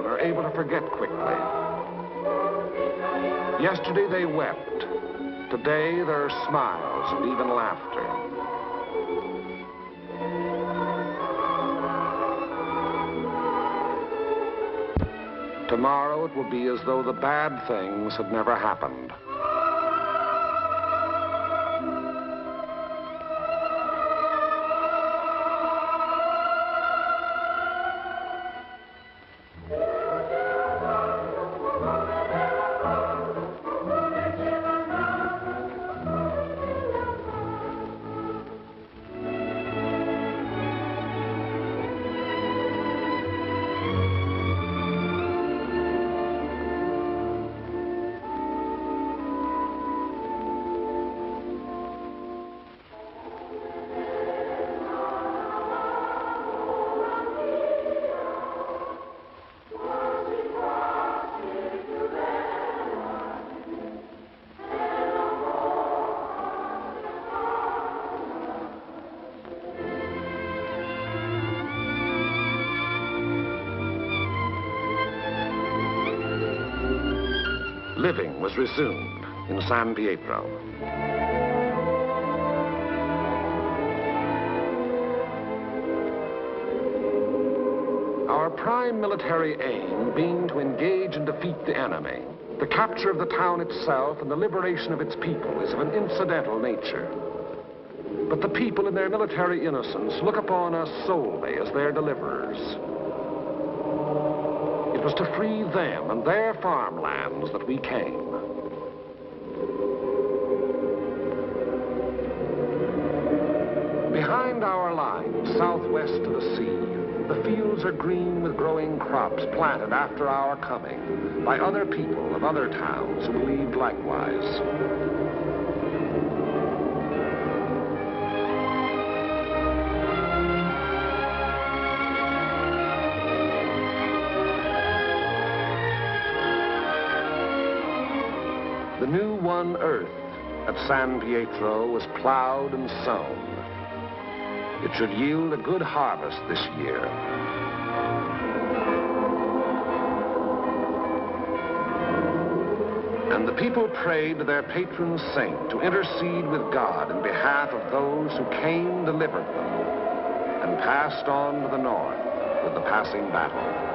are able to forget quickly. Yesterday they wept. Today there are smiles and even laughter. Tomorrow it will be as though the bad things had never happened. Living was resumed in San Pietro. Our prime military aim being to engage and defeat the enemy, the capture of the town itself and the liberation of its people is of an incidental nature. But the people in their military innocence look upon us solely as their deliverers. It was to free them and their farmlands that we came. Behind our lines, southwest to the sea, the fields are green with growing crops planted after our coming by other people of other towns who believed likewise. The new won earth at San Pietro was plowed and sown. It should yield a good harvest this year. And the people prayed to their patron saint to intercede with God in behalf of those who came, delivered them, and passed on to the north with the passing battle.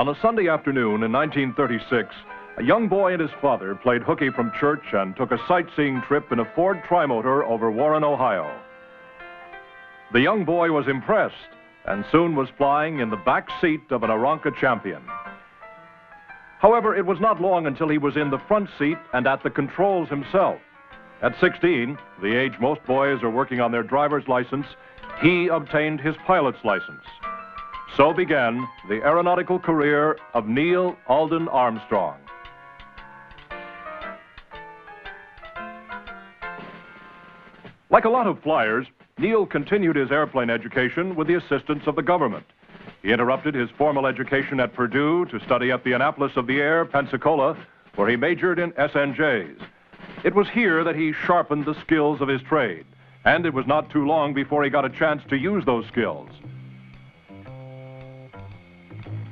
On a Sunday afternoon in 1936, a young boy and his father played hooky from church and took a sightseeing trip in a Ford Trimotor over Warren, Ohio. The young boy was impressed and soon was flying in the back seat of an Aeronca Champion. However, it was not long until he was in the front seat and at the controls himself. At 16, the age most boys are working on their driver's license, he obtained his pilot's license. So began the aeronautical career of Neil Alden Armstrong. Like a lot of flyers, Neil continued his airplane education with the assistance of the government. He interrupted his formal education at Purdue to study at the Annapolis of the Air, Pensacola, where he majored in SNJs. It was here that he sharpened the skills of his trade, and it was not too long before he got a chance to use those skills.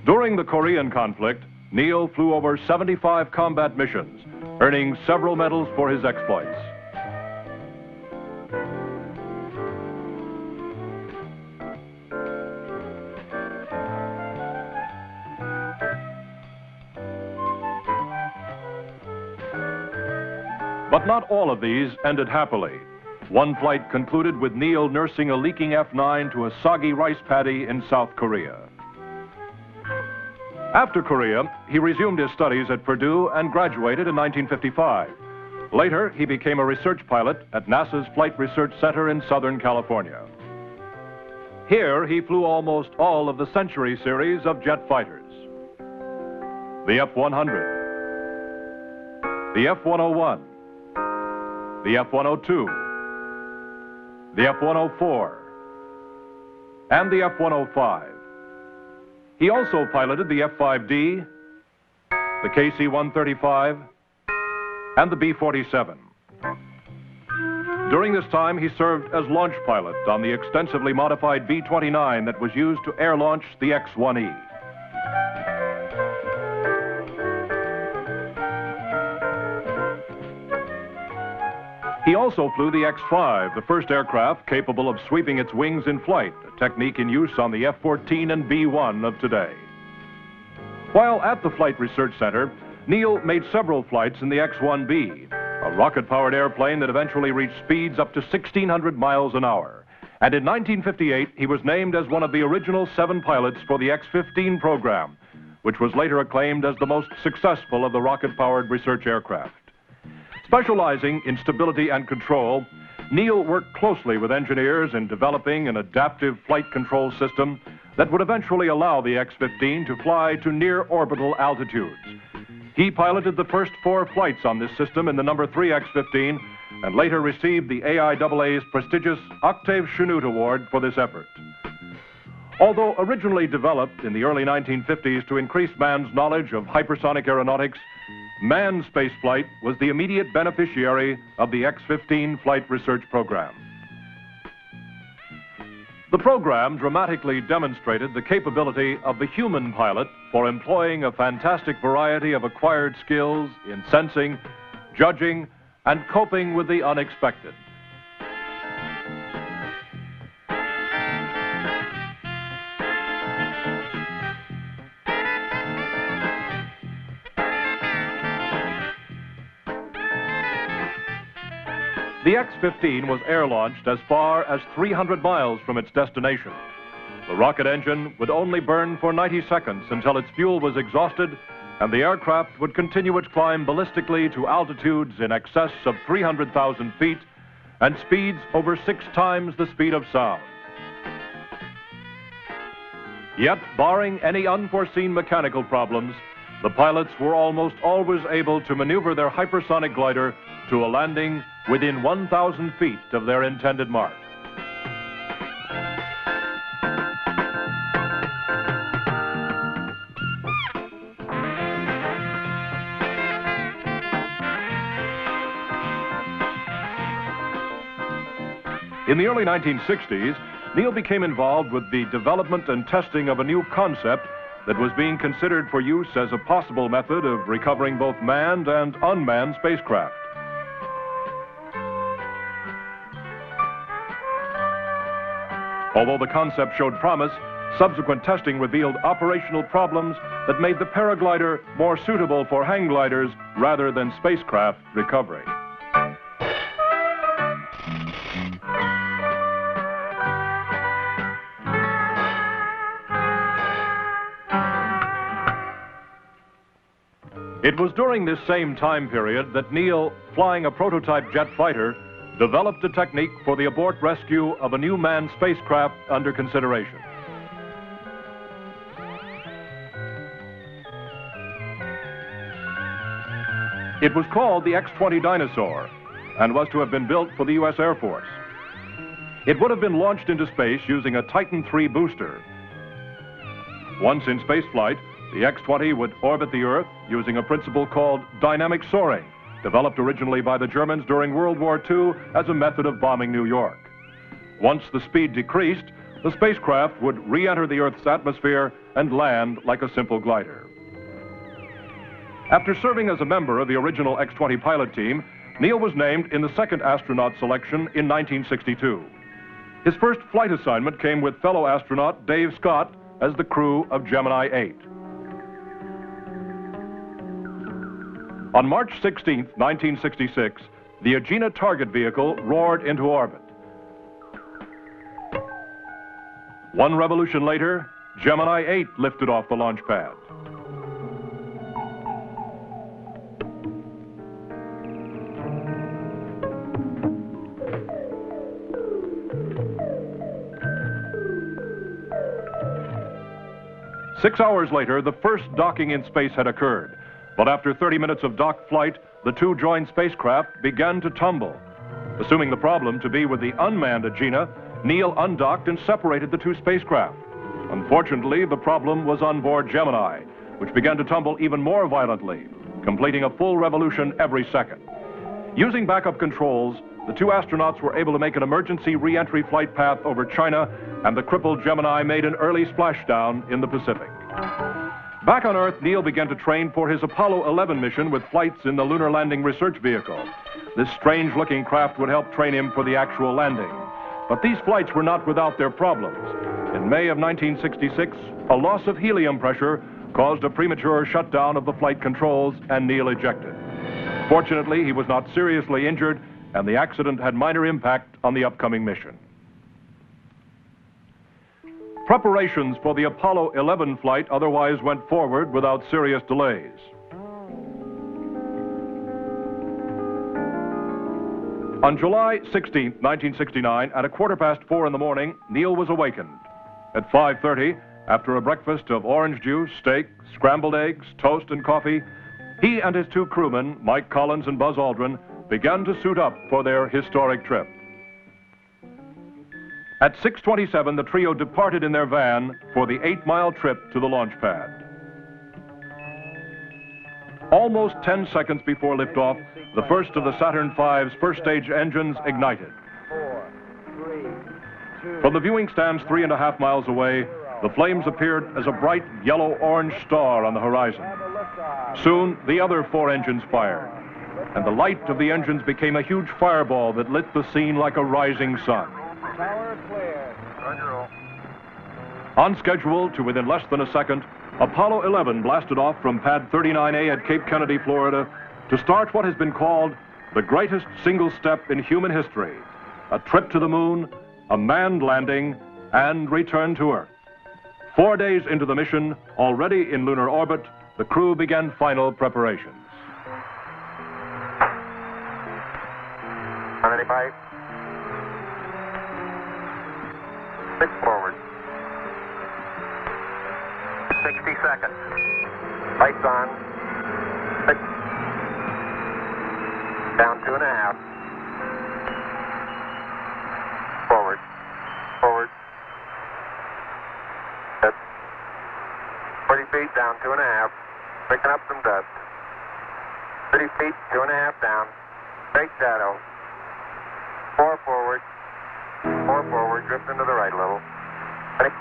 During the Korean conflict, Neil flew over 75 combat missions, earning several medals for his exploits. But not all of these ended happily. One flight concluded with Neil nursing a leaking F-9 to a soggy rice paddy in South Korea. After Korea, he resumed his studies at Purdue and graduated in 1955. Later, he became a research pilot at NASA's Flight Research Center in Southern California. Here, he flew almost all of the Century series of jet fighters. The F-100, the F-101, the F-102, the F-104, and the F-105. He also piloted the F-5D, the KC-135, and the B-47. During this time, he served as launch pilot on the extensively modified B-29 that was used to air launch the X-1E. He also flew the X-5, the first aircraft capable of sweeping its wings in flight, a technique in use on the F-14 and B-1 of today. While at the Flight Research Center, Neil made several flights in the X-1B, a rocket-powered airplane that eventually reached speeds up to 1,600 miles an hour. And in 1958, he was named as one of the original 7 pilots for the X-15 program, which was later acclaimed as the most successful of the rocket-powered research aircraft. Specializing in stability and control, Neil worked closely with engineers in developing an adaptive flight control system that would eventually allow the X-15 to fly to near-orbital altitudes. He piloted the first 4 flights on this system in the number 3 X-15 and later received the AIAA's prestigious Octave Chanute Award for this effort. Although originally developed in the early 1950s to increase man's knowledge of hypersonic aeronautics, manned spaceflight was the immediate beneficiary of the X-15 flight research program. The program dramatically demonstrated the capability of the human pilot for employing a fantastic variety of acquired skills in sensing, judging, and coping with the unexpected. The X-15 was air-launched as far as 300 miles from its destination. The rocket engine would only burn for 90 seconds until its fuel was exhausted, and the aircraft would continue its climb ballistically to altitudes in excess of 300,000 feet and speeds over 6 times the speed of sound. Yet, barring any unforeseen mechanical problems, the pilots were almost always able to maneuver their hypersonic glider to a landing within 1,000 feet of their intended mark. In the early 1960s, Neil became involved with the development and testing of a new concept that was being considered for use as a possible method of recovering both manned and unmanned spacecraft. Although the concept showed promise, subsequent testing revealed operational problems that made the paraglider more suitable for hang gliders rather than spacecraft recovery. It was during this same time period that Neil, flying a prototype jet fighter, developed a technique for the abort rescue of a new manned spacecraft under consideration. It was called the X-20 Dinosaur and was to have been built for the U.S. Air Force. It would have been launched into space using a Titan III booster. Once in spaceflight, the X-20 would orbit the Earth using a principle called dynamic soaring, developed originally by the Germans during World War II as a method of bombing New York. Once the speed decreased, the spacecraft would re-enter the Earth's atmosphere and land like a simple glider. After serving as a member of the original X-20 pilot team, Neil was named in the second astronaut selection in 1962. His first flight assignment came with fellow astronaut Dave Scott as the crew of Gemini 8. On March 16, 1966, the Agena target vehicle roared into orbit. One revolution later, Gemini 8 lifted off the launch pad. Six hours later, the first docking in space had occurred. But after 30 minutes of docked flight, the two joined spacecraft began to tumble. Assuming the problem to be with the unmanned Agena, Neil undocked and separated the two spacecraft. Unfortunately, the problem was on board Gemini, which began to tumble even more violently, completing a full revolution every second. Using backup controls, the two astronauts were able to make an emergency re-entry flight path over China, and the crippled Gemini made an early splashdown in the Pacific. Back on Earth, Neil began to train for his Apollo 11 mission with flights in the Lunar Landing Research Vehicle. This strange-looking craft would help train him for the actual landing. But these flights were not without their problems. In May of 1966, a loss of helium pressure caused a premature shutdown of the flight controls, and Neil ejected. Fortunately, he was not seriously injured, and the accident had minor impact on the upcoming mission. Preparations for the Apollo 11 flight otherwise went forward without serious delays. On July 16, 1969, at 4:15 in the morning, Neil was awakened. At 5:30, after a breakfast of orange juice, steak, scrambled eggs, toast, and coffee, he and his two crewmen, Mike Collins and Buzz Aldrin, began to suit up for their historic trip. At 6:27, the trio departed in their van for the 8-mile trip to the launch pad. Almost 10 seconds before liftoff, the first of the Saturn V's first stage engines ignited. 4, 3, 2, From the viewing stands 3.5 miles away, the flames appeared as a bright yellow-orange star on the horizon. Soon, the other 4 engines fired, and the light of the engines became a huge fireball that lit the scene like a rising sun. Tower clear. On schedule to within less than a second, Apollo 11 blasted off from Pad 39A at Cape Kennedy, Florida, to start what has been called the greatest single step in human history: a trip to the moon, a manned landing, and return to Earth. 4 days into the mission, already in lunar orbit, the crew began final preparations. 185. 6 forward. 60 seconds. Lights on. 6. Down 2.5. Forward. Forward. Good. 40 feet down 2.5. Picking up some dust. 30 feet, 2.5 down. Straight shadow. 4 forward. 4 forward, drift into the right a little. 20,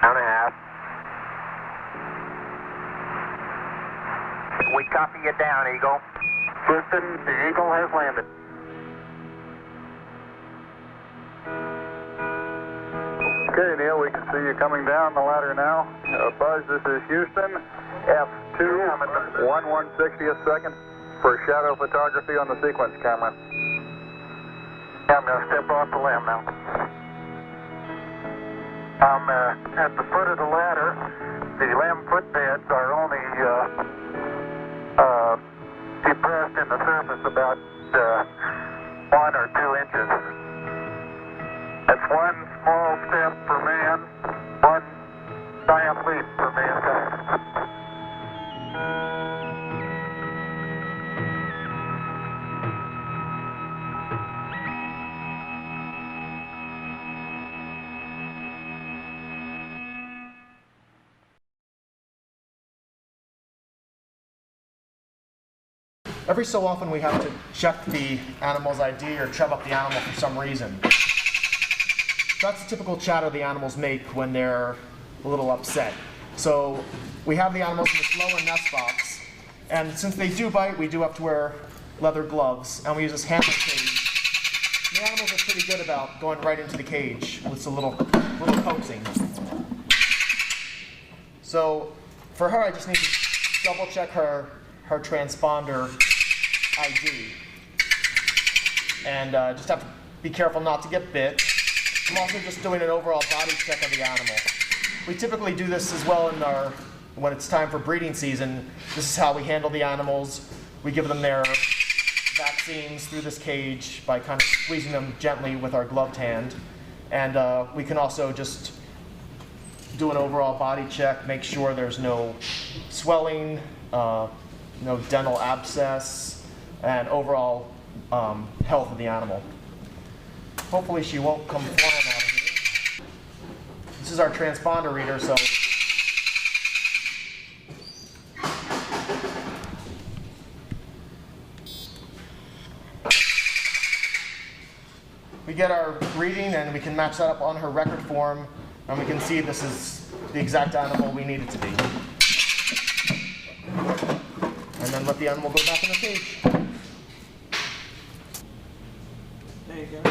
down a half. We copy you down, Eagle. Houston, the Eagle has landed. Okay, Neil, we can see you coming down the ladder now. Buzz, this is Houston, F2, 1/160th second for shadow photography on the sequence camera. Yeah, I'm going to step off the limb now. I'm at the foot of the ladder. The limb footbeds are only depressed in the surface about 1 or 2 inches. That's one small step for man, one giant leap for mankind. Every so often we have to check the animal's ID or chub up the animal for some reason. That's the typical chatter the animals make when they're a little upset. So we have the animals in this lower nest box, and since they do bite, we do have to wear leather gloves, and we use this handle cage. The animals are pretty good about going right into the cage with a little coaxing. So for her, I just need to double check her transponder ID. And just have to be careful not to get bit. I'm also just doing an overall body check of the animal. We typically do this as well when it's time for breeding season. This is how we handle the animals. We give them their vaccines through this cage by kind of squeezing them gently with our gloved hand. And we can also just do an overall body check, make sure there's no swelling, no dental abscess, and overall health of the animal. Hopefully she won't come flying out of here. This is our transponder reader, so we get our reading and we can match that up on her record form, and we can see this is the exact animal we need it to be. And then let the animal go back in the cage. There you go.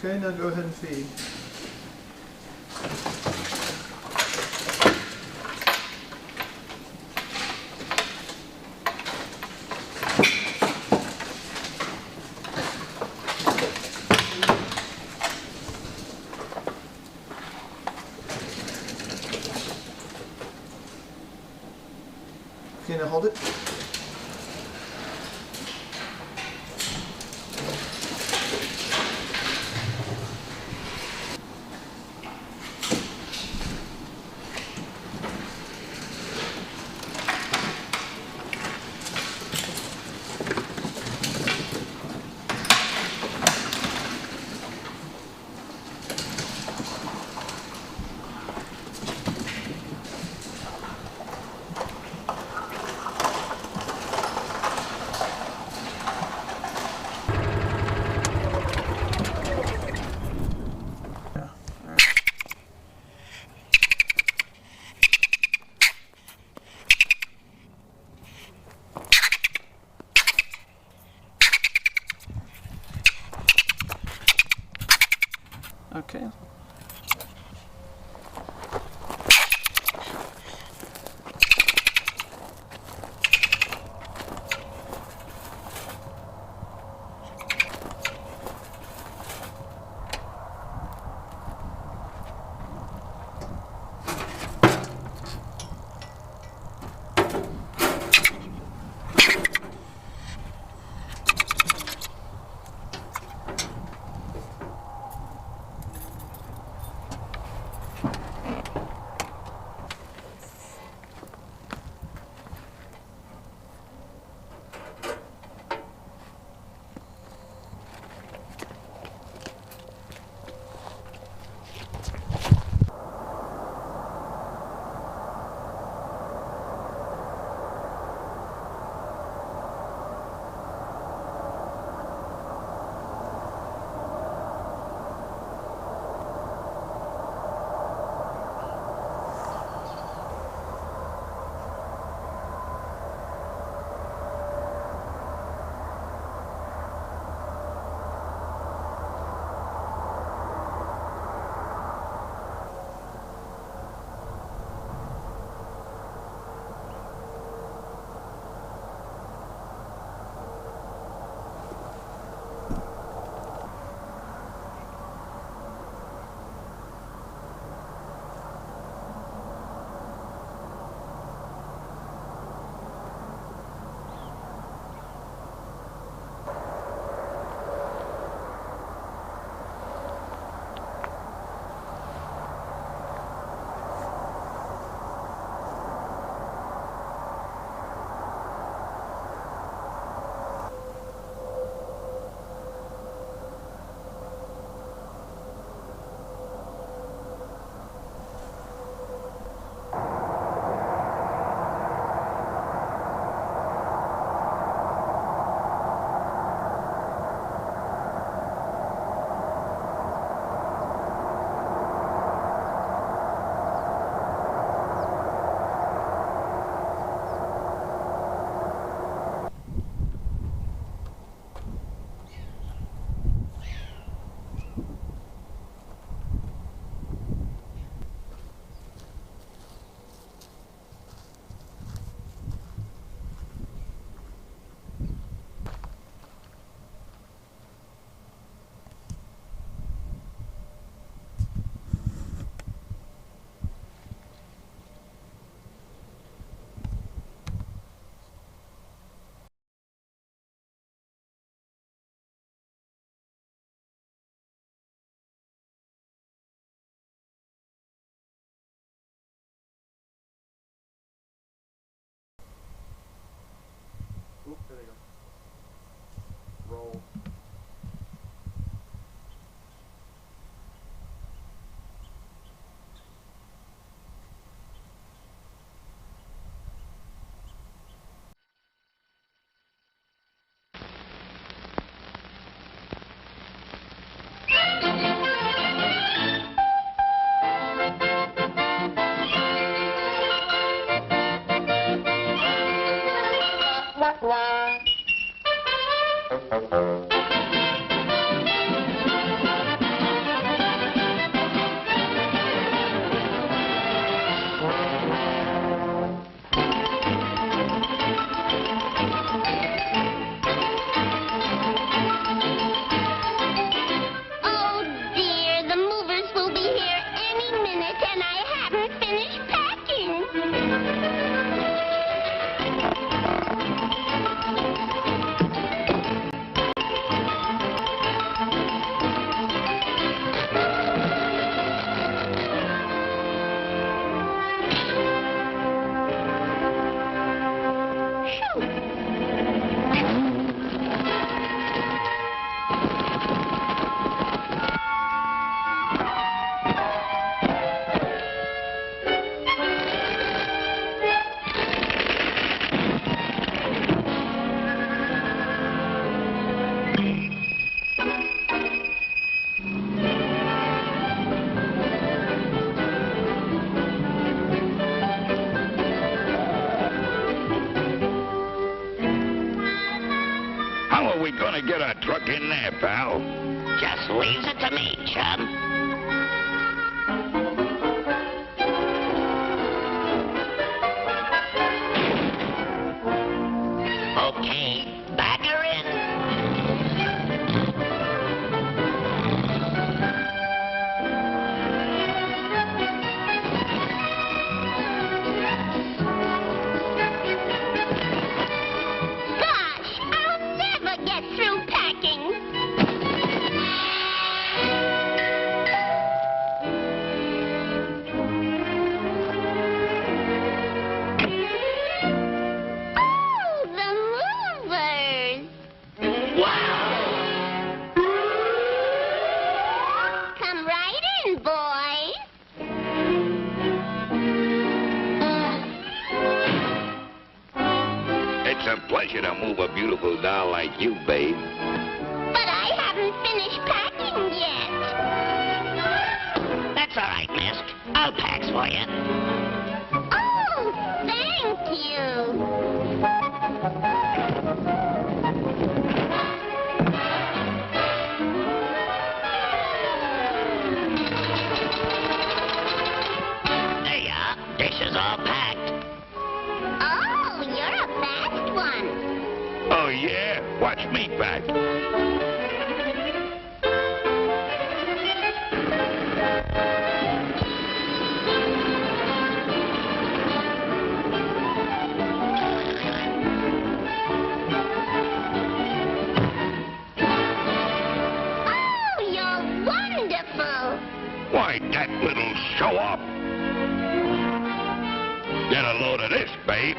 Okay, now go ahead and feed. Okay, now hold it. a minute and I haven't finished packing. How are we going to get our truck in there, pal? Just leaves it to me, chum. Okay, back her in. Gosh, I'll never get through packing. Oh, the movers. Wow. Come right in, boys. It's a pleasure to move a beautiful doll like you, babe. But I haven't finished packing yet. That's all right, miss. I'll pack for you. Oh, thank you. There you are. Dish is all packed. Oh, you're a fast one. Oh, yeah? Watch me pack. Oh, you're wonderful. Why, that little show-off. Get a load of this, babe.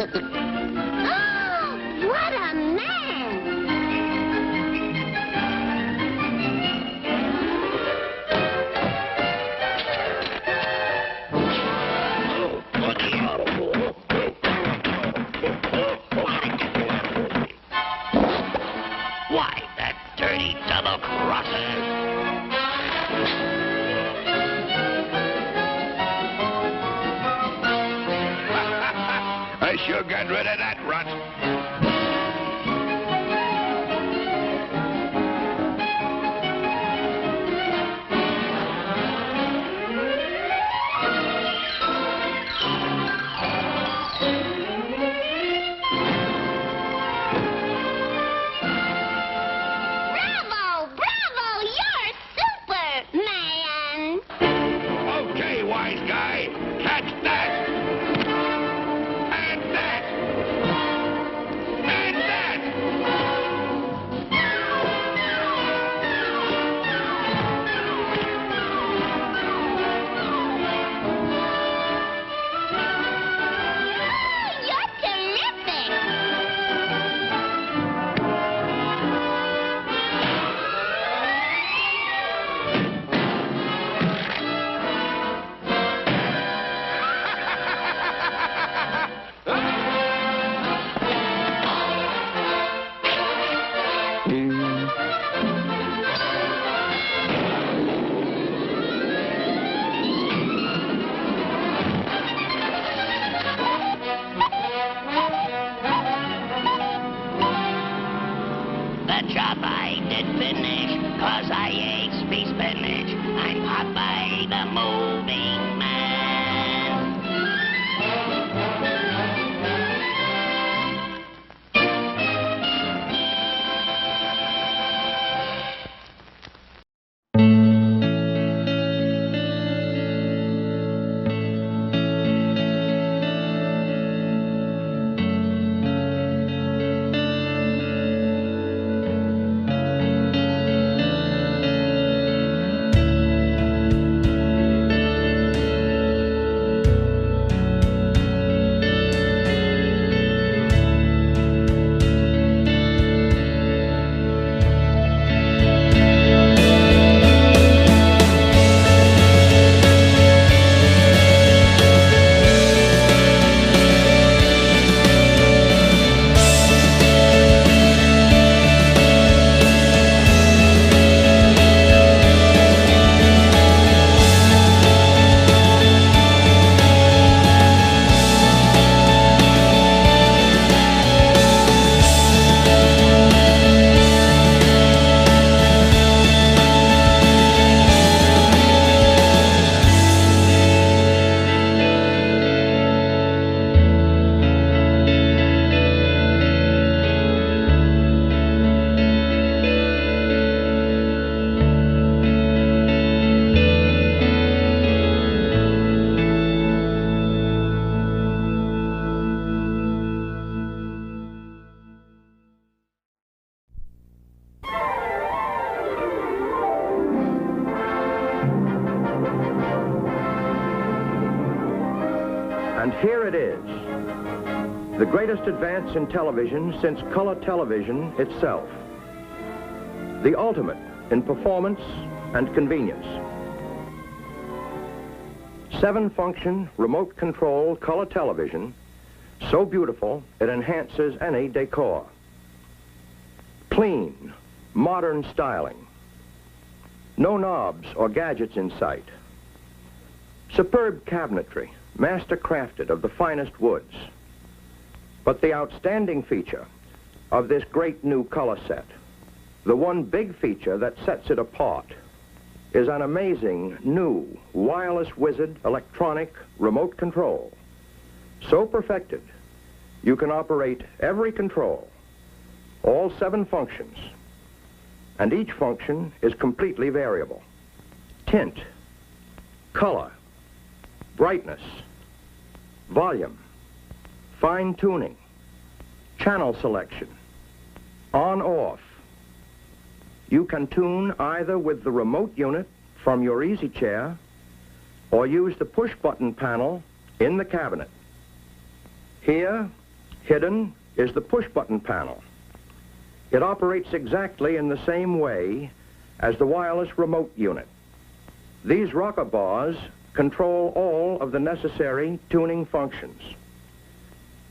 Oh, what a man! Why, that dirty double-crosser. I sure got rid of that runt. Bravo! Bravo! You're Superman! Okay, wise guy, catch that. And that. 'cause I ate space spinach. I'm Popeye the Moving Man. And here it is, the greatest advance in television since color television itself. The ultimate in performance and convenience. 7-function remote control color television, so beautiful it enhances any decor. Clean, modern styling. No knobs or gadgets in sight. Superb cabinetry, master crafted of the finest woods. But the outstanding feature of this great new color set, the one big feature that sets it apart, is an amazing new wireless wizard electronic remote control. So perfected, you can operate every control, all 7 functions, and each function is completely variable. Tint, color, brightness, volume, fine tuning, channel selection, on/off. You can tune either with the remote unit from your easy chair or use the push button panel in the cabinet. Here, hidden, is the push button panel. It operates exactly in the same way as the wireless remote unit. These rocker bars control all of the necessary tuning functions.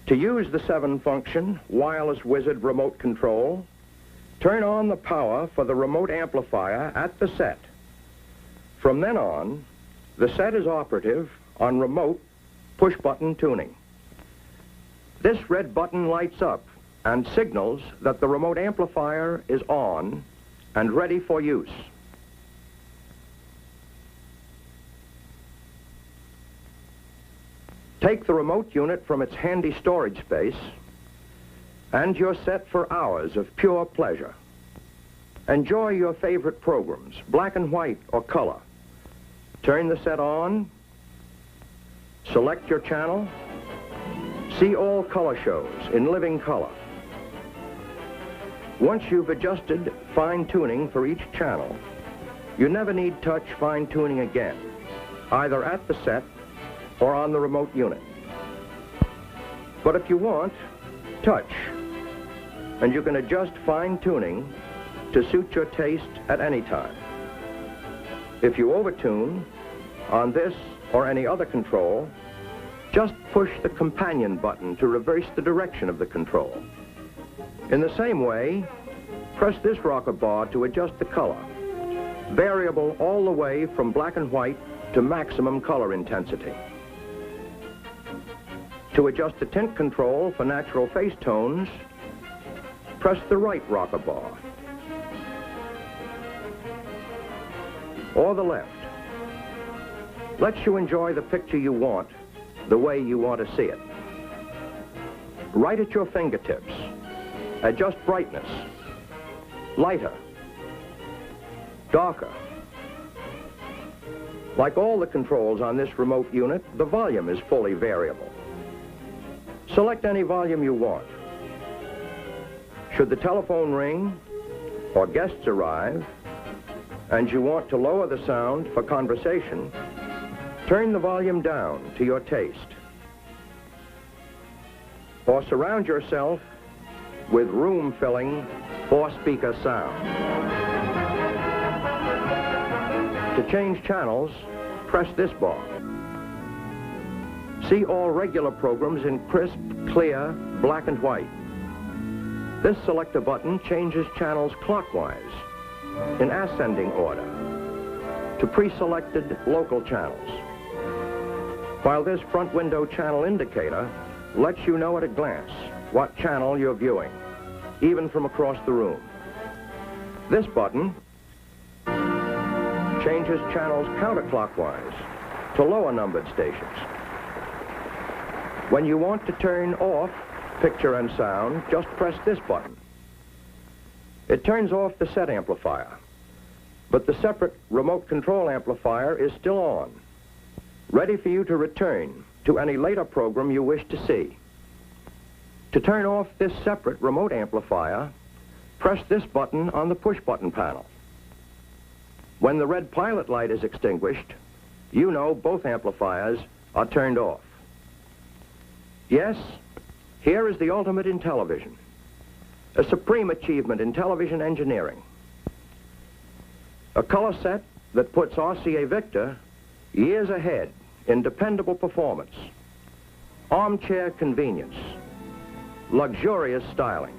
To use the 7-function wireless wizard remote control, turn on the power for the remote amplifier at the set. From then on, the set is operative on remote push-button tuning. This red button lights up and signals that the remote amplifier is on and ready for use. Take the remote unit from its handy storage space, and you're set for hours of pure pleasure. Enjoy your favorite programs, black and white or color. Turn the set on, select your channel, see all color shows in living color. Once you've adjusted fine tuning for each channel, you never need touch fine tuning again, either at the set or on the remote unit. But if you want, touch, and you can adjust fine tuning to suit your taste at any time. If you overtune on this or any other control, just push the companion button to reverse the direction of the control. In the same way, press this rocker bar to adjust the color, variable all the way from black and white to maximum color intensity. To adjust the tint control for natural face tones, press the right rocker bar. or the left. Lets you enjoy the picture you want, the way you want to see it. Right at your fingertips. Adjust brightness. Lighter. Darker. Like all the controls on this remote unit, the volume is fully variable. Select any volume you want. Should the telephone ring or guests arrive and you want to lower the sound for conversation, turn the volume down to your taste. Or surround yourself with room-filling four-speaker sound. To change channels, press this bar. See all regular programs in crisp, clear, black and white. This selector button changes channels clockwise, in ascending order, to pre-selected local channels. While this front window channel indicator lets you know at a glance what channel you're viewing, even from across the room. This button changes channels counterclockwise to lower numbered stations. When you want to turn off picture and sound, just press this button. It turns off the set amplifier, but the separate remote control amplifier is still on, ready for you to return to any later program you wish to see. To turn off this separate remote amplifier, press this button on the push-button panel. When the red pilot light is extinguished, you know both amplifiers are turned off. Yes, here is the ultimate in television, a supreme achievement in television engineering. A color set that puts RCA Victor years ahead in dependable performance, armchair convenience, luxurious styling.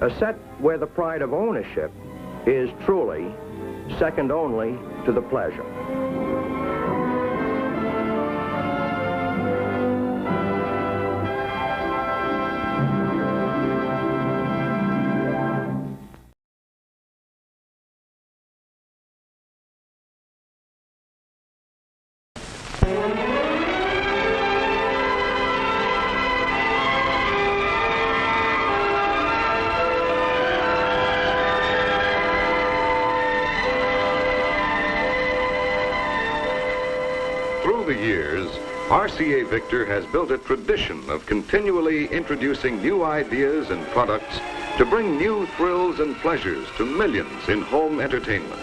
A set where the pride of ownership is truly second only to the pleasure. Through the years, RCA Victor has built a tradition of continually introducing new ideas and products to bring new thrills and pleasures to millions in home entertainment.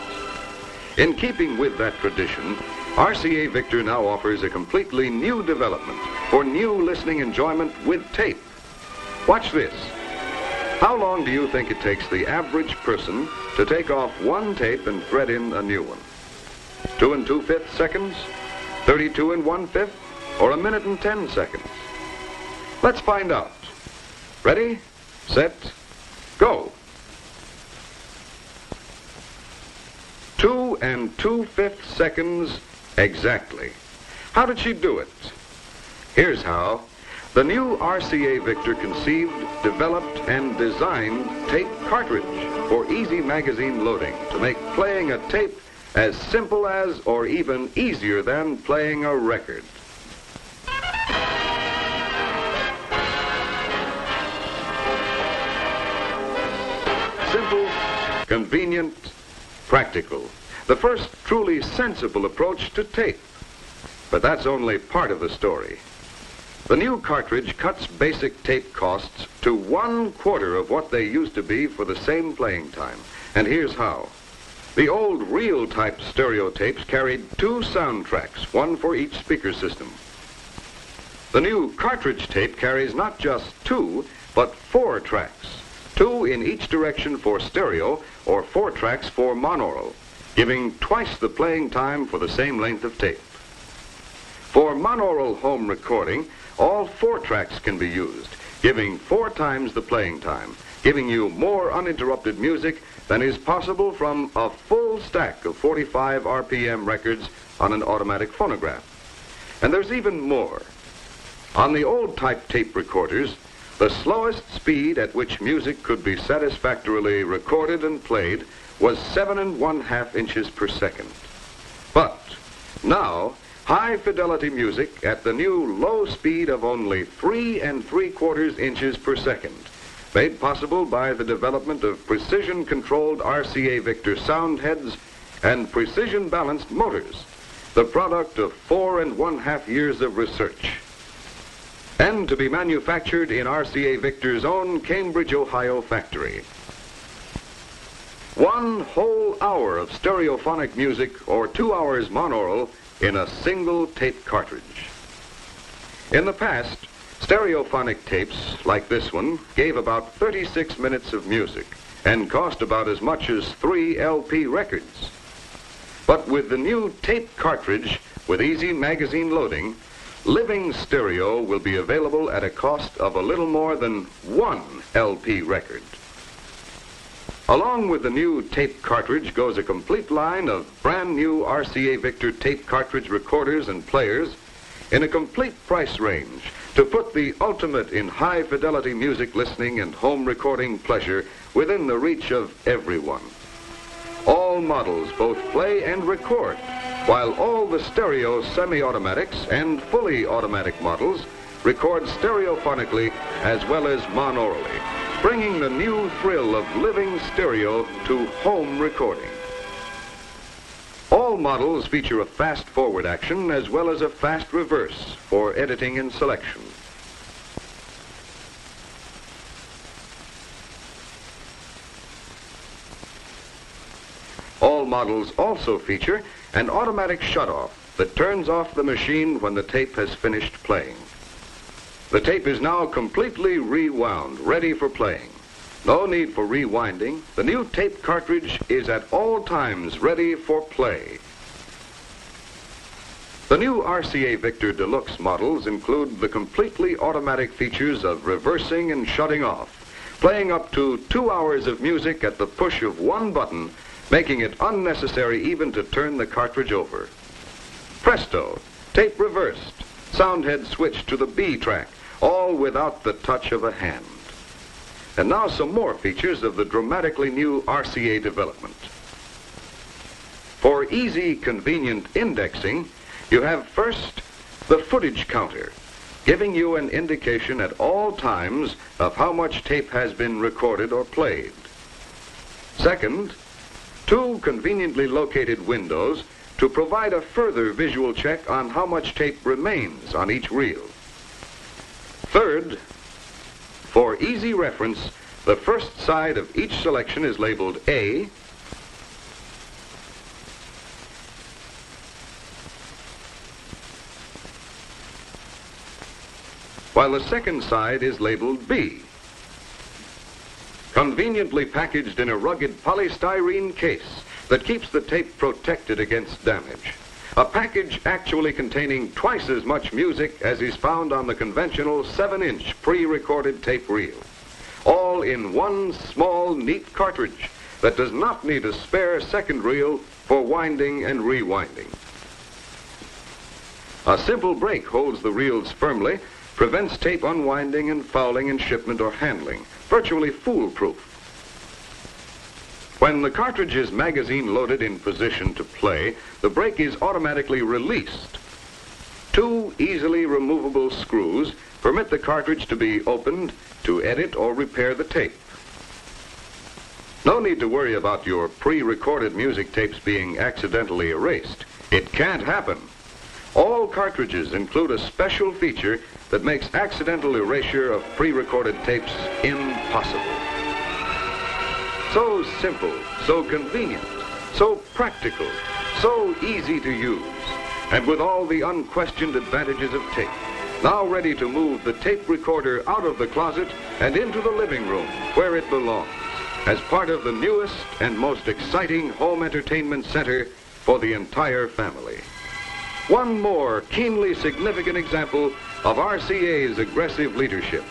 In keeping with that tradition, RCA Victor now offers a completely new development for new listening enjoyment with tape. Watch this. How long do you think it takes the average person to take off one tape and thread in a new one? 2 2/5 seconds? 32 1/5? Or 1 minute and 10 seconds? Let's find out. Ready, set, go. 2 2/5 seconds exactly. How did she do it? Here's how. The new RCA Victor conceived, developed, and designed tape cartridge for easy magazine loading to make playing a tape as simple as or even easier than playing a record. Simple, convenient, practical. The first truly sensible approach to tape. But that's only part of the story. The new cartridge cuts basic tape costs to 1/4 of what they used to be for the same playing time. And here's how. The old reel-type stereo tapes carried 2 soundtracks, 1 for each speaker system. The new cartridge tape carries not just 2, but 4 tracks, 2 in each direction for stereo or 4 tracks for monaural, giving twice the playing time for the same length of tape. For monaural home recording, all 4 tracks can be used, giving 4 times the playing time, giving you more uninterrupted music than is possible from a full stack of 45 RPM records on an automatic phonograph. And there's even more. On the old type tape recorders, the slowest speed at which music could be satisfactorily recorded and played was 7 1/2 inches per second. But now, high-fidelity music at the new low speed of only 3 3/4 inches per second, made possible by the development of precision-controlled RCA Victor sound heads and precision-balanced motors, the product of 4 1/2 years of research, and to be manufactured in RCA Victor's own Cambridge, Ohio factory. 1 whole hour of stereophonic music or 2 hours monaural in a single tape cartridge. In the past, stereophonic tapes like this one gave about 36 minutes of music and cost about as much as 3 LP records. But with the new tape cartridge with easy magazine loading, living stereo will be available at a cost of a little more than 1 LP record. Along with the new tape cartridge goes a complete line of brand new RCA Victor tape cartridge recorders and players in a complete price range to put the ultimate in high fidelity music listening and home recording pleasure within the reach of everyone. All models both play and record, while all the stereo semi-automatics and fully automatic models record stereophonically as well as monaurally, bringing the new thrill of living stereo to home recording. All models feature a fast forward action as well as a fast reverse for editing and selection. All models also feature an automatic shutoff that turns off the machine when the tape has finished playing. The tape is now completely rewound, ready for playing. No need for rewinding. The new tape cartridge is at all times ready for play. The new RCA Victor Deluxe models include the completely automatic features of reversing and shutting off, playing up to 2 hours of music at the push of one button, making it unnecessary even to turn the cartridge over. Presto, tape reversed, sound head switched to the B track, all without the touch of a hand. And now some more features of the dramatically new RCA development. For easy, convenient indexing, you have first the footage counter, giving you an indication at all times of how much tape has been recorded or played. Second, 2 conveniently located windows to provide a further visual check on how much tape remains on each reel. Third, for easy reference, the first side of each selection is labeled A, while the second side is labeled B. Conveniently packaged in a rugged polystyrene case that keeps the tape protected against damage. A package actually containing twice as much music as is found on the conventional 7-inch pre-recorded tape reel. All in one small, neat cartridge that does not need a spare second reel for winding and rewinding. A simple brake holds the reels firmly, prevents tape unwinding and fouling in shipment or handling. Virtually foolproof. When the cartridge is magazine loaded in position to play, the brake is automatically released. 2 easily removable screws permit the cartridge to be opened to edit or repair the tape. No need to worry about your pre-recorded music tapes being accidentally erased. It can't happen. All cartridges include a special feature that makes accidental erasure of pre-recorded tapes impossible. So simple, so convenient, so practical, so easy to use, and with all the unquestioned advantages of tape. Now ready to move the tape recorder out of the closet and into the living room where it belongs, as part of the newest and most exciting home entertainment center for the entire family. One more keenly significant example of RCA's aggressive leadership,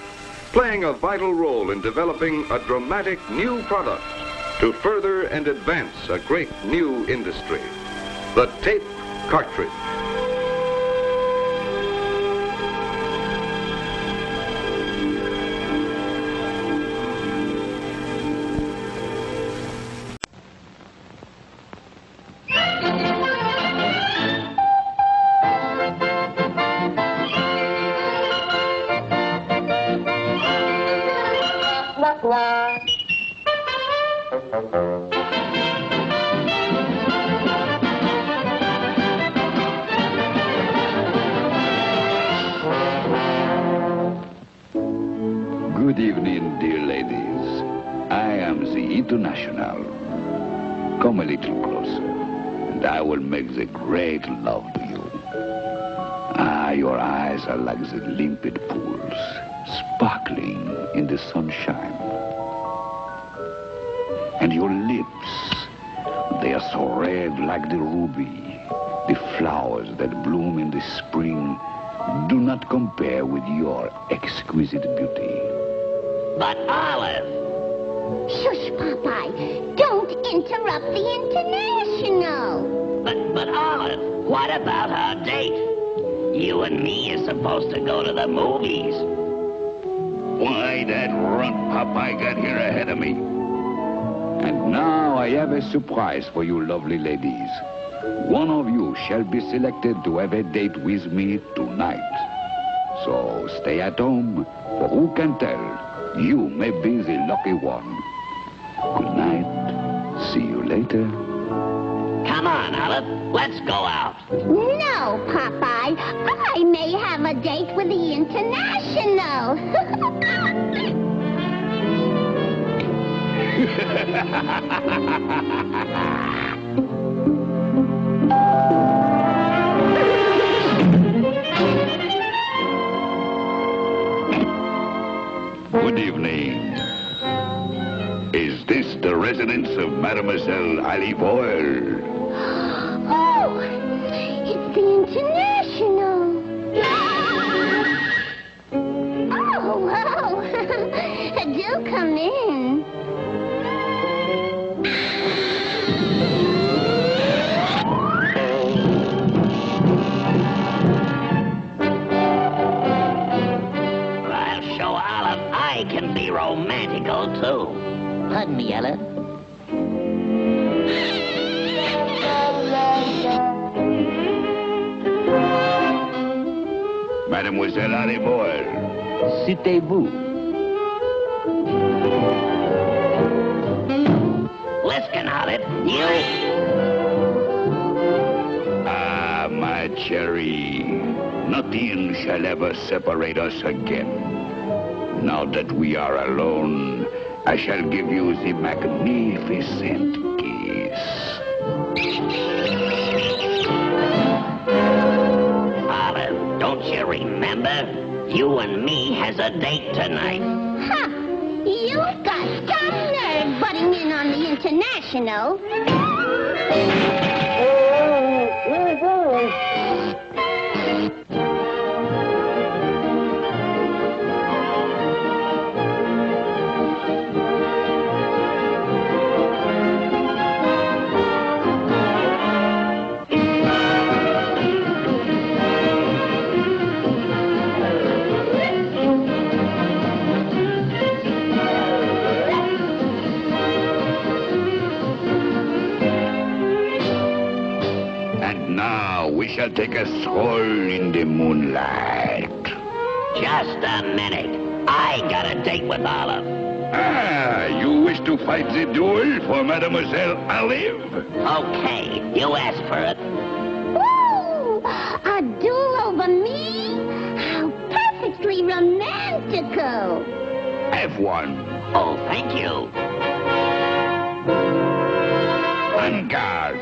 playing a vital role in developing a dramatic new product to further and advance a great new industry, the tape cartridge. International. Come a little closer, and I will make the great love to you. Ah, your eyes are like the limpid pools, sparkling in the sunshine. And your lips, they are so red like the ruby. The flowers that bloom in the spring do not compare with your exquisite beauty. But Olive! Shush, Popeye. Don't interrupt the International. But Olive, what about our date? You and me are supposed to go to the movies. Why, that runt Popeye got here ahead of me. And now I have a surprise for you lovely ladies. One of you shall be selected to have a date with me tonight. So stay at home, for who can tell? You may be the lucky one. Good night. See you later. Come on, Olive. Let's go out. No, Popeye. I may have a date with the International. Good evening. Is this the residence of Mademoiselle Olive Oil? Oh, it's the International. Oh, wow. Do come in. I'll show Olive I can be romantical, too. Pardon me, Ella. Mademoiselle Olive Oil. Citez-vous. Listen, Olive, you... Ah, my cherry. Nothing shall ever separate us again. Now that we are alone, I shall give you the magnificent kiss. Olive, don't you remember? You and me has a date tonight. Ha! You've got some nerve butting in on the International. We shall take a stroll in the moonlight. Just a minute. I got a date with Olive. Ah, you wish to fight the duel for Mademoiselle Olive? Okay, you asked for it. Ooh, a duel over me? How perfectly romantical. Have one. Oh, thank you. On guard.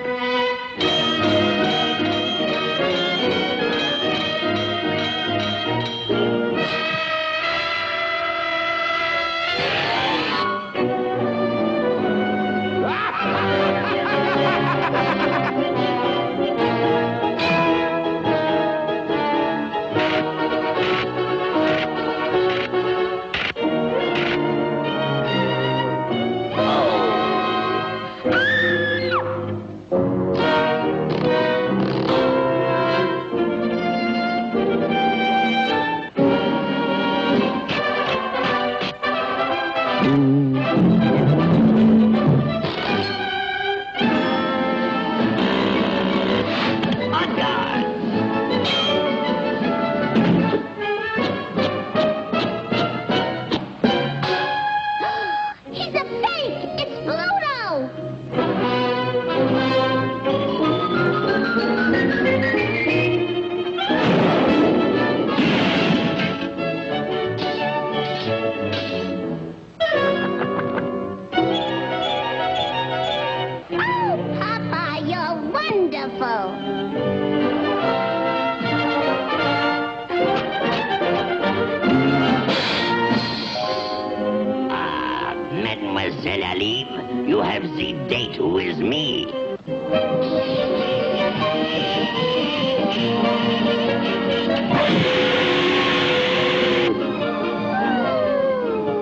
Mademoiselle Aline, you have the date with me.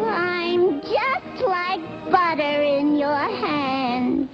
I'm just like butter in your hands.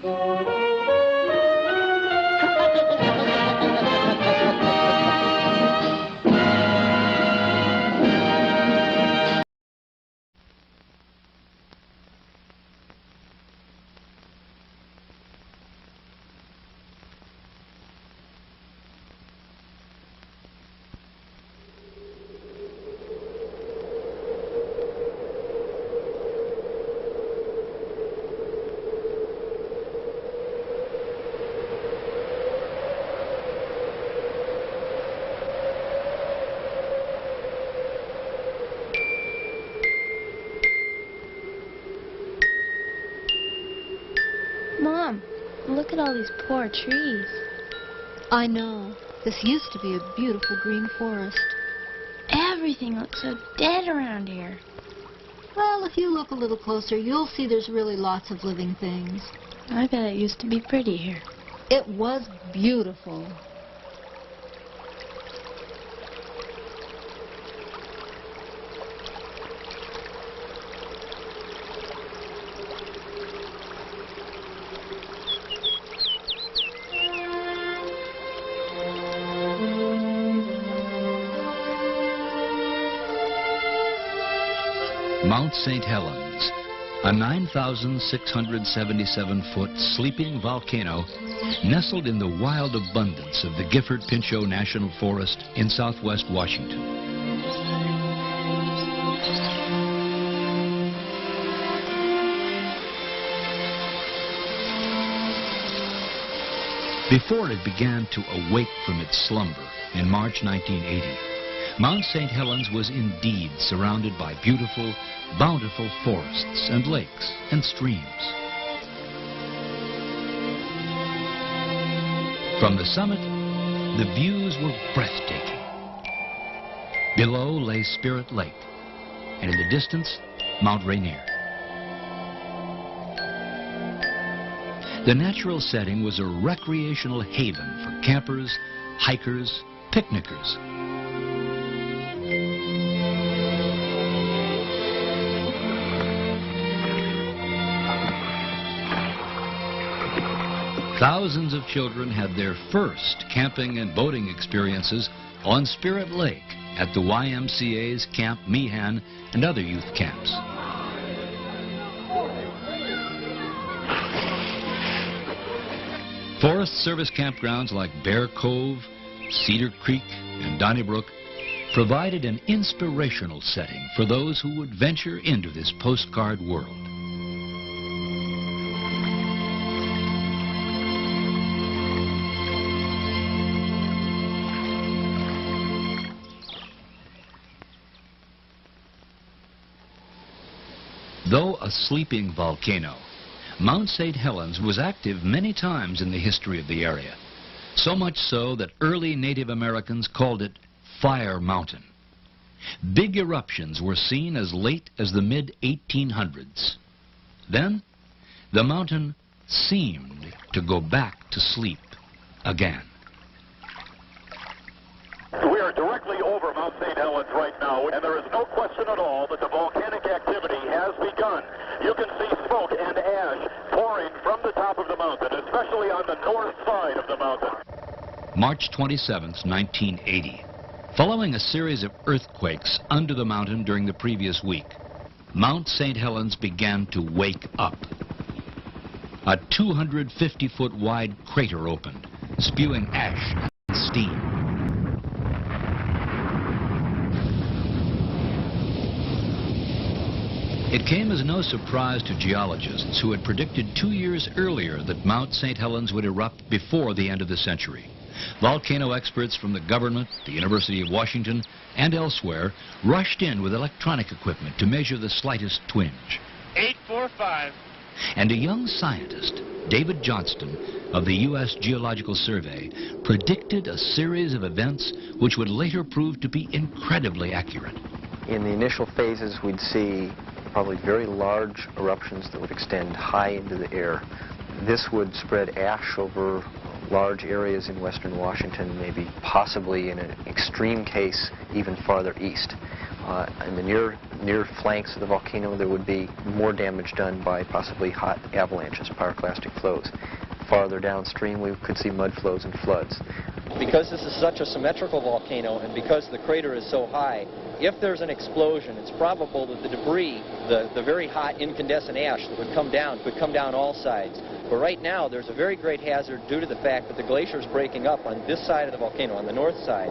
Mom, look at all these poor trees. I know. This used to be a beautiful green forest. Everything looks so dead around here. Well, if you look a little closer, you'll see there's really lots of living things. I bet it used to be pretty here. It was beautiful. Mount St. Helens, a 9,677-foot sleeping volcano nestled in the wild abundance of the Gifford-Pinchot National Forest in southwest Washington. Before it began to awake from its slumber in March 1980, Mount St. Helens was indeed surrounded by beautiful, bountiful forests and lakes and streams. From the summit, the views were breathtaking. Below lay Spirit Lake, and in the distance, Mount Rainier. The natural setting was a recreational haven for campers, hikers, picnickers. Thousands of children had their first camping and boating experiences on Spirit Lake at the YMCA's Camp Meehan and other youth camps. Forest Service campgrounds like Bear Cove, Cedar Creek, and Donnybrook provided an inspirational setting for those who would venture into this postcard world. Though a sleeping volcano, Mount St. Helens was active many times in the history of the area, so much so that early Native Americans called it Fire Mountain. Big eruptions were seen as late as the mid-1800s. Then, the mountain seemed to go back to sleep again. We are directly over Mount St. Helens right now, and there is no question at all that the volcanic activity has begun. You can see smoke and ash pouring from the top of the mountain, especially on the north side of the mountain. March 27th, 1980. Following a series of earthquakes under the mountain during the previous week, Mount St. Helens began to wake up. A 250-foot wide crater opened, spewing ash and steam. It came as no surprise to geologists who had predicted 2 years earlier that Mount St. Helens would erupt before the end of the century. Volcano experts from the government, the University of Washington, and elsewhere rushed in with electronic equipment to measure the slightest twinge. 845, And a young scientist, David Johnston, of the U.S. Geological Survey, predicted a series of events which would later prove to be incredibly accurate. In the initial phases, we'd see probably very large eruptions that would extend high into the air. This would spread ash over large areas in western Washington, maybe possibly in an extreme case even farther east. In the near flanks of the volcano, there would be more damage done by possibly hot avalanches, pyroclastic flows. Farther downstream, we could see mud flows and floods. Because this is such a symmetrical volcano and because the crater is so high, if there's an explosion, it's probable that the debris, the very hot incandescent ash that would come down, could come down all sides. But right now, there's a very great hazard due to the fact that the glacier is breaking up on this side of the volcano, on the north side,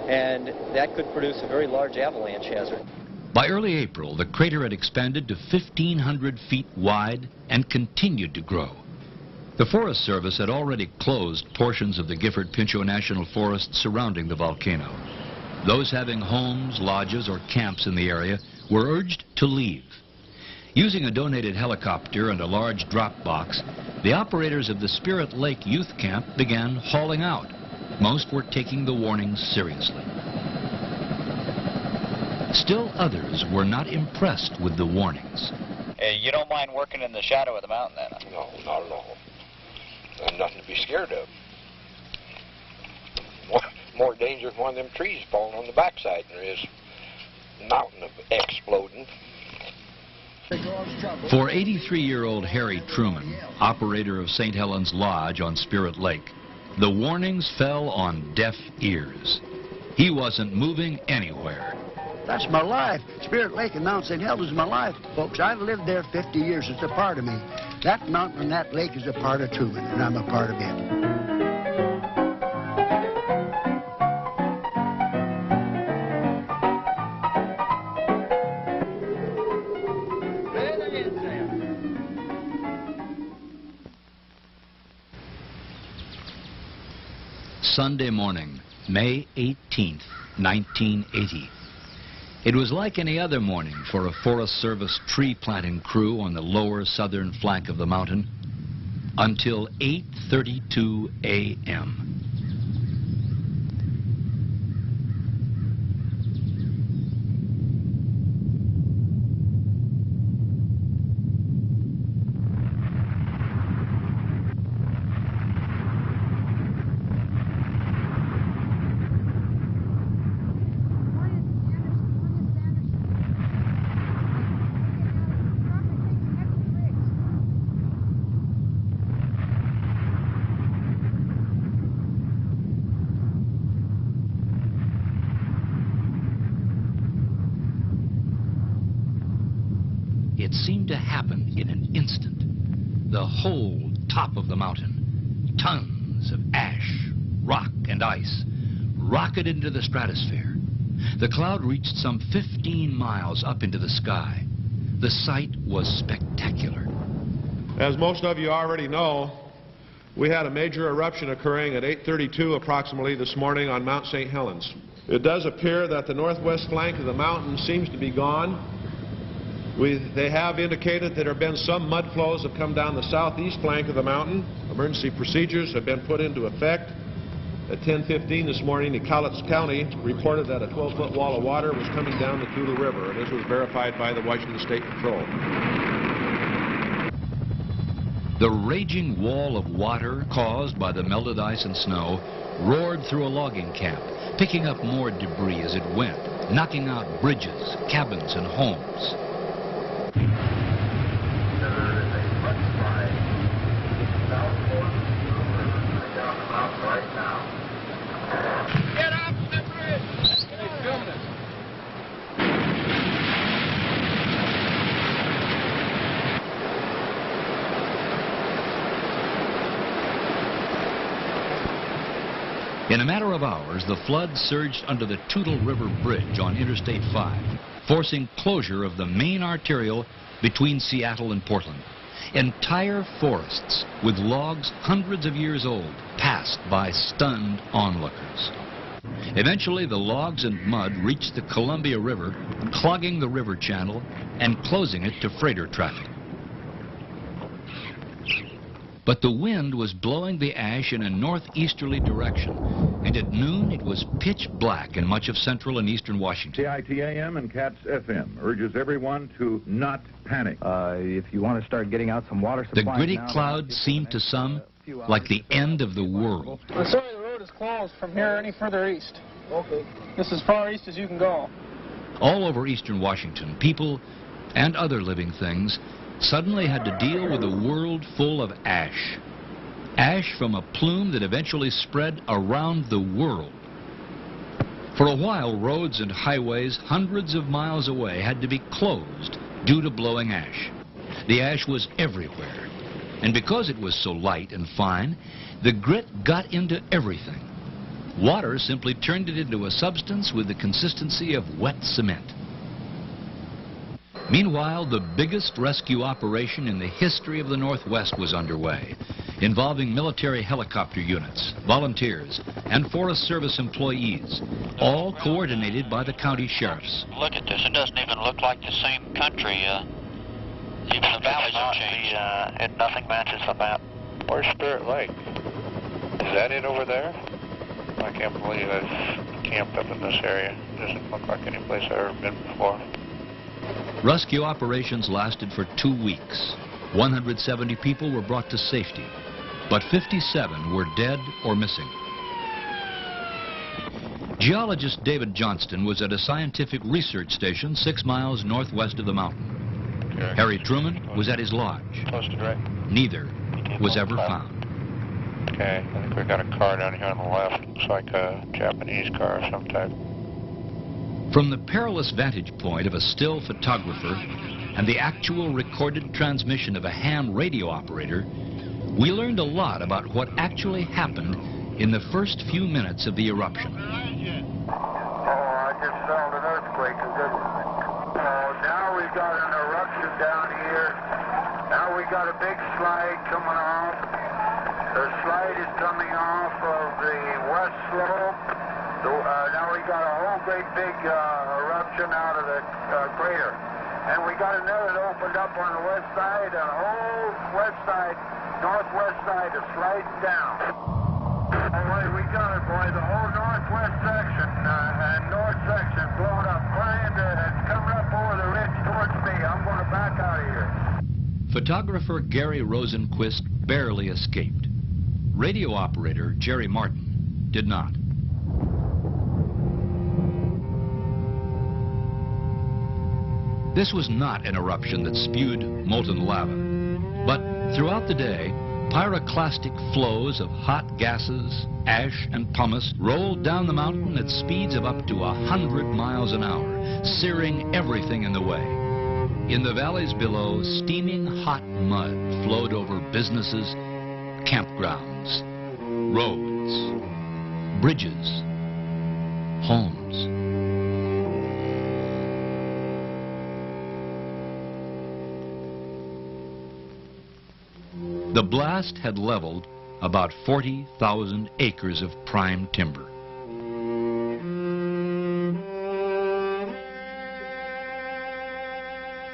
and that could produce a very large avalanche hazard. By early April, the crater had expanded to 1,500 feet wide and continued to grow. The Forest Service had already closed portions of the Gifford-Pinchot National Forest surrounding the volcano. Those having homes, lodges, or camps in the area were urged to leave. Using a donated helicopter and a large drop box, the operators of the Spirit Lake Youth Camp began hauling out. Most were taking the warnings seriously. Still others were not impressed with the warnings. You don't mind working in the shadow of the mountain, then? No, not at all. There's nothing to be scared of. More dangerous one of them trees falling on the backside than there is the mountain exploding. For 83-year-old Harry Truman, operator of St. Helens Lodge on Spirit Lake, the warnings fell on deaf ears. He wasn't moving anywhere. That's my life. Spirit Lake and Mount St. Helens is my life, folks. I've lived there 50 years. It's a part of me. That mountain and that lake is a part of Truman, and I'm a part of it. Sunday morning, May 18th, 1980. It was like any other morning for a Forest Service tree planting crew on the lower southern flank of the mountain until 8:32 a.m. It seemed to happen in an instant. The whole top of the mountain, tons of ash, rock, and ice, rocketed into the stratosphere. The cloud reached some 15 miles up into the sky. The sight was spectacular. As most of you already know, we had a major eruption occurring at 8:32 approximately this morning on Mount St. Helens. It does appear that the northwest flank of the mountain seems to be gone. They have indicated that there have been some mud flows that have come down the southeast flank of the mountain. Emergency procedures have been put into effect. At 10:15 this morning, Cowlitz County reported that a 12-foot wall of water was coming down the Coulee River, and this was verified by the Washington State Patrol. The raging wall of water caused by the melted ice and snow roared through a logging camp, picking up more debris as it went, knocking out bridges, cabins, and homes. In a matter of hours, the flood surged under the Toutle River Bridge on Interstate 5, forcing closure of the main arterial between Seattle and Portland. Entire forests with logs hundreds of years old passed by stunned onlookers. Eventually, the logs and mud reached the Columbia River, clogging the river channel and closing it to freighter traffic. But the wind was blowing the ash in a northeasterly direction, and at noon it was pitch black in much of central and eastern Washington. KITAM and CATS FM urges everyone to not panic. If you want to start getting out some water supply. The gritty clouds seemed to some like the end of the world. I'm sorry, the road is closed from here any further east. Okay. This is as far east as you can go. All over eastern Washington, people and other living things suddenly had to deal with a world full of ash. Ash from a plume that eventually spread around the world. For a while, roads and highways hundreds of miles away had to be closed due to blowing ash. The ash was everywhere, and because it was so light and fine, the grit got into everything. Water simply turned it into a substance with the consistency of wet cement. Meanwhile, the biggest rescue operation in the history of the Northwest was underway, involving military helicopter units, volunteers, and Forest Service employees, all coordinated by the county sheriffs. Look at this. It doesn't even look like the same country. Even the valleys have changed. Nothing matches the map. Where's Spirit Lake? Is that it over there? I can't believe I've camped up in this area. It doesn't look like any place I've ever been before. Rescue operations lasted for 2 weeks. 170 people were brought to safety, but 57 were dead or missing. Geologist David Johnston was at a scientific research station 6 miles northwest of the mountain. Harry Truman was at his lodge. Posted right. Neither was ever found. Okay, I think we got a car down here on the left. Looks like a Japanese car of some type. From the perilous vantage point of a still photographer and the actual recorded transmission of a ham radio operator, we learned a lot about what actually happened in the first few minutes of the eruption. Oh, I just felt an earthquake. Now we've got an eruption down here. Now we got a big slide coming off. The slide is coming off of the west slope. Now we got a whole great big eruption out of the crater. And we got another that opened up on the west side, and the whole west side, northwest side is sliding down. All right, we got it, boy. The whole northwest section and north section blown up, flying it's coming up over the ridge towards me. I'm going to back out of here. Photographer Gary Rosenquist barely escaped. Radio operator Jerry Martin did not. This was not an eruption that spewed molten lava, but throughout the day, pyroclastic flows of hot gases, ash, and pumice rolled down the mountain at speeds of up to 100 miles an hour, searing everything in the way. In the valleys below, steaming hot mud flowed over businesses, campgrounds, roads, bridges, homes. The blast had leveled about 40,000 acres of prime timber.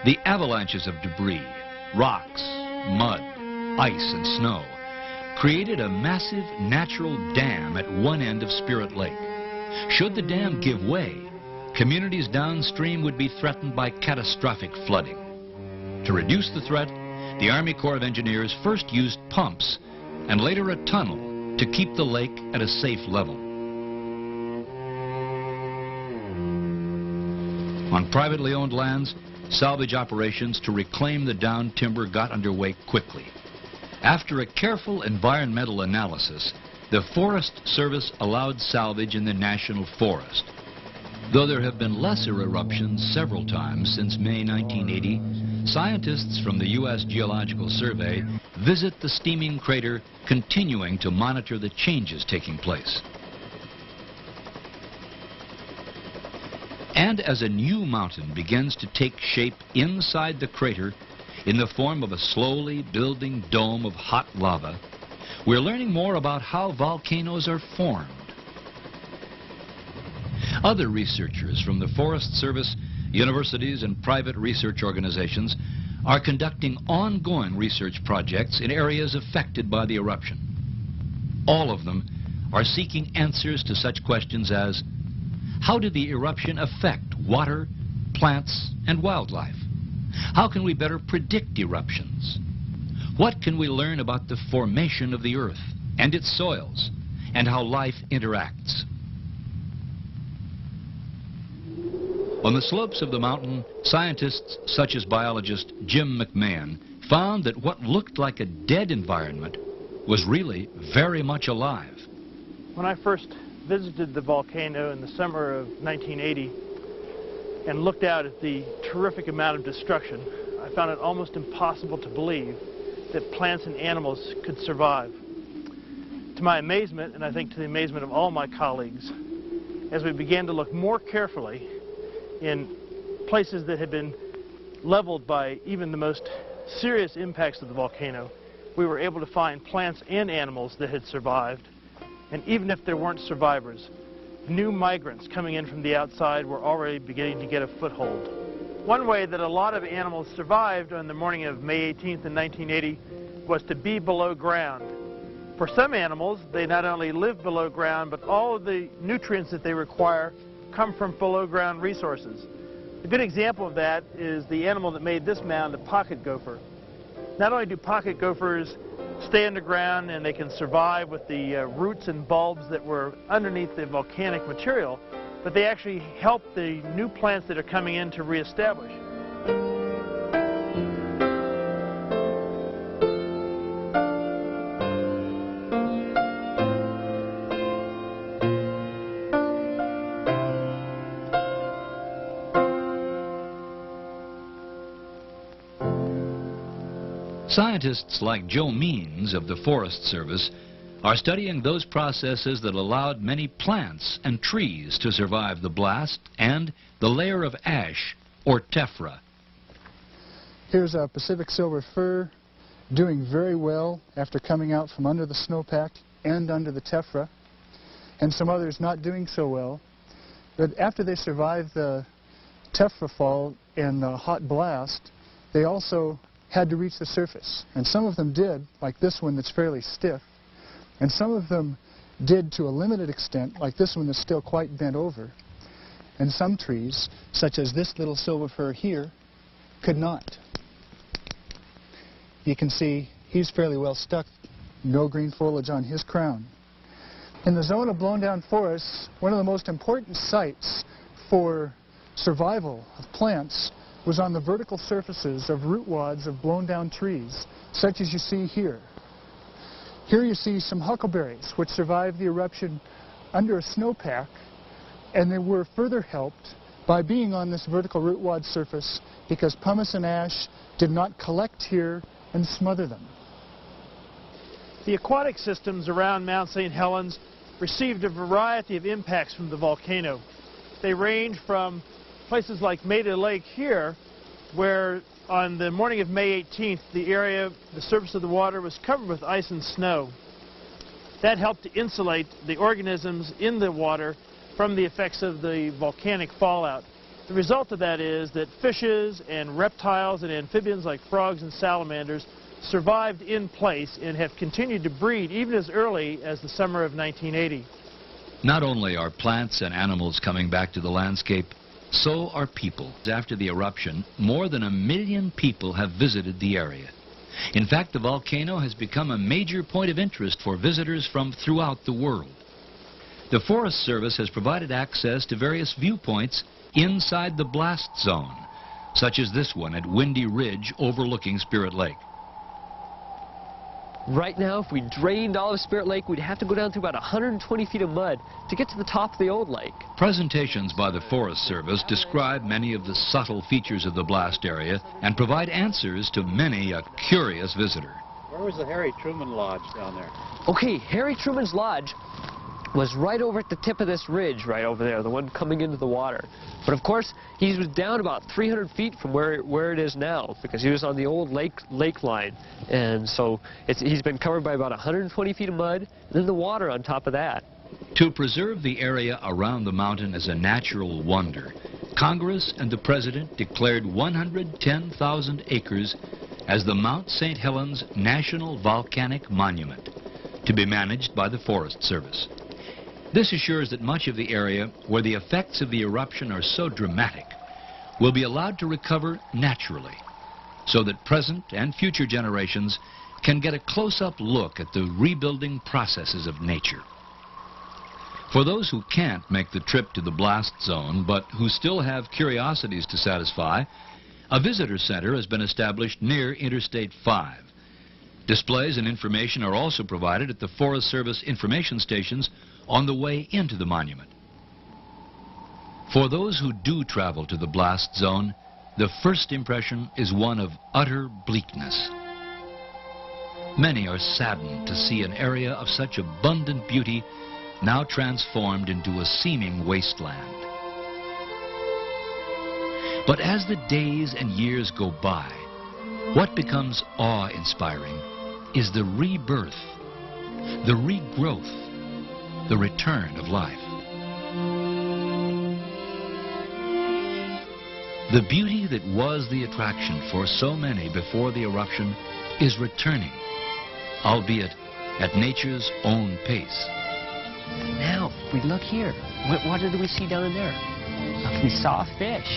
The avalanches of debris, rocks, mud, ice, and snow created a massive natural dam at one end of Spirit Lake. Should the dam give way, communities downstream would be threatened by catastrophic flooding. To reduce the threat, the Army Corps of Engineers first used pumps and later a tunnel to keep the lake at a safe level. On privately owned lands, salvage operations to reclaim the downed timber got underway quickly. After a careful environmental analysis, the Forest Service allowed salvage in the National Forest. Though there have been lesser eruptions several times since May 1980, scientists from the U.S. Geological Survey visit the steaming crater, continuing to monitor the changes taking place. And as a new mountain begins to take shape inside the crater in the form of a slowly building dome of hot lava, we're learning more about how volcanoes are formed. Other researchers from the Forest Service, universities, and private research organizations are conducting ongoing research projects in areas affected by the eruption. All of them are seeking answers to such questions as, how did the eruption affect water, plants, and wildlife? How can we better predict eruptions? What can we learn about the formation of the Earth and its soils, and how life interacts? On the slopes of the mountain, scientists such as biologist Jim McMahon found that what looked like a dead environment was really very much alive. When I first visited the volcano in the summer of 1980 and looked out at the terrific amount of destruction, I found it almost impossible to believe that plants and animals could survive. To my amazement, and I think to the amazement of all my colleagues, as we began to look more carefully in places that had been leveled by even the most serious impacts of the volcano, we were able to find plants and animals that had survived. And even if there weren't survivors, new migrants coming in from the outside were already beginning to get a foothold. One way that a lot of animals survived on the morning of May 18th in 1980 was to be below ground. For some animals, they not only live below ground, but all of the nutrients that they require come from below ground resources. A good example of that is the animal that made this mound, the pocket gopher. Not only do pocket gophers stay underground and they can survive with the roots and bulbs that were underneath the volcanic material, but they actually help the new plants that are coming in to reestablish. Scientists like Joe Means of the Forest Service are studying those processes that allowed many plants and trees to survive the blast and the layer of ash, or tephra. Here's a Pacific silver fir doing very well after coming out from under the snowpack and under the tephra, and some others not doing so well. But after they survived the tephra fall and the hot blast, they also had to reach the surface. And some of them did, like this one that's fairly stiff, and some of them did to a limited extent, like this one that's still quite bent over. And some trees, such as this little silver fir here, could not. You can see he's fairly well stuck, no green foliage on his crown. In the zone of blown down forests, one of the most important sites for survival of plants was on the vertical surfaces of root wads of blown down trees, such as you see here. Here you see some huckleberries, which survived the eruption under a snowpack, and they were further helped by being on this vertical root wad surface because pumice and ash did not collect here and smother them. The aquatic systems around Mount St. Helens received a variety of impacts from the volcano. They range from places like Maida Lake here, where on the morning of May 18th, the surface of the water was covered with ice and snow. That helped to insulate the organisms in the water from the effects of the volcanic fallout. The result of that is that fishes and reptiles and amphibians like frogs and salamanders survived in place and have continued to breed even as early as the summer of 1980. Not only are plants and animals coming back to the landscape, so are people. After the eruption, more than 1 million people have visited the area. In fact, the volcano has become a major point of interest for visitors from throughout the world. The Forest Service has provided access to various viewpoints inside the blast zone, such as this one at Windy Ridge overlooking Spirit Lake. Right now, if we drained all of Spirit Lake, we'd have to go down through about 120 feet of mud to get to the top of the old lake. Presentations by the Forest Service describe many of the subtle features of the blast area and provide answers to many a curious visitor. Where was the Harry Truman Lodge down there? Okay, Harry Truman's Lodge was right over at the tip of this ridge right over there, the one coming into the water. But of course, he was down about 300 feet from where it is now, because he was on the old lake line. And so he's been covered by about 120 feet of mud, and then the water on top of that. To preserve the area around the mountain as a natural wonder, Congress and the President declared 110,000 acres as the Mount St. Helens National Volcanic Monument, to be managed by the Forest Service. This assures that much of the area where the effects of the eruption are so dramatic will be allowed to recover naturally, so that present and future generations can get a close-up look at the rebuilding processes of nature. For those who can't make the trip to the blast zone, but who still have curiosities to satisfy, a visitor center has been established near Interstate 5. Displays and information are also provided at the Forest Service information stations on the way into the monument. For those who do travel to the blast zone, the first impression is one of utter bleakness. Many are saddened to see an area of such abundant beauty now transformed into a seeming wasteland. But as the days and years go by, what becomes awe-inspiring is the rebirth, the regrowth, the return of life. The beauty that was the attraction for so many before the eruption is returning, albeit at nature's own pace. Now, if we look here, what did we see down there? We saw a fish,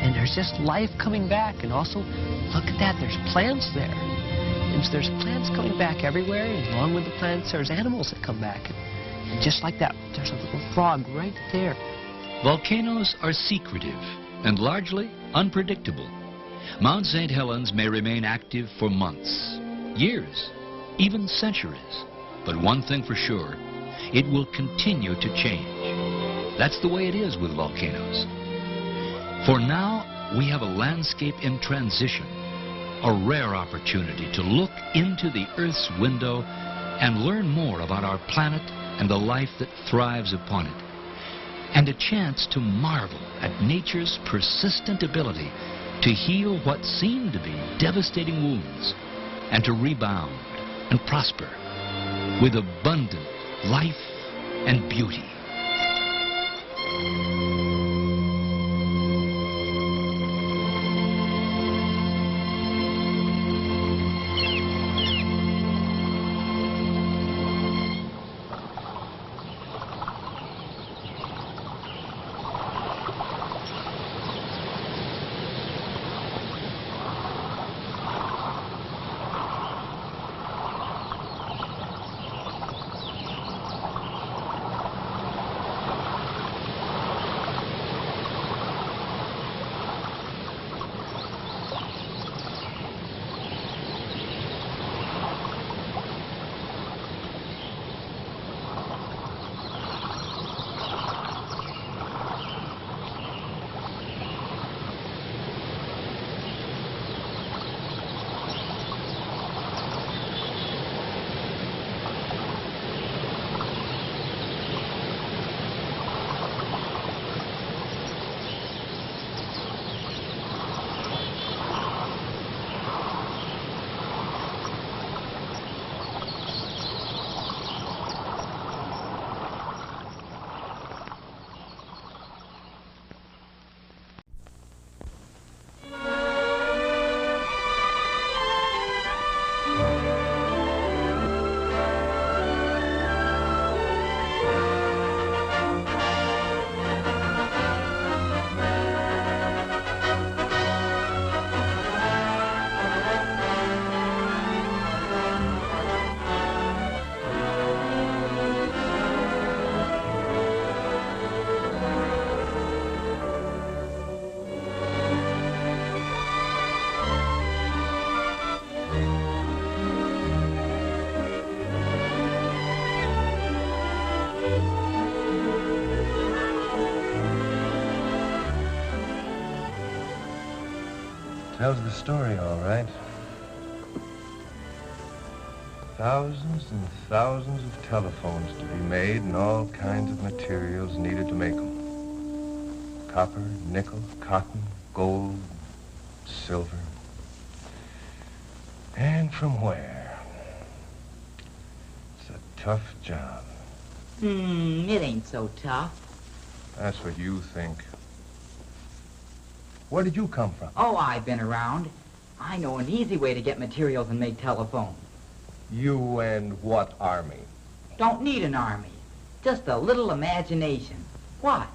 and there's just life coming back. And also, look at that, there's plants there. And so there's plants coming back everywhere, and along with the plants, there's animals that come back. And just like that, there's a little frog right there. Volcanoes are secretive and largely unpredictable. Mount St. Helens may remain active for months, years, even centuries. But one thing for sure, it will continue to change. That's the way it is with volcanoes. For now, we have a landscape in transition, a rare opportunity to look into the Earth's window and learn more about our planet and the life that thrives upon it, and a chance to marvel at nature's persistent ability to heal what seem to be devastating wounds and to rebound and prosper with abundant life and beauty. Tells the story, all right. Thousands and thousands of telephones to be made and all kinds of materials needed to make them. Copper, nickel, cotton, gold, silver. And from where? It's a tough job. It ain't so tough. That's what you think. Where did you come from? Oh, I've been around. I know an easy way to get materials and make telephones. You and what army? Don't need an army. Just a little imagination. Watch.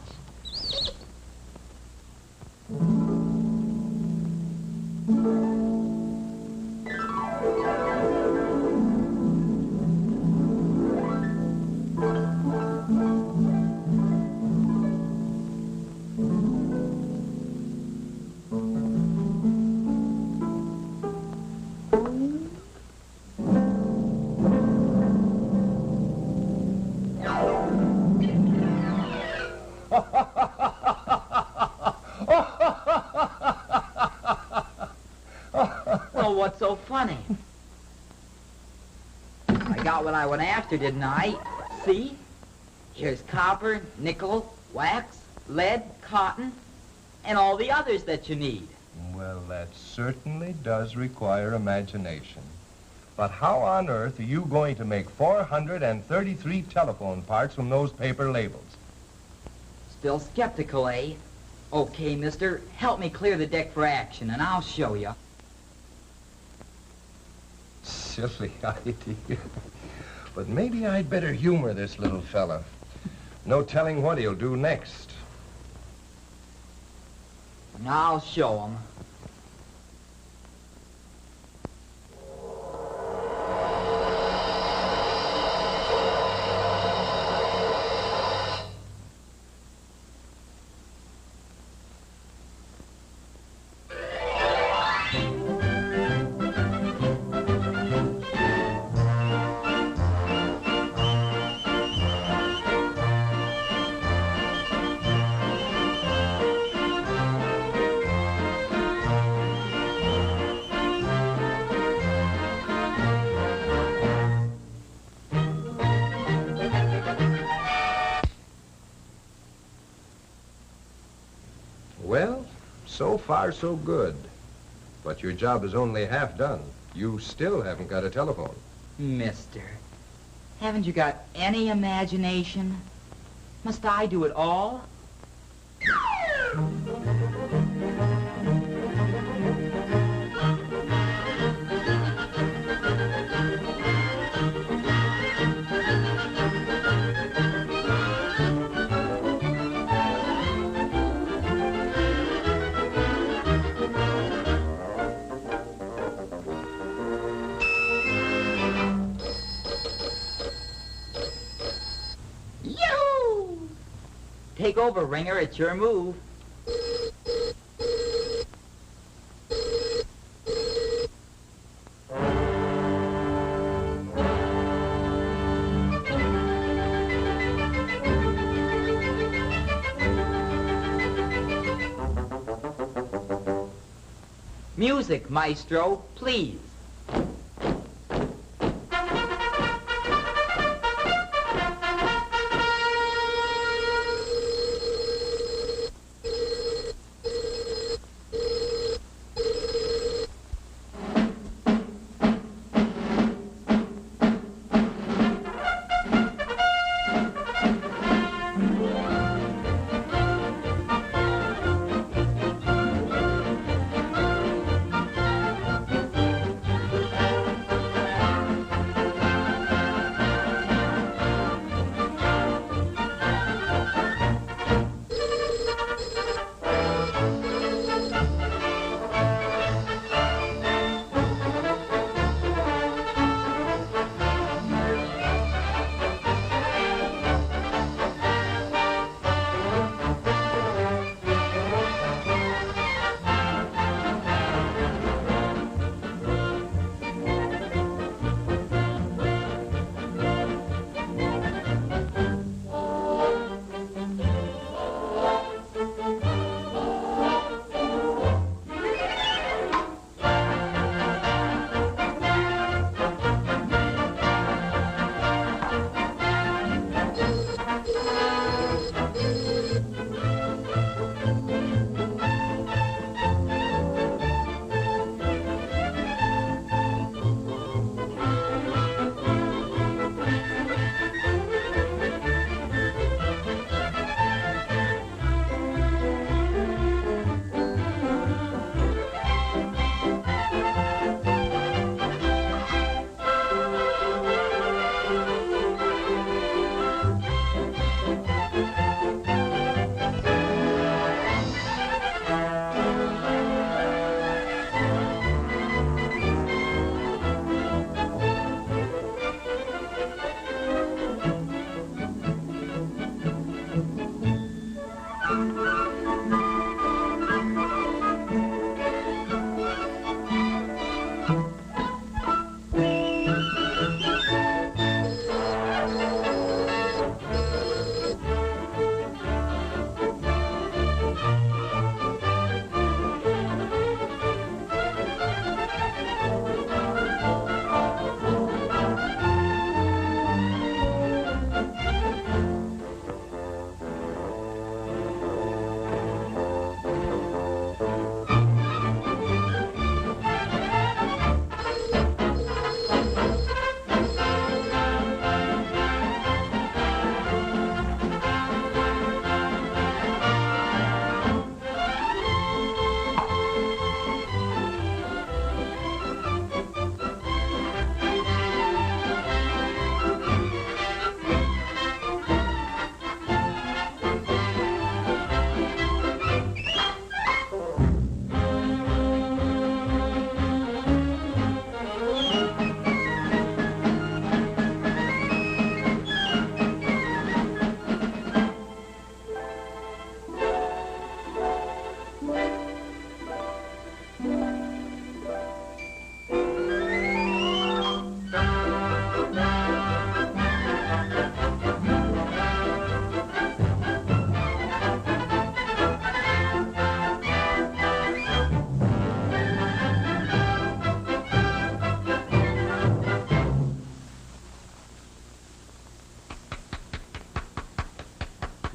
Well, what's so funny? I got what I went after, didn't I? See? Here's copper, nickel, wax, lead, cotton, and all the others that you need. Well, that certainly does require imagination. But how on earth are you going to make 433 telephone parts from those paper labels? Still skeptical, eh? Okay, mister, help me clear the deck for action, and I'll show you. Silly idea. But maybe I'd better humor this little fella. No telling what he'll do next. I'll show him. Well, so far so good. But your job is only half done. You still haven't got a telephone. Mister, haven't you got any imagination? Must I do it all? Take over, Ringer. It's your move. Music, maestro, please.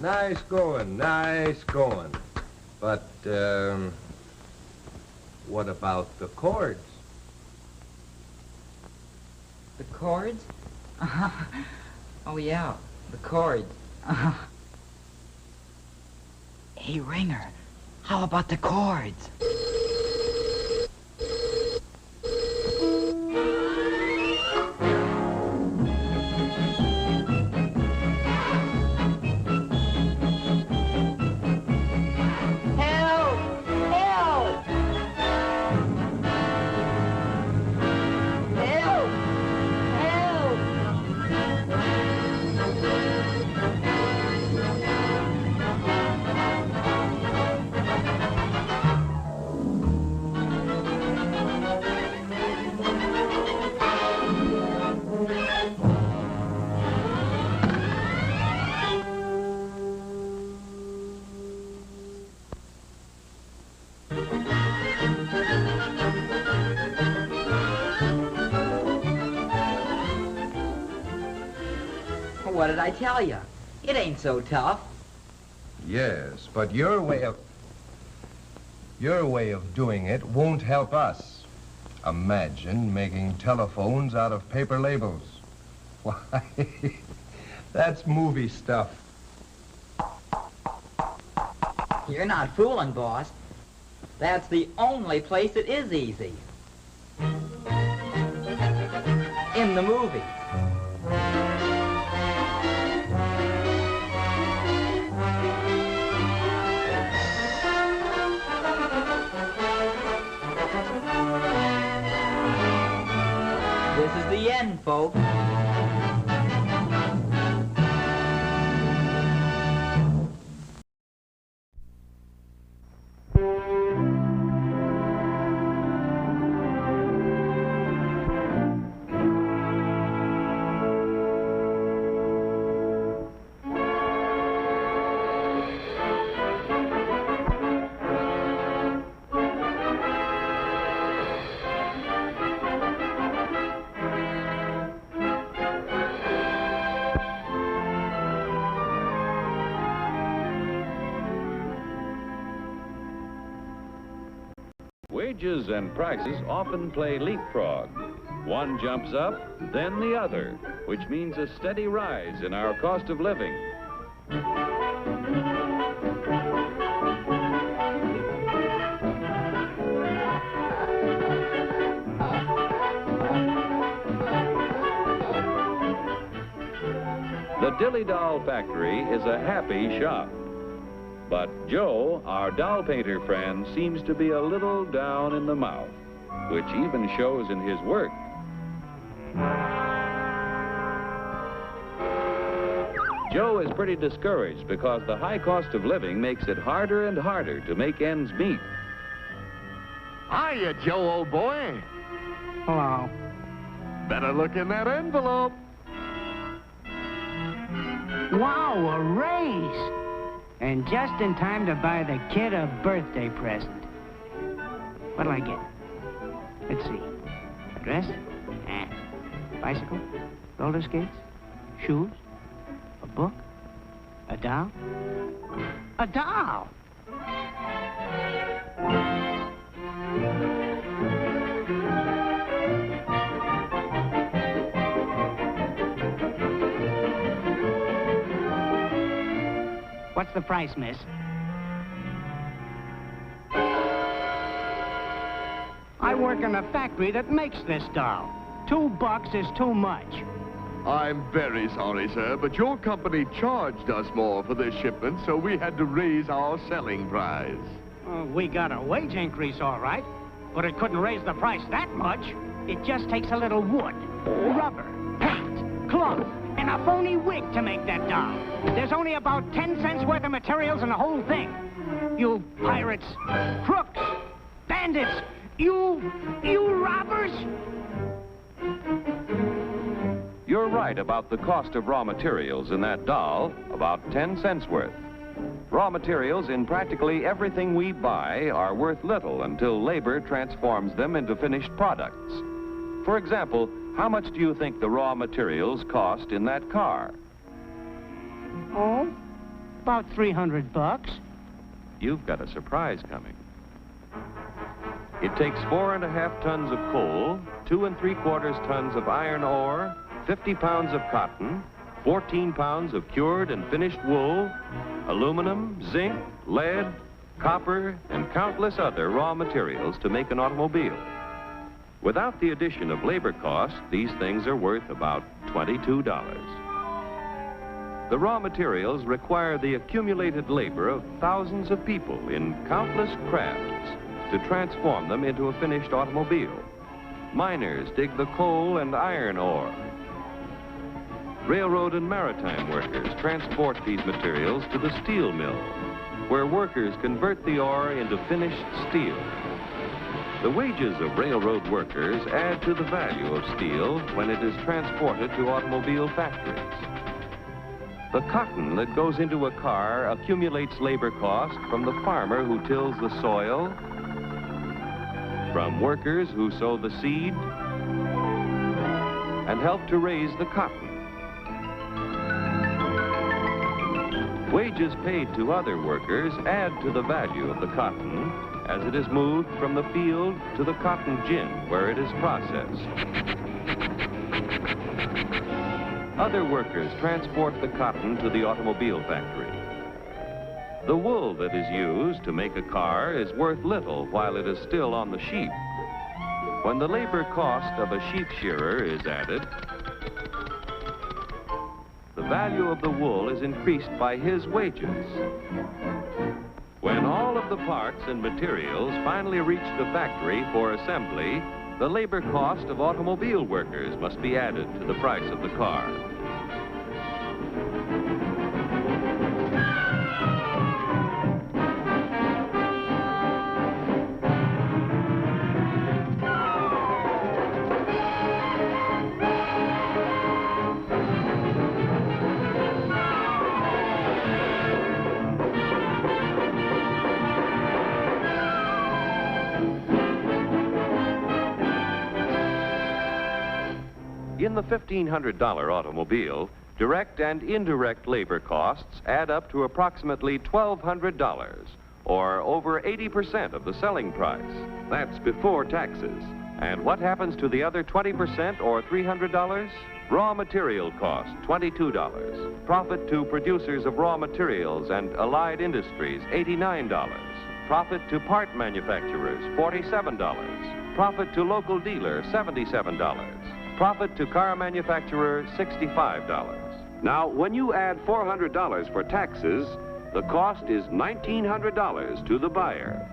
Nice going, nice going. But, what about the chords? The chords? Oh, yeah, the chords. Hey, Ringer, how about the chords? What did I tell you? It ain't so tough. Yes, but your way of doing it won't help us. Imagine making telephones out of paper labels. Why, that's movie stuff. You're not fooling, boss. That's the only place it is easy. In the movie. This is the end, folks. Wages and prices often play leapfrog. One jumps up, then the other, which means a steady rise in our cost of living. The Dilly Doll Factory is a happy shop. But Joe, our doll painter friend, seems to be a little down in the mouth, which even shows in his work. Joe is pretty discouraged because the high cost of living makes it harder and harder to make ends meet. Hiya, Joe, old boy. Hello. Better look in that envelope. Wow, a raise! And just in time to buy the kid a birthday present. What'll I get? Let's see. A dress? Bicycle? Roller skates? Shoes? A book? A doll? A doll! What's the price, miss? I work in a factory that makes this doll. $2 is too much. I'm very sorry, sir, but your company charged us more for this shipment, so we had to raise our selling price. We got a wage increase, all right, but it couldn't raise the price that much. It just takes a little wood, rubber, paint, cloth, and a phony wig to make that doll. There's only about 10 cents worth of materials in the whole thing. You pirates, crooks, bandits, you robbers! You're right about the cost of raw materials in that doll, about 10 cents worth. Raw materials in practically everything we buy are worth little until labor transforms them into finished products. For example, how much do you think the raw materials cost in that car? Oh, About $300. You've got a surprise coming. It takes 4.5 tons of coal, 2 3/4 tons of iron ore, 50 pounds of cotton, 14 pounds of cured and finished wool, aluminum, zinc, lead, copper, and countless other raw materials to make an automobile. Without the addition of labor costs, these things are worth about $22. The raw materials require the accumulated labor of thousands of people in countless crafts to transform them into a finished automobile. Miners dig the coal and iron ore. Railroad and maritime workers transport these materials to the steel mill, where workers convert the ore into finished steel. The wages of railroad workers add to the value of steel when it is transported to automobile factories. The cotton that goes into a car accumulates labor cost from the farmer who tills the soil, from workers who sow the seed, and help to raise the cotton. Wages paid to other workers add to the value of the cotton as it is moved from the field to the cotton gin where it is processed. Other workers transport the cotton to the automobile factory. The wool that is used to make a car is worth little while it is still on the sheep. When the labor cost of a sheep shearer is added, the value of the wool is increased by his wages. When all of the parts and materials finally reach the factory for assembly, the labor cost of automobile workers must be added to the price of the car. In the $1,500 automobile, direct and indirect labor costs add up to approximately $1,200, or over 80% of the selling price. That's before taxes. And what happens to the other 20%, or $300? Raw material cost, $22. Profit to producers of raw materials and allied industries, $89. Profit to part manufacturers, $47. Profit to local dealer, $77. Profit to car manufacturer, $65. Now, when you add $400 for taxes, the cost is $1,900 to the buyer.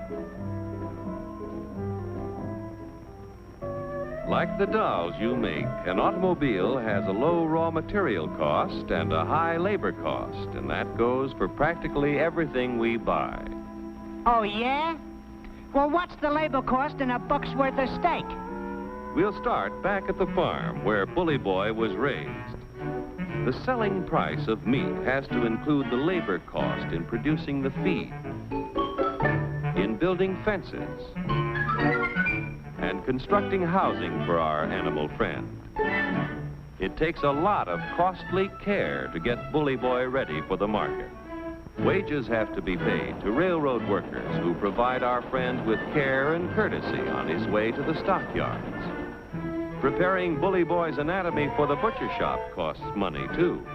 Like the dolls you make, an automobile has a low raw material cost and a high labor cost, and that goes for practically everything we buy. Oh, yeah? Well, what's the labor cost in a buck's worth of steak? We'll start back at the farm where Bully Boy was raised. The selling price of meat has to include the labor cost in producing the feed, in building fences, and constructing housing for our animal friend. It takes a lot of costly care to get Bully Boy ready for the market. Wages have to be paid to railroad workers who provide our friend with care and courtesy on his way to the stockyards. Preparing Bully Boy's anatomy for the butcher shop costs money, too.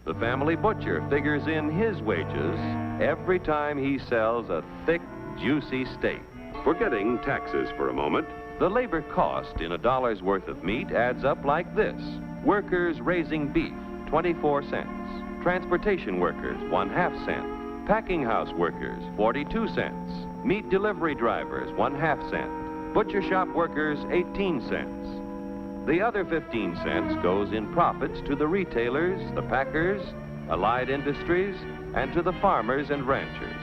The family butcher figures in his wages every time he sells a thick, juicy steak. Forgetting taxes for a moment, the labor cost in a dollar's worth of meat adds up like this. Workers raising beef, 24 cents. Transportation workers, 1/2 cent. Packing house workers, 42 cents. Meat delivery drivers, 1/2 cent. Butcher shop workers, 18 cents. The other 15 cents goes in profits to the retailers, the packers, allied industries, and to the farmers and ranchers.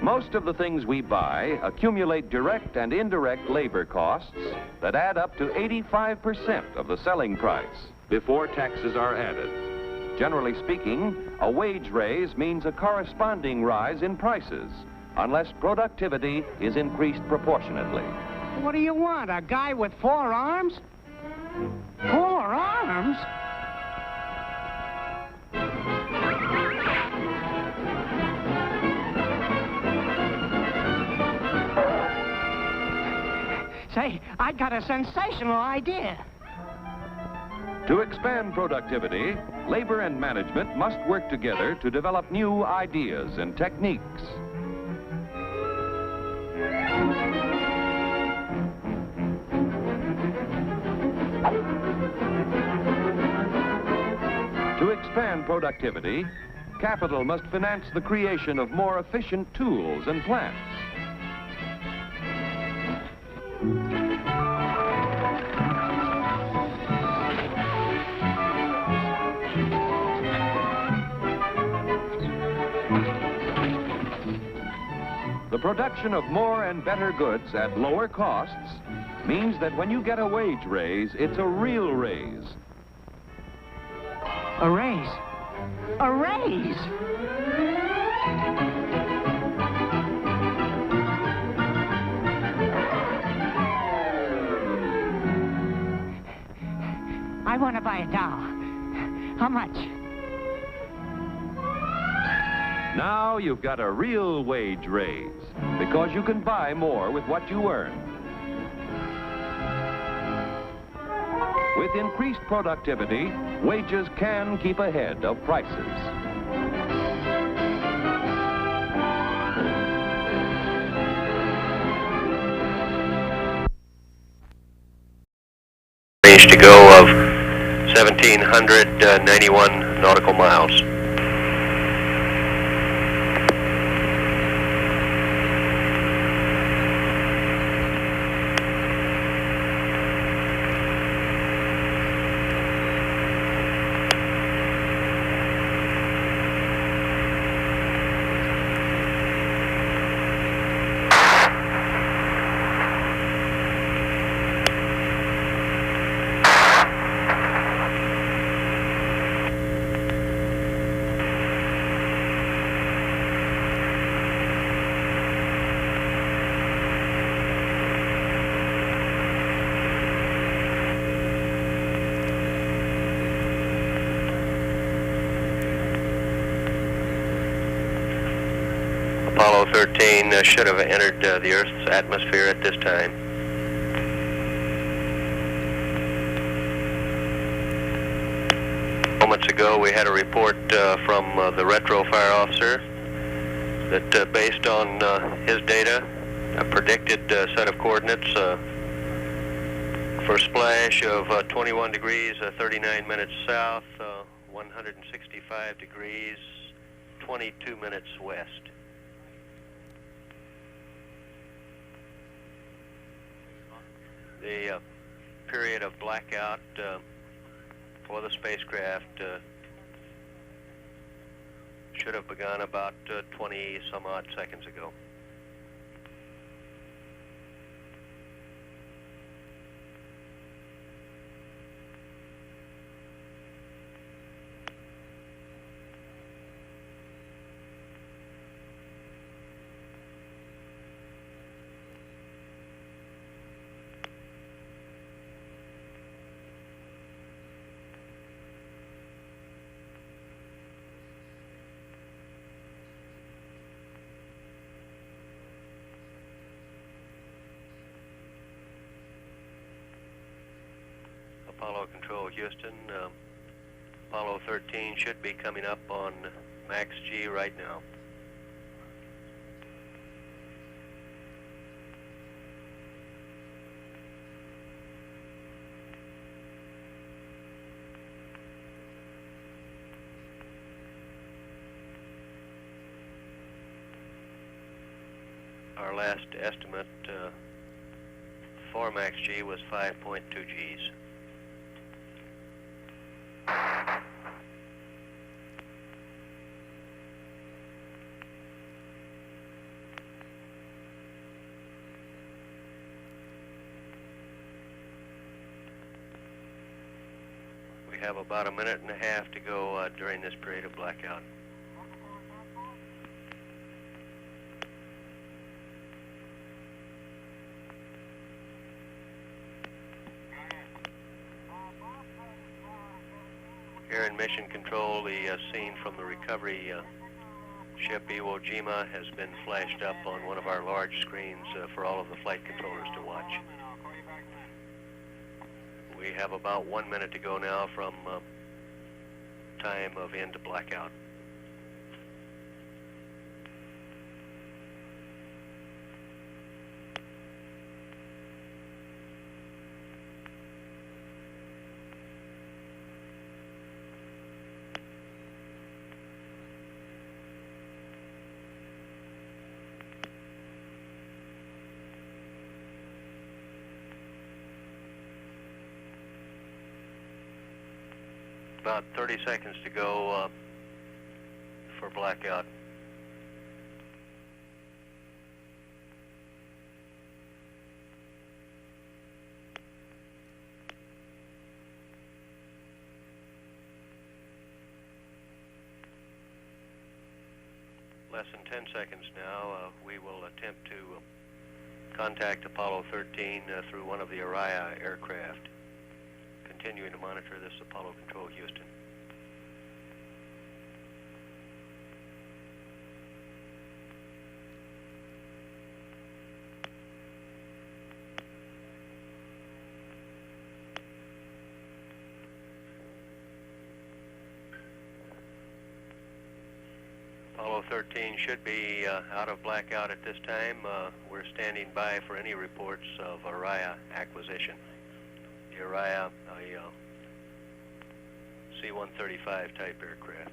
Most of the things we buy accumulate direct and indirect labor costs that add up to 85% of the selling price before taxes are added. Generally speaking, a wage raise means a corresponding rise in prices, unless productivity is increased proportionately. What do you want, a guy with 4 arms? 4 arms? I got a sensational idea. To expand productivity, labor and management must work together to develop new ideas and techniques. To expand productivity, capital must finance the creation of more efficient tools and plants. The production of more and better goods at lower costs means that when you get a wage raise, it's a real raise. A raise. A raise! I want to buy a doll. How much? Now you've got a real wage raise because you can buy more with what you earn. With increased productivity, wages can keep ahead of prices. Range to go of 1,791 nautical miles. Apollo 13 should have entered the Earth's atmosphere at this time. Moments ago we had a report from the retro fire officer that based on his data, a predicted set of coordinates for a splash of 21 degrees, 39 minutes south, 165 degrees, 22 minutes west. The period of blackout for the spacecraft should have begun about 20 some odd seconds ago. Apollo Control Houston, Apollo 13 should be coming up on max G right now. Our last estimate for max G was 5.2 Gs. We have about a minute and a half to go during this period of blackout. Here in Mission Control, the scene from the recovery ship Iwo Jima has been flashed up on one of our large screens for all of the flight controllers to watch. We have about 1 minute to go now from time of end to blackout. About 30 seconds to go for blackout. Less than 10 seconds now. We will attempt to contact Apollo 13 through one of the Orion aircraft. Continuing to monitor this Apollo Control Houston. Apollo 13 should be out of blackout at this time. We're standing by for any reports of Orion acquisition. Orion, a C-135 type aircraft.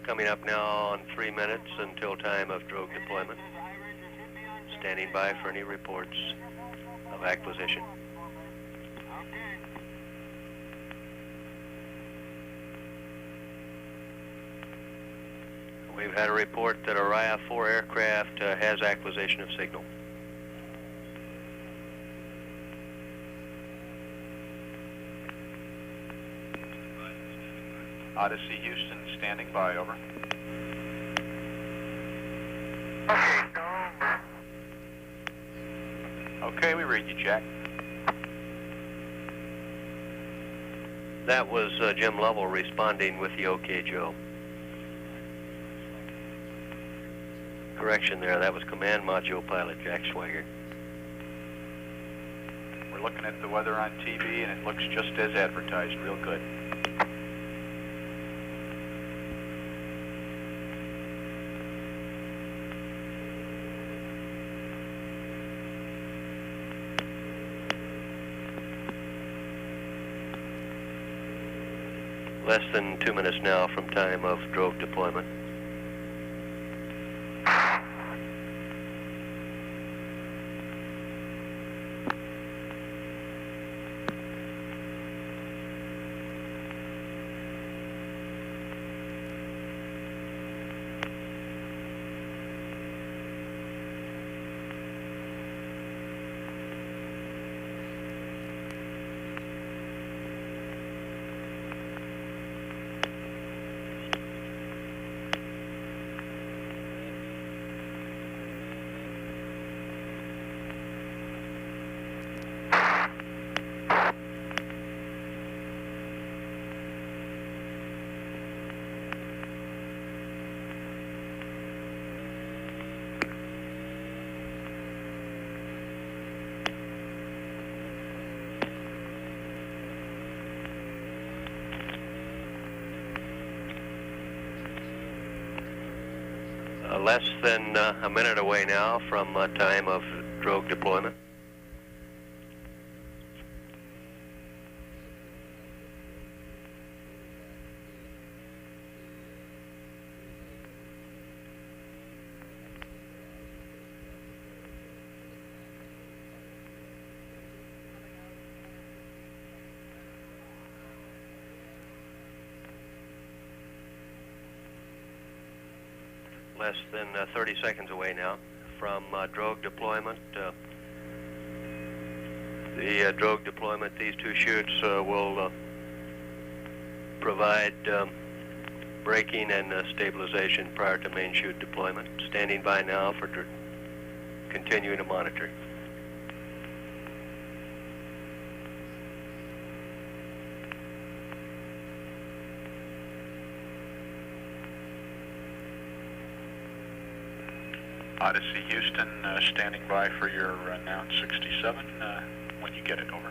Coming up now on 3 minutes until time of drogue deployment. Standing by for any reports of acquisition. We've had a report that Orion 4 aircraft has acquisition of signal. Odyssey Houston, standing by, over. Okay, we read you, Jack. That was Jim Lovell responding with the OK Joe. Correction there, that was Command Module Pilot Jack Swigert. We're looking at the weather on TV, and it looks just as advertised, real good. Less than 2 minutes now from time of drogue deployment. Less than a minute away now from time of drogue deployment. Less than 30 seconds away now from drogue deployment. The drogue deployment, these two chutes will provide braking and stabilization prior to main chute deployment. Standing by now for continuing to monitor. Odyssey Houston, standing by for your announce 67 when you get it, over.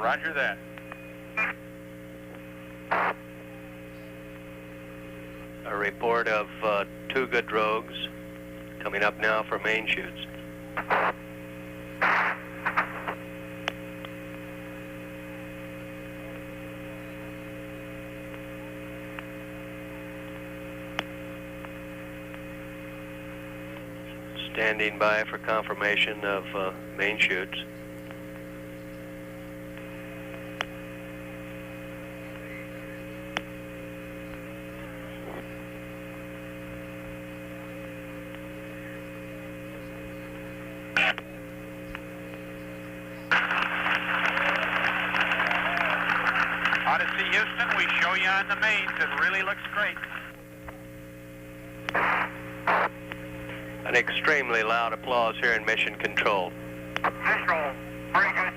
Roger that. A report of 2 good drogues coming up now for main chutes. Standing by for confirmation of main chutes. Odyssey Houston, we show you on the mains. It really looks great. An extremely loud applause here in Mission Control. Visual, very good.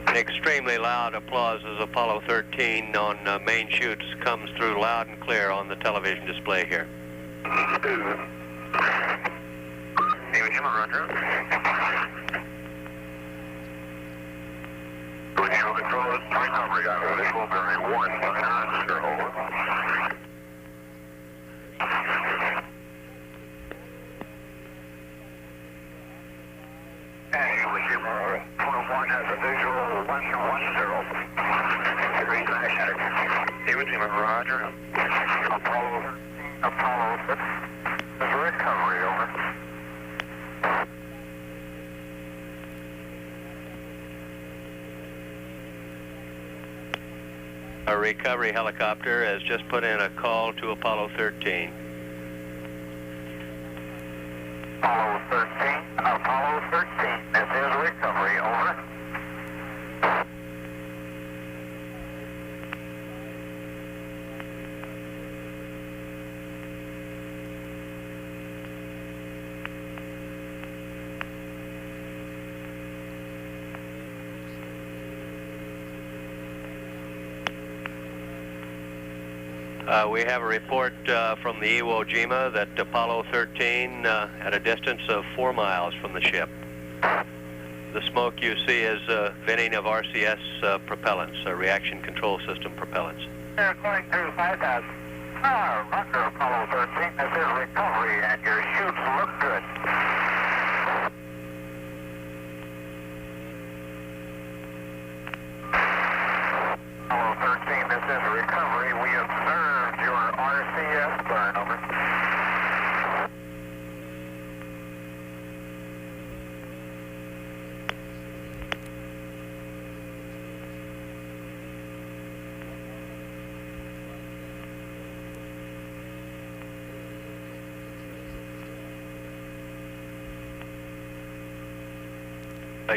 An extremely loud applause as Apollo 13 on main chutes comes through loud and clear on the television display here. David Jim, Roger. Visual control is recovery. I'm a visual bearing 1, sir, over. One has a visual 110. David Jim, Roger. Apollo 6. There's a recovery, over. A recovery helicopter has just put in a call to Apollo 13. Apollo 13. Apollo 13. This is recovery, over. We have a report from the Iwo Jima that Apollo 13 at a distance of 4 miles from the ship. The smoke you see is venting of RCS propellants, reaction control system propellants. According to 5,000. Roger, Apollo 13. This is recovery, and your chutes look good. Apollo 13, this is recovery. We observed your RCS burn, over.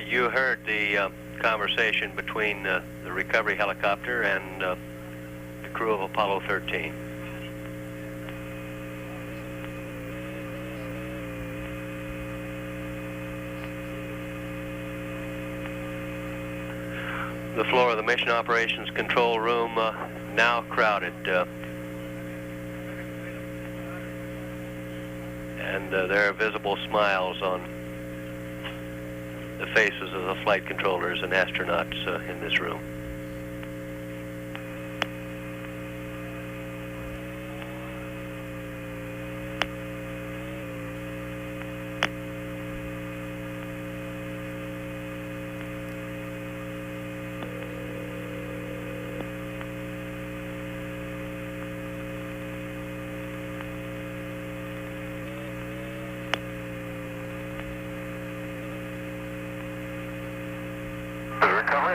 You heard the conversation between the recovery helicopter and the crew of Apollo 13. The floor of the Mission Operations Control Room now crowded. And there are visible smiles on the faces of the flight controllers and astronauts in this room.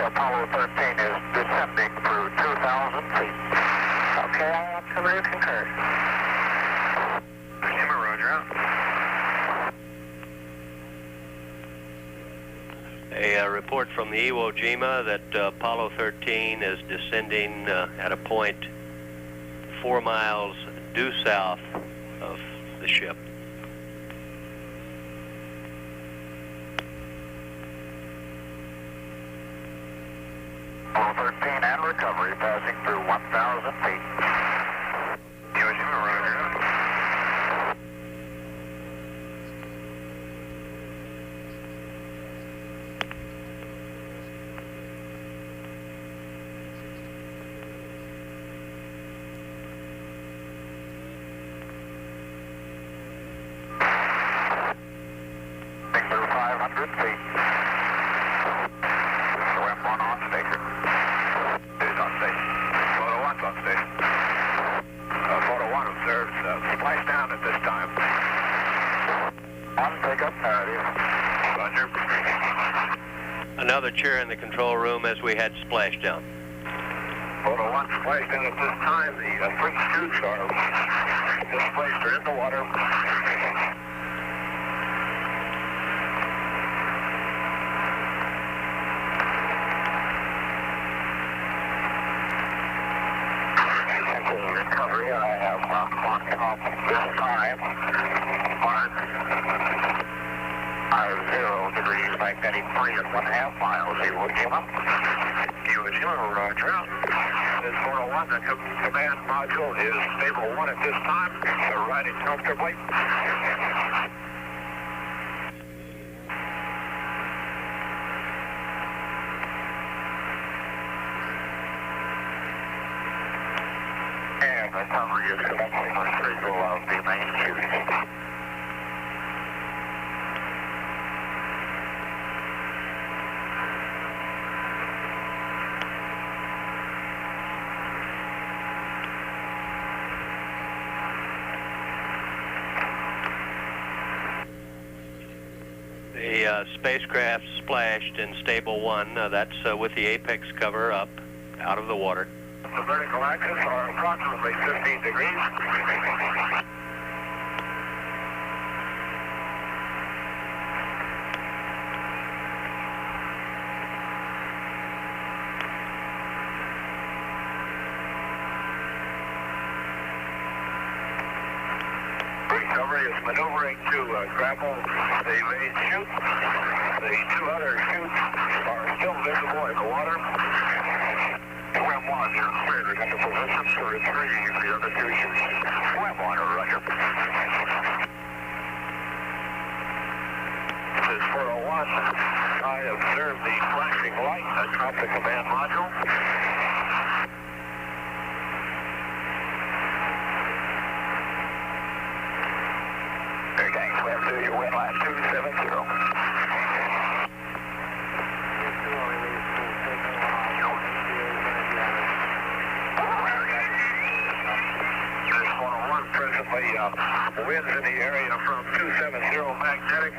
Apollo 13 is descending through 2,000 feet. Okay, I want to concur. Jimmy, roger out. A report from the Iwo Jima that Apollo 13 is descending at a point 4 miles due south of the ship. Apollo 13 and recovery passing through 1,000 feet. Iwo Jima, roger out. Through 500 feet. Swim 1 on station. Is on station. Photo 1's on station. Photo 1 observes splashdown at this time. On pickup parity. Roger. Another cheer in the control room as we had splashdown. Photo 1 splashdown at this time. The 3 chutes are displaced or in the water. Recovery, I have on top this time on 0 degrees magnetic free at 1.5 miles. Iwo Jima. Iwo Jima, roger out. This 401, the command module is stable 1 at this time. They're riding comfortably. And recovery is commencing retrieval of the main chute. The spacecraft splashed in stable 1. That's with the apex cover up, out of the water. The vertical axis are approximately 15 degrees. Recovery is maneuvering to grapple the main chute. The 2 other chutes are still visible in the water. Swim 1, you're cleared into position to retrieve the other 2 chutes. Swim 1, roger. This is 401. I observe the flashing light atop the command module. Okay, swim 2, your wind line 270. Presently, winds in the area from 270 magnetic,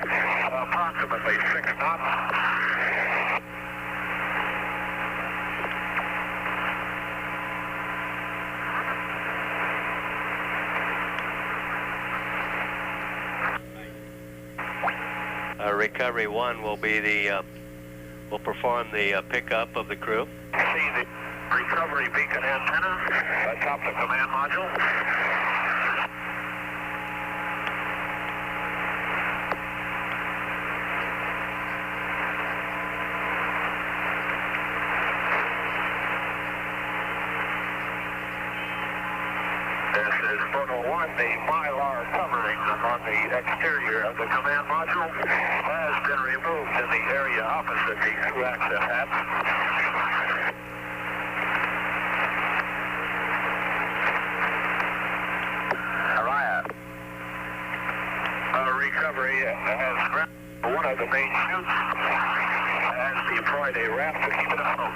approximately 6 knots. Recovery 1 will be the will perform the pickup of the crew. See the recovery beacon antenna atop the command module. This is photo 1. The mylar covering on the exterior of the command module has been removed in the area opposite the crew access hatch. Recovery has grabbed 1 of the main chutes and deployed a raft to keep it afloat.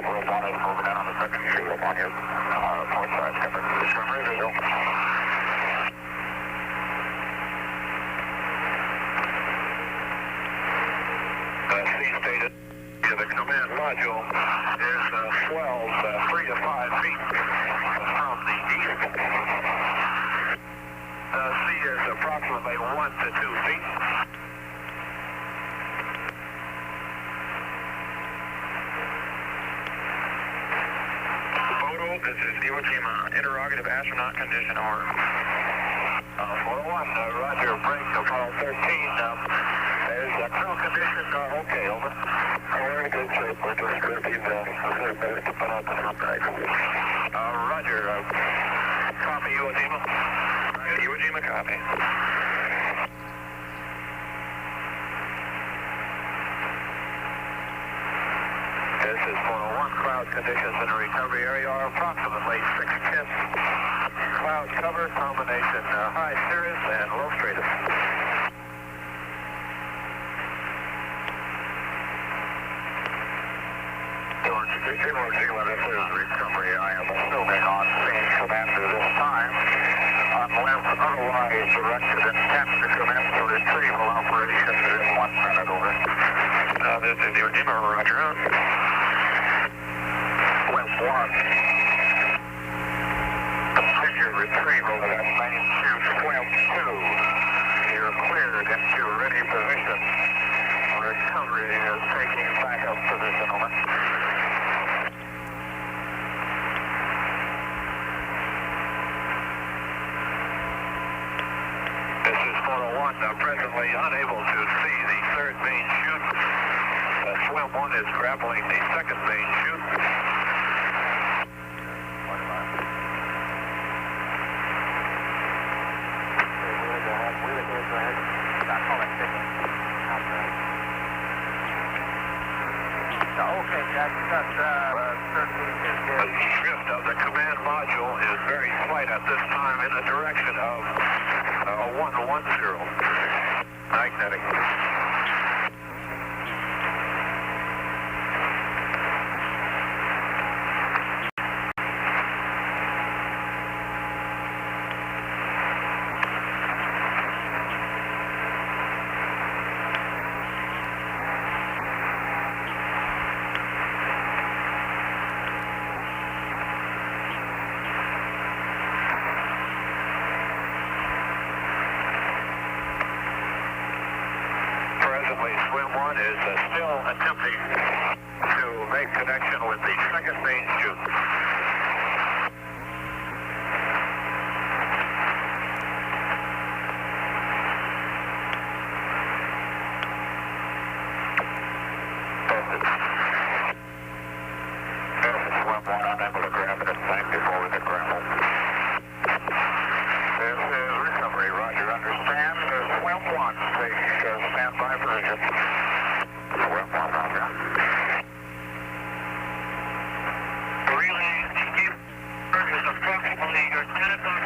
Robotic moving out on the second chute on here. Port side coming to the submarine visual. C stated, the command command module is swells 3 to 5 feet from the east. Sea is approximately 1 to 2 feet. This is Iwo Jima, interrogative astronaut condition, over. 401, roger, break, Apollo 13. There's a crew condition, okay, over. Very good, sir. We're just scripting the minutes to put out the front bag. Roger, copy Iwo Jima. Iwo Jima, copy. This is 401. Cloud conditions in the recovery area are approximately 6/10. Cloud cover, combination high cirrus and low stratus. George Zima, this is recovery. I am assuming on scene commander this time, unless otherwise directed, intend to commence the retrieval operation in 1 minute, over. This is Iwo Jima, roger. West 1. Continue retrieval of that main chute, swim 2. You're cleared into ready position. Recovery is taking backup position, over. This is 401, presently unable to see the third main chute. Swim 1 is grappling the second main chute. The drift of the command module is very slight at this time in the direction of 110. Magnetic. Swim 1 is still attempting to make connection with the second main chute. Swim 1 unable to grab it at 94 with the grapple. This is recovery, roger, understand. Swim 1, take standby position. Swim 1, roger. Relay, Steve, is approximately 10 o'clock.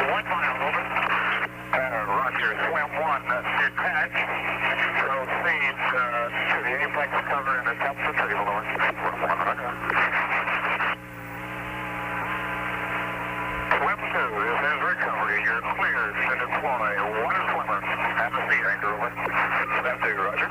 1 mile, over. Roger, swim 1, detach. Proceed to the apex cover and attempt retrieval, over. Swim 1, roger. Swim 2, this is recovery. You're cleared to deploy 1 swimmer and the sea anchor, over. Step 2, roger.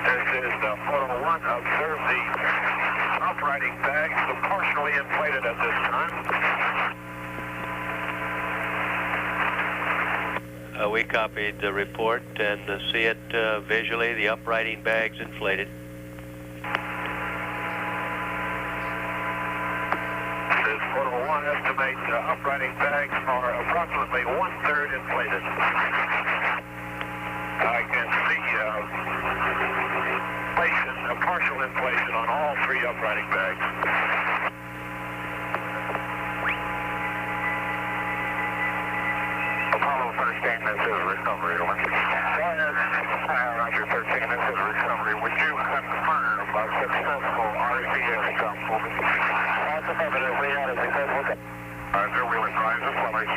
This is the 401. Observe the operating bags, partially inflated at this time. We copied the report and see it visually, the uprighting bags inflated. This 401 estimates uprighting bags are approximately 1/3 inflated. I can see inflation, a partial inflation on all 3 uprighting bags. Apollo 13, this is recovery, over. Roger 13, this is recovery. Would you confirm a successful RCS jump for me? That's affirmative. We had a successful jump. Roger, we will advise the swimmers.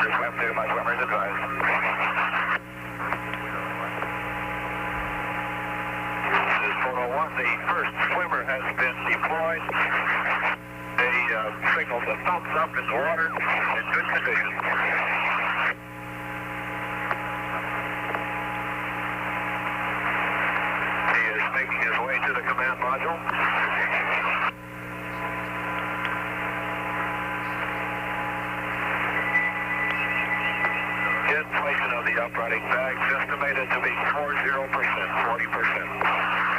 This by swimmers advised. This is photo 1. The first swimmer has been deployed. They signaled a thumbs up in the water in good condition. He is making his way to the command module. Inflation of the uprighting bags estimated to be 40%, 40%.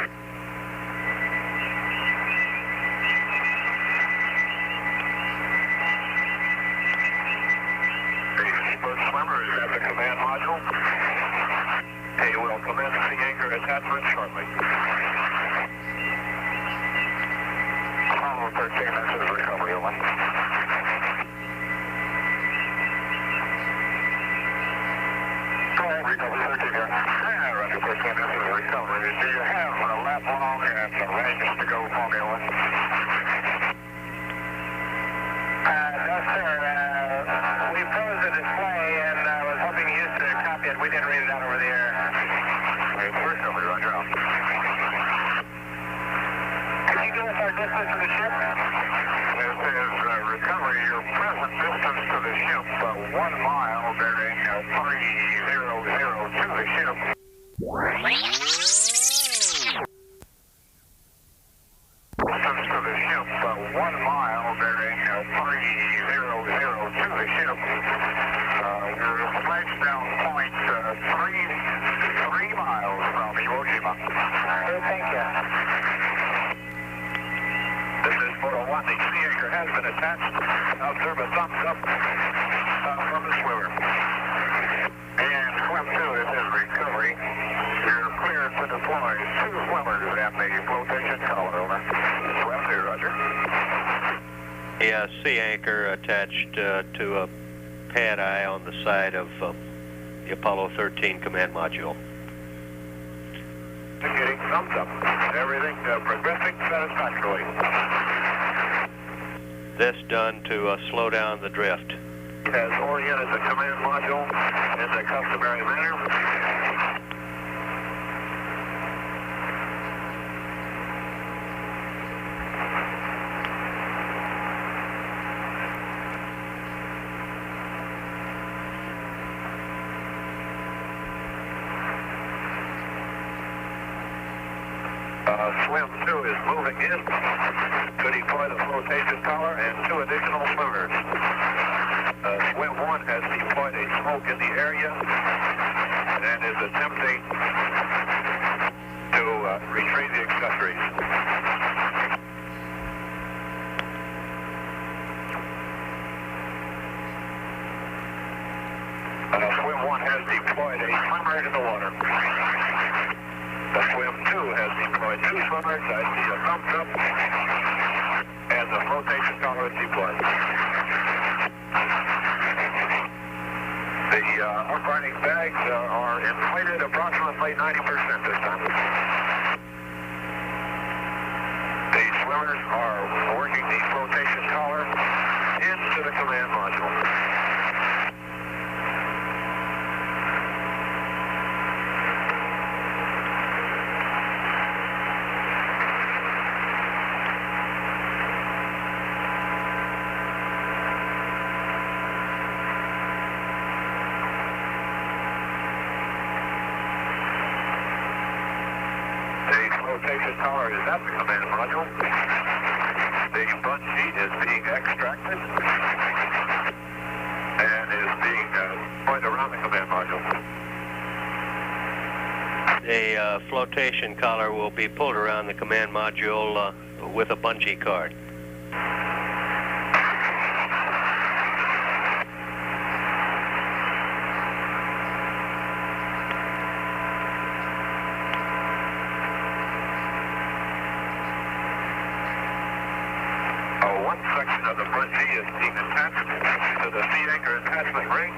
Swimmer is at the command module. He will commence the anchor attachment shortly. Apollo 13, this is recovery, over. Recovery 13 here. Yeah, Roger 13, this is recovery. Do you have a lap long and the range to go for me, over? No, sir. We froze the display and was hoping you used to copy it. We didn't read it out over the air. Okay, first over, Roger. Can you give us our distance to the ship? This is recovery. Your present distance to the ship, 1 mile, bearing 300 to the ship. Distance to the ship, 1 mile, bearing 300 to the ship. Your splashdown point, 3 miles from Iwo Jima. Thank you. This is photo 1. The sea anchor has been attached. Observe a thumbs up from the swimmer. And swim 2, this is recovery. You're clear to deploy 2 swimmers and the flotation collar, over. Swim 2, Roger. The sea anchor attached to a pad eye on the side of the Apollo 13 command module. Getting thumbs up. Everything progressing satisfactorily. This done to slow down the drift. Has oriented the command module in the customary manner. Swim 2 is moving in to deploy the flotation collar and 2 additional swimmers. Swim 1 has deployed a smoke in the area and is attempting to retrieve the accessories. Swim 1 has deployed a swimmer into the water. Swim 2 has deployed 2 swimmers. I see a thumbs up, and the flotation collar is deployed. The uprighting bags are inflated approximately 90% this time. The swimmers are working the flotation collar into the command module. Flotation collar is at the command module. The bungee is being extracted and is being deployed around the command module. The flotation collar will be pulled around the command module with a bungee cord. One section of the bungee is being attached to the sea anchor attachment ring.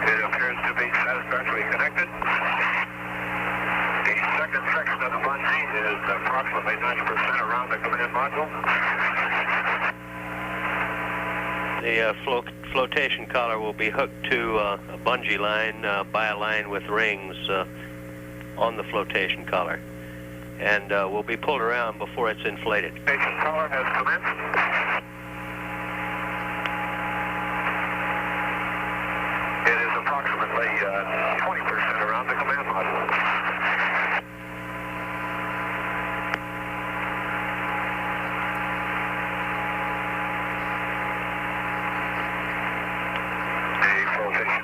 It appears to be satisfactorily connected. The second section of the bungee is approximately 90% around the command module. The flotation collar will be hooked to a bungee line by a line with rings on the flotation collar, and will be pulled around before it's inflated. Flotation collar has commenced. It is approximately 20% around the command module.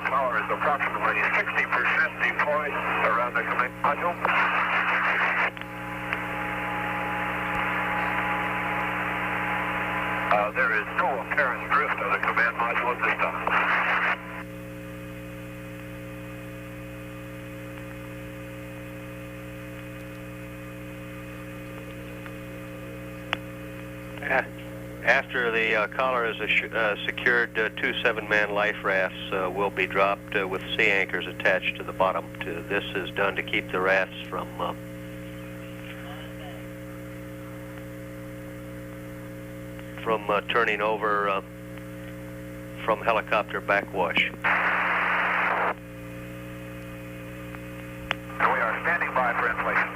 Power is approximately 60% deployed around the command module. There is no apparent drift of the command module at this time. After the collar is secured, 2 7-man life rafts will be dropped with sea anchors attached to the bottom. This is done to keep the rafts from turning over from helicopter backwash. We are standing by for inflation.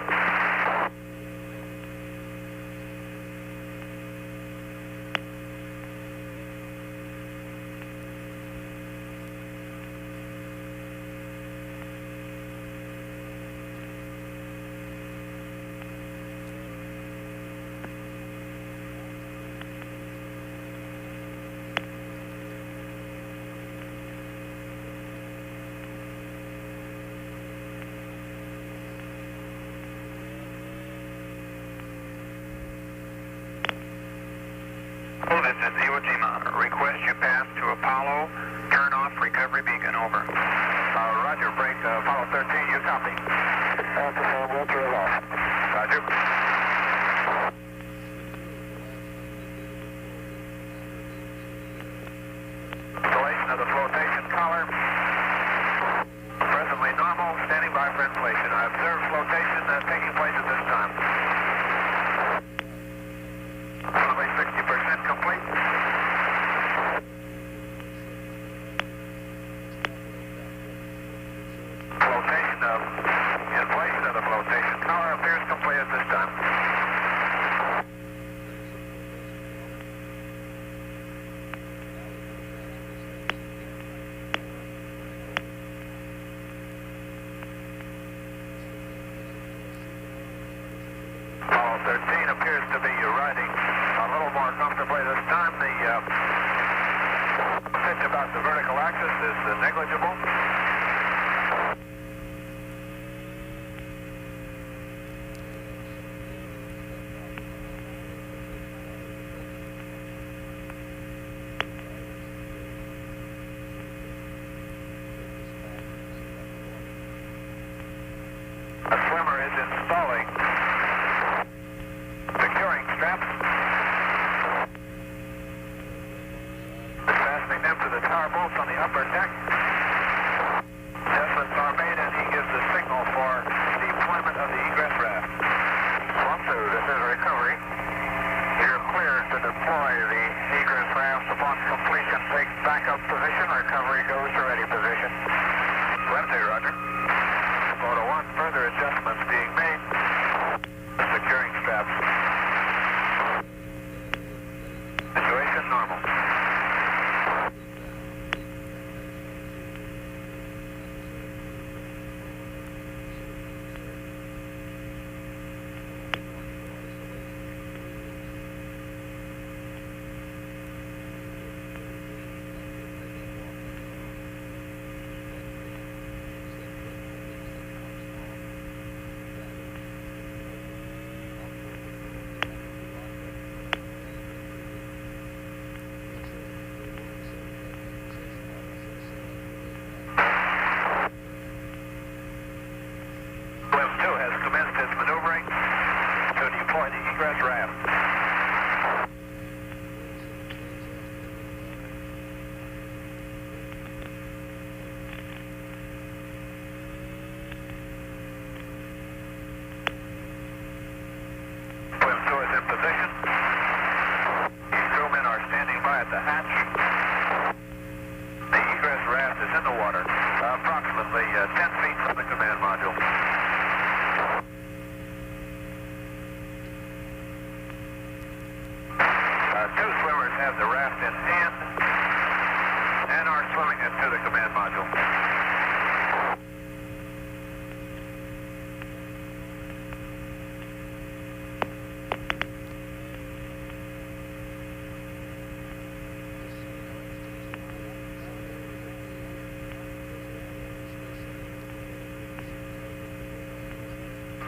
This is Iwo Jima. Request you pass to Apollo. Turn off recovery beacon. Over. Roger. Break Apollo 13. You copy. We'll turn off. Roger. Installation of the flotation collar. Presently normal. Standing by for inflation. I observe flotation taking place at this time. Approximately 60% complete. Inflation of the flotation collar appears complete at this time. Apollo 13 appears to be riding a little more comfortably this time. The pitch about the vertical axis is negligible. A swimmer is installing securing straps, fastening them to the tower bolts on the upper deck. Adjustments are made and he gives the signal for deployment of the egress raft. 1-2, this is recovery. You're clear to deploy the egress rafts upon completion. Take backup position. Recovery goes to ready position. 1-2, roger. Photo 1, further adjustments being made. Securing straps. Situation normal.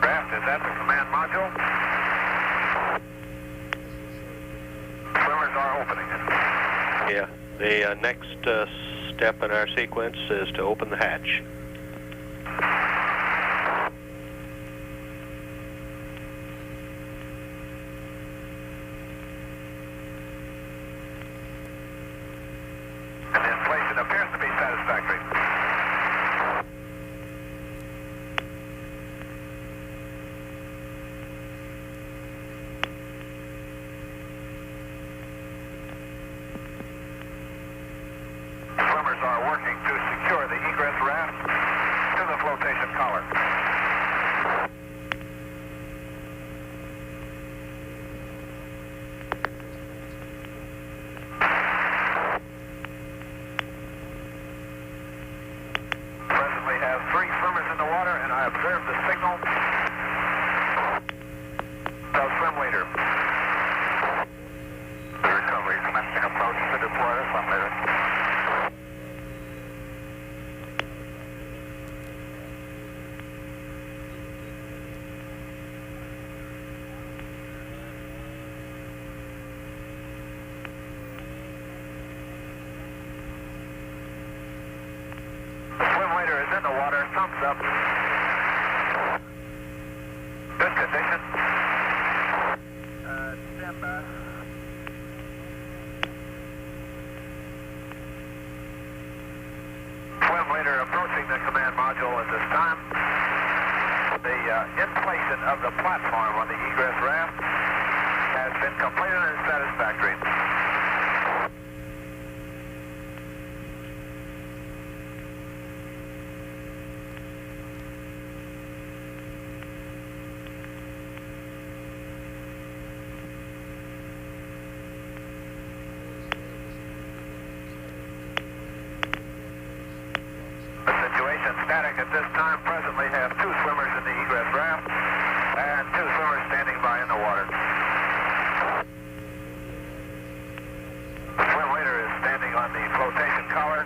Raft is at the command module. Swimmers are opening it. Yeah. The next step in our sequence is to open the hatch. And the inflation appears to be satisfactory. Swimmers are working to secure the egress raft to the flotation collar. Presently have 3 swimmers in the water, and I observe the signal of swim leader. The recovery commencing approach to deploy the swim leader. The swim leader is in the water, thumbs up. Good condition. Stand by. Swim leader approaching the command module at this time. The inflation of the platform on the egress raft has been completed and satisfactory. The situation static at this time. Presently have 2 swimmers in the egress raft and 2 swimmers standing by in the water. The swim leader is standing on the flotation collar,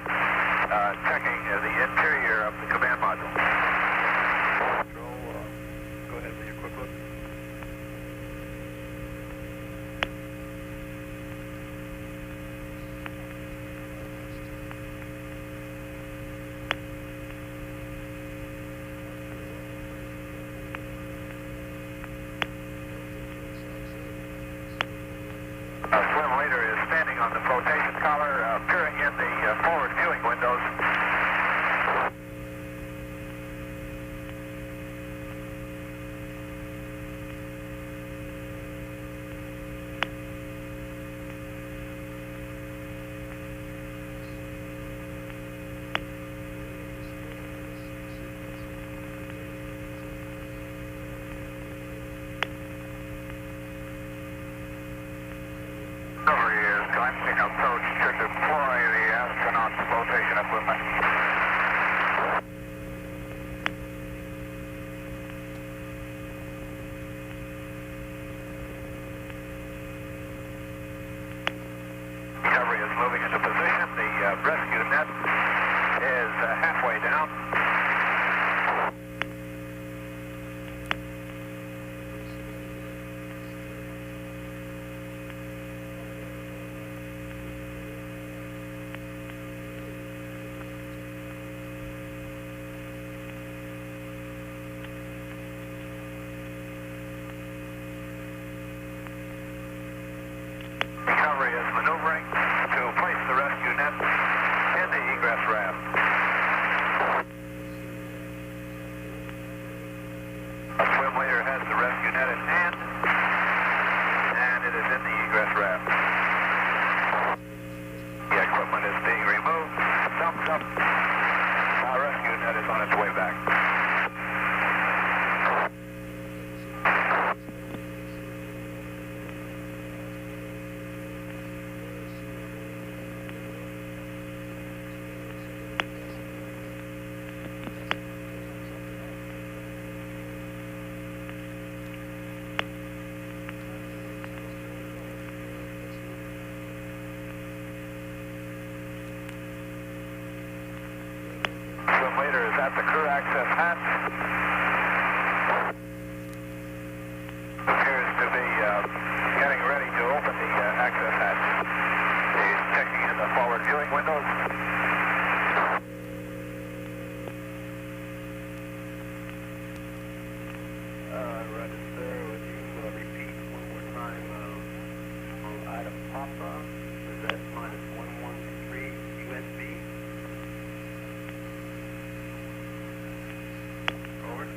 checking the interior of the command module. Control, go ahead with your quick look. Swim leader is standing on the flotation collar, peering in the forward viewing windows. Recovery is commencing approach to deploy the astronaut's flotation equipment. Recovery is moving into position. The rescue net is halfway down. Recovery is maneuvering to place the rescue net in the egress raft. A swim leader has the rescue net in hand, and it is in the egress raft. The equipment is being removed. Thumbs up. Our rescue net is on its way back. Swim leader is at the crew access hatch. Item Papa, is S minus 113 USB. Over.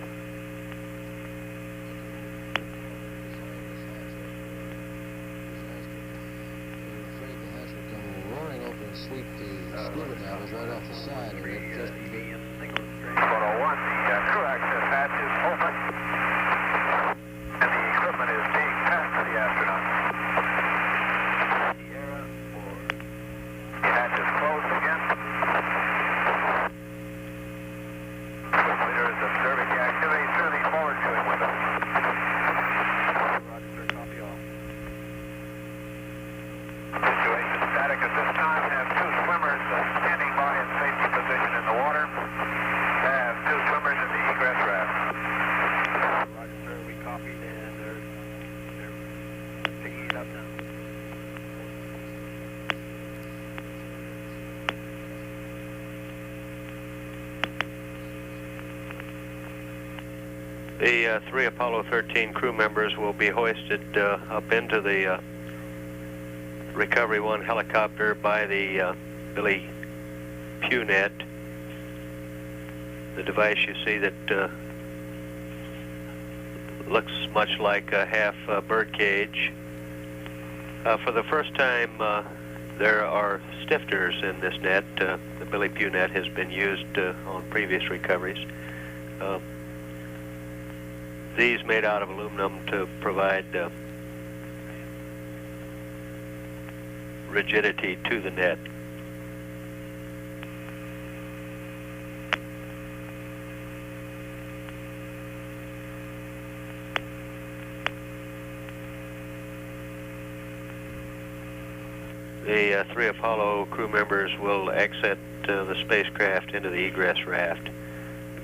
Roaring over and sweep the scuba divers right off the side, and it just... Photo 1, the crew access hatch is open, and the equipment is being passed to the astronauts. The hatch is closed again. The leader is observing the activity through the forward viewing window. Roger, sir, copy all. Situation static at this time. Have two swimmers standing by in safety position in the water. Have two swimmers in the egress raft. Roger, sir, we copied and they're picking it up now. The three Apollo 13 crew members will be hoisted up into the Recovery 1 helicopter by the Billy Punet. The device you see that looks much like a half bird cage. For the first time, there are stifters in this net. The Billy Punet has been used on previous recoveries. These made out of aluminum to provide rigidity to the net. The three Apollo crew members will exit the spacecraft into the egress raft.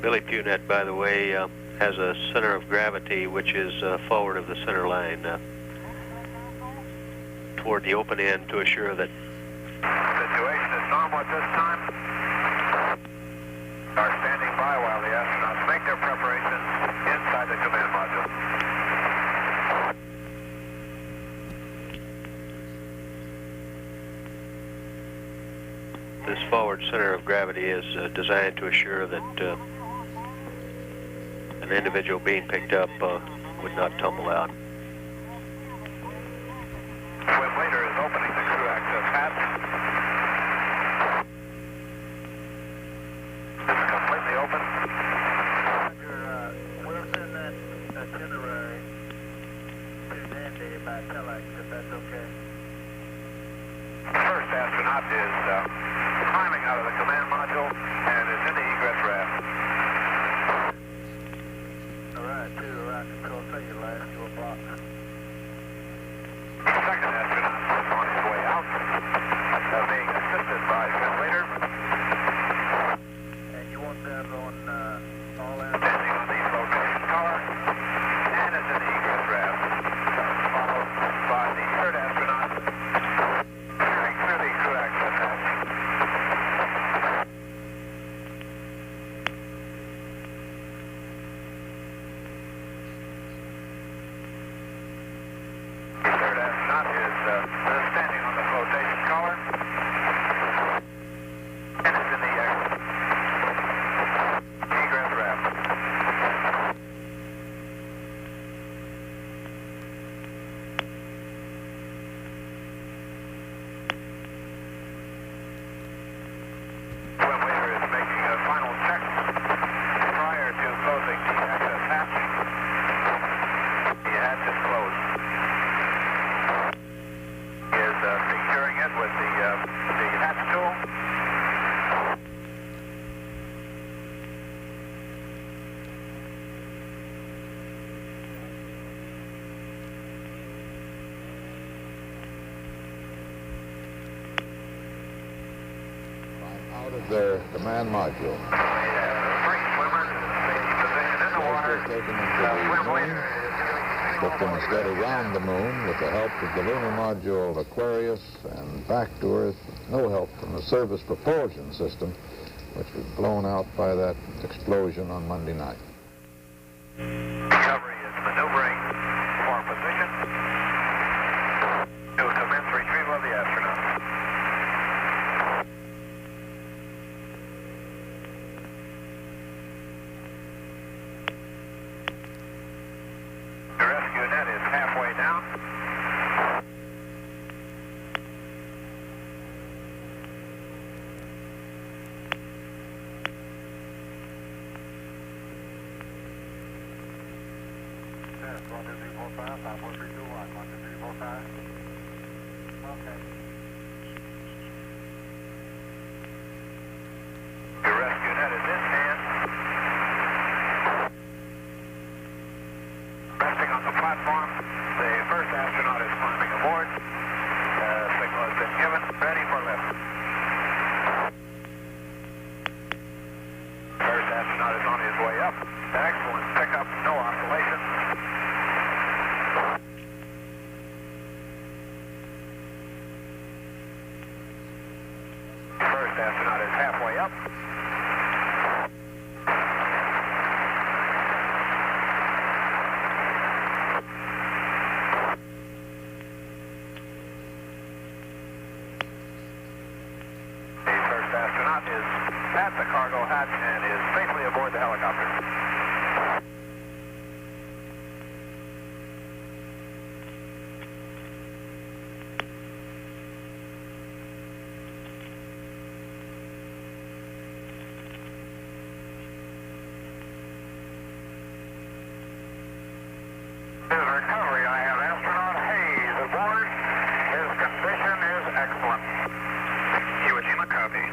Billy Punet, by the way, has a center of gravity which is forward of the center line, toward the open end, to assure that... Situation is normal at this time. Are standing by while the astronauts make their preparations inside the command module. This forward center of gravity is designed to assure that an individual being picked up would not tumble out. Swim leader is opening the crew access hatch. It's completely open. Roger, we'll send that itinerary to Dandy by telex, if that's okay. First astronaut is climbing out of the command module and is in the egress raft. Alright, to the right control, say your last, you will block. Second astronaut is on his way out, being assisted by swim leader. And you want that on all ends? Standing on the flotation collar, and is in the egress raft. Followed by the third astronaut, entering through the crew access hatch. Standing on the flotation collar and is in the egress raft. Swim leader is making a final check prior to closing the access hatch. The hatch is closed. Securing it with the hatch tool. Out of their command module. Three swimmers in safety position in the water. Taken into the moon. Took them steady around the moon with the help of the lunar module Aquarius, and back to Earth. No help from the service propulsion system, which was blown out by that explosion on Monday night. Recovery is maneuvering for position. The rescue net is halfway down. Yes, 1, 2, 3, 4, 5, 5, 4, 3, 2, 1, 1, 2, 3, 4, 5. Okay. The rescue net is in hand. Resting on the platform. The first astronaut is climbing aboard. Signal has been given. Ready for lift. First astronaut is on his way up. Excellent pickup. No oscillation. First astronaut is halfway up. Astronaut is at the cargo hatch and is safely aboard the helicopter. His recovery, I have astronaut Hayes aboard. His condition is excellent. Iwo Jima copy.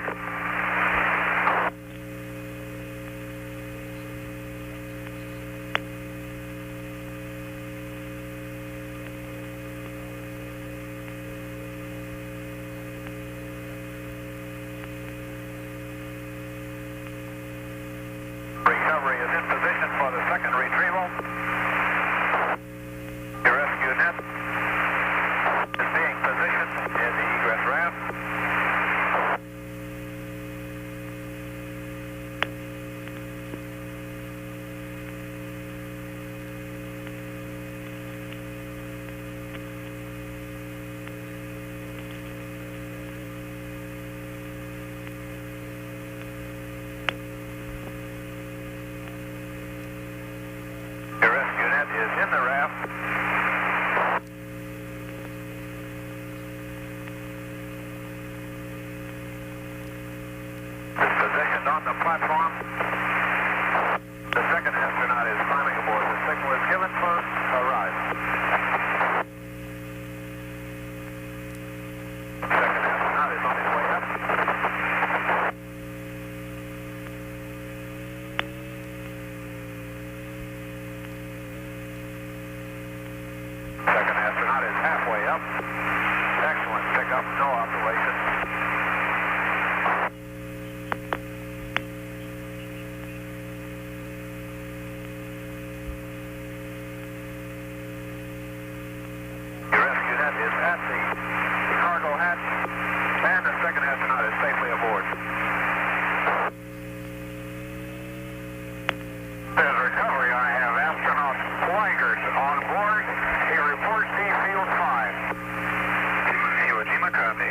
Recovery is in position for the second retrieval. The rescue net is being positioned in the egress raft. The rescue net is in the raft. It's positioned on the platform. The second astronaut is climbing aboard. The signal is given for arrival. Second astronaut is on his way up. Second astronaut is halfway up. Excellent pickup, no oscillation. The rescue net is at the cargo hatch, and the second astronaut is safely aboard. There's recovery. I have astronaut Weigert on board. He reports D field 5. Iwo Jima copy.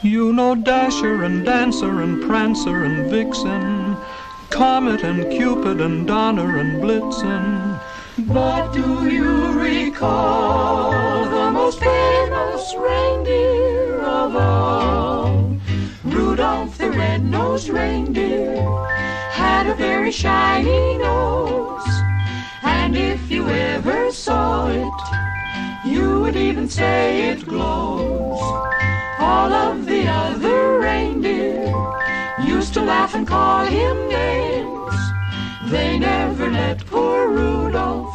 You know Dasher and Dancer and Prancer and Vixen, Comet and Cupid and Donner and Blitzen. But do you recall the most famous reindeer of all? Rudolph the red-nosed reindeer had a very shiny nose, and if you ever saw it, you would even say it glows. All of the other reindeer used to laugh and call him names. They never let poor Rudolph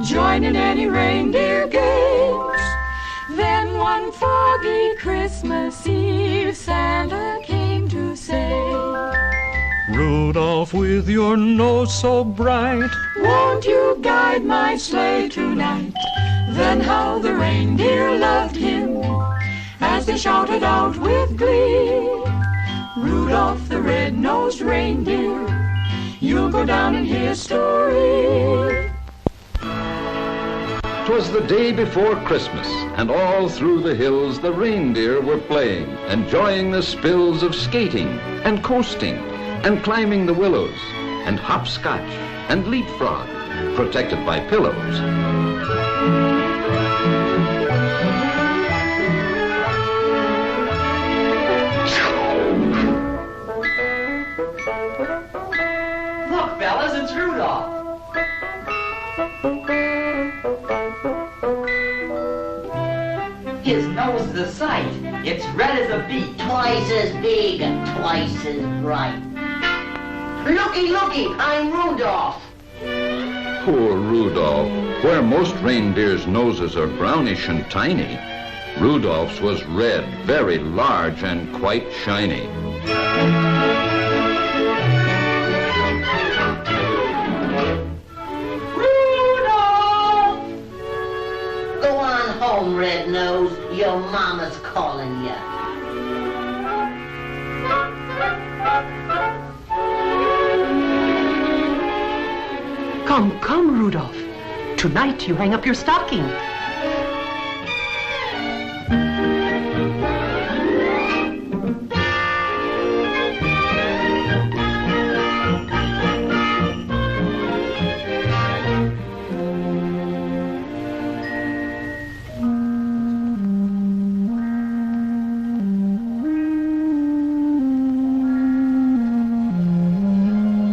join in any reindeer games. Then one foggy Christmas Eve, Santa came to say, Rudolph, with your nose so bright, won't you guide my sleigh tonight? Then how the reindeer loved him as they shouted out with glee, Rudolph the red-nosed reindeer, you'll go down in history. 'Twas the day before Christmas, and all through the hills the reindeer were playing, enjoying the spills of skating and coasting and climbing the willows and hopscotch and leapfrog, protected by pillows. Look, fellas, it's Rudolph. His nose is a sight. It's red as a beet. Twice as big and twice as bright. Looky, looky, I'm Rudolph. Poor Rudolph. Where most reindeers' noses are brownish and tiny, Rudolph's was red, very large and quite shiny. Rudolph! Go on home, Red Nose. Your mama's calling you. Come, come, Rudolph. Tonight you hang up your stocking.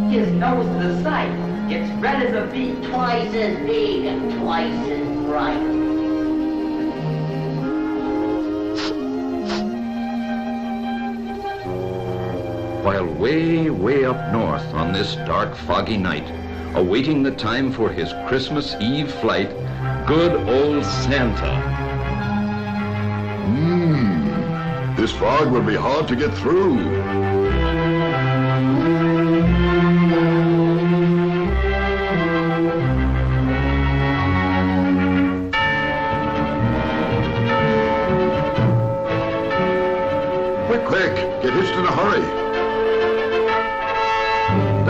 His nose is a sight. It's red as a beet. Twice as big and twice as bright. While way, way up north on this dark, foggy night, awaiting the time for his Christmas Eve flight, good old Santa. This fog will be hard to get through.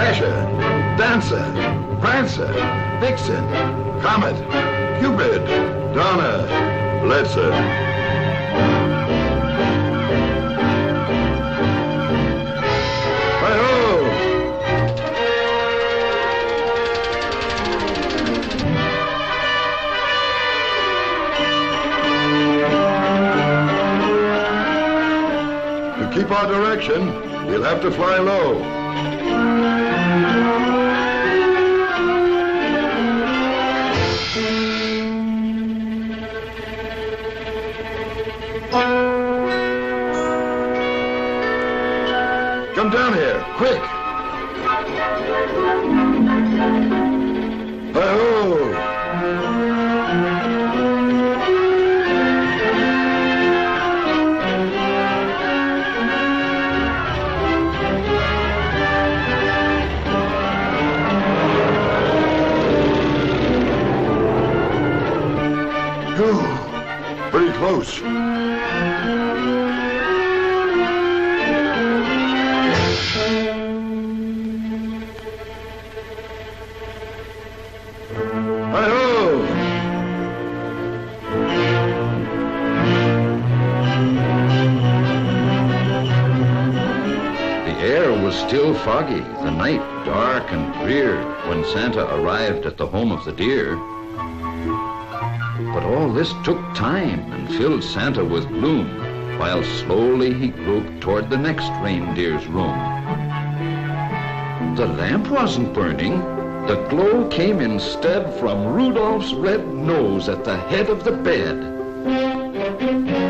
Dasher, Dancer, Prancer, Vixen, Comet, Cupid, Donner, Blitzen. Hi-ho! To keep our direction, we'll have to fly low. Come down here, quick! Hi-ho! Pretty close. Hi-ho! The air was still foggy, the night dark and drear when Santa arrived at the home of the deer. But all this took time and filled Santa with gloom, while slowly he groped toward the next reindeer's room. The lamp wasn't burning. The glow came instead from Rudolph's red nose at the head of the bed.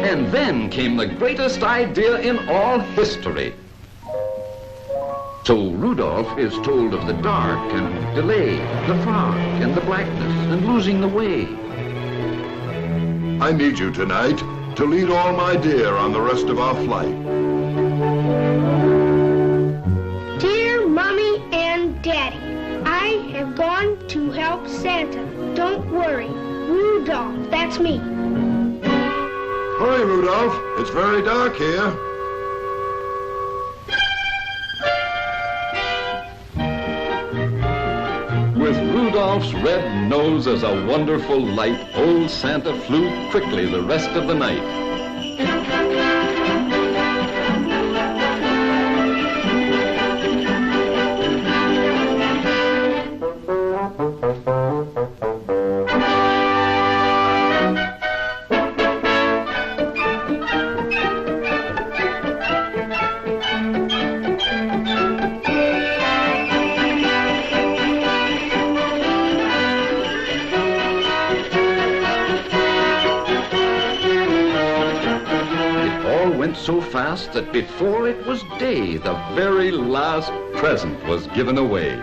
And then came the greatest idea in all history. So Rudolph is told of the dark and delay, the fog and the blackness and losing the way. I need you tonight to lead all my deer on the rest of our flight. Dear Mommy and Daddy, I have gone to help Santa. Don't worry. Rudolph, that's me. Hurry, Rudolph. It's very dark here. With Rudolph's red nose as a wonderful light, old Santa flew quickly the rest of the night. So fast that before it was day, the very last present was given away.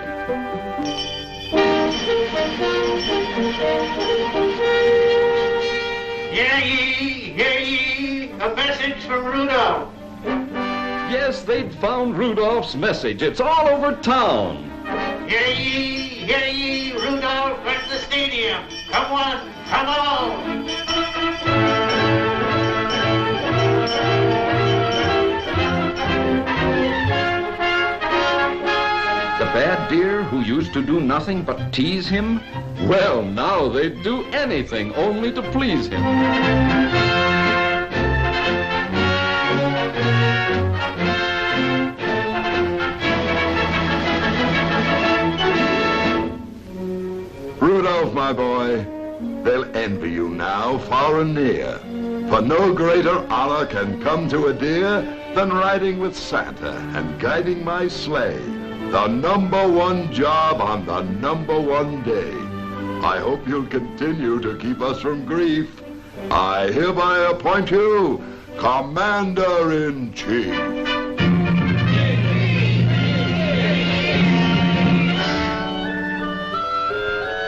Hear ye, a message from Rudolph. Yes, they'd found Rudolph's message. It's all over town. Hear ye, Rudolph at the stadium. Come on, come on. The bad deer who used to do nothing but tease him, well, now they'd do anything only to please him. Rudolph, my boy, they'll envy you now, far and near. For no greater honor can come to a deer than riding with Santa and guiding my sleigh. The #1 job on the #1 day. I hope you'll continue to keep us from grief. I hereby appoint you Commander-in-Chief.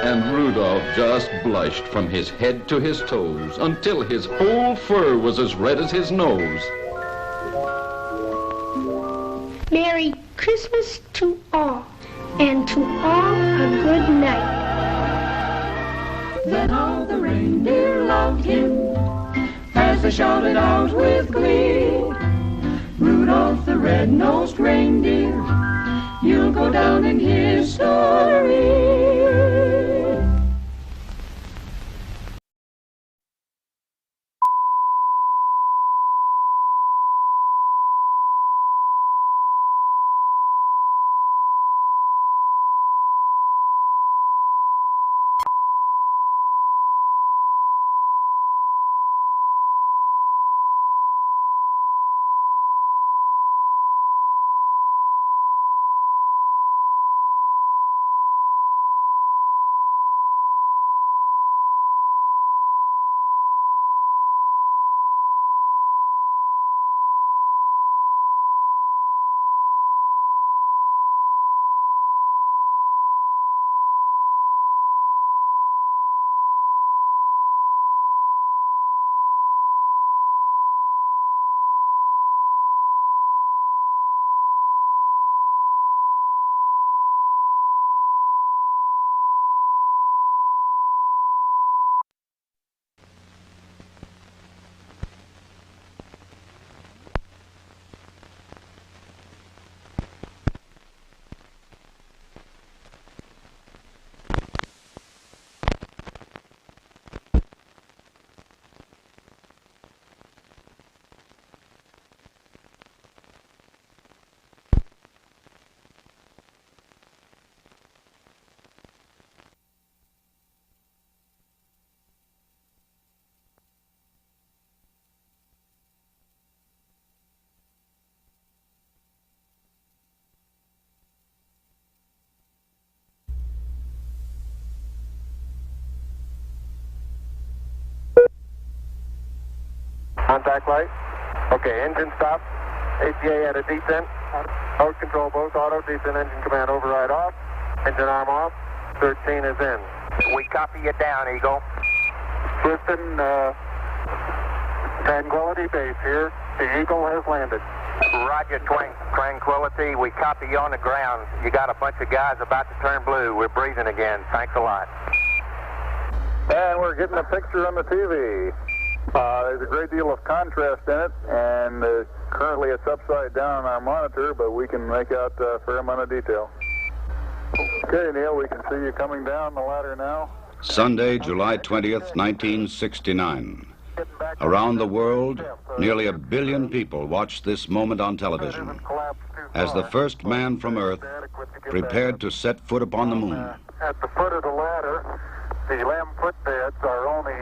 And Rudolph just blushed from his head to his toes until his whole fur was as red as his nose. Merry Christmas to all, and to all a good night. Then all the reindeer loved him as they shouted out with glee. Rudolph the red-nosed reindeer you'll go down in history. Contact light. Okay, engine stop. ATA at a descent. Mode control both auto, descent engine command override off. Engine arm off. 13 is in. We copy you down, Eagle. Houston, Tranquility Base here. The Eagle has landed. Roger, Tranquility. We copy you on the ground. You got a bunch of guys about to turn blue. We're breathing again. Thanks a lot. And we're getting a picture on the TV. There's a great deal of contrast in it, and currently it's upside down on our monitor, but we can make out a fair amount of detail. Okay, Neil, we can see you coming down the ladder now. Sunday, July 20th, 1969. Around the world, nearly 1 billion people watched this moment on television as the first man from Earth prepared to set foot upon the moon. At the foot of the ladder, the lamb footbeds are only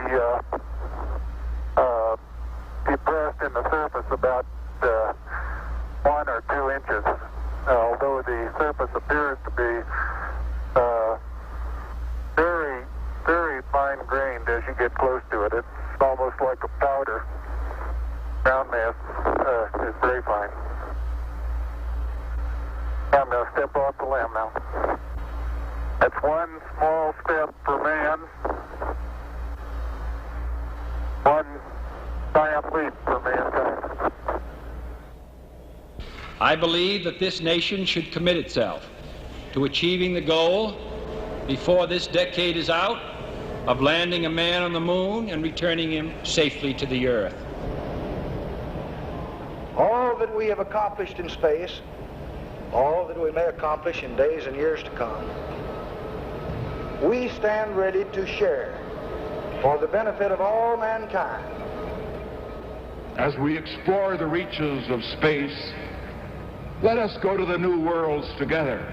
depressed in the surface about 1 or 2 inches, although the surface appears to be very, very fine-grained as you get close to it. It's almost like a powder. Ground mass is very fine. I'm going to step off the lamb now. That's one small step for man, one giant leap for mankind. I believe that this nation should commit itself to achieving the goal before this decade is out of landing a man on the moon and returning him safely to the earth. All that we have accomplished in space, all that we may accomplish in days and years to come, we stand ready to share for the benefit of all mankind. As we explore the reaches of space, let us go to the new worlds together,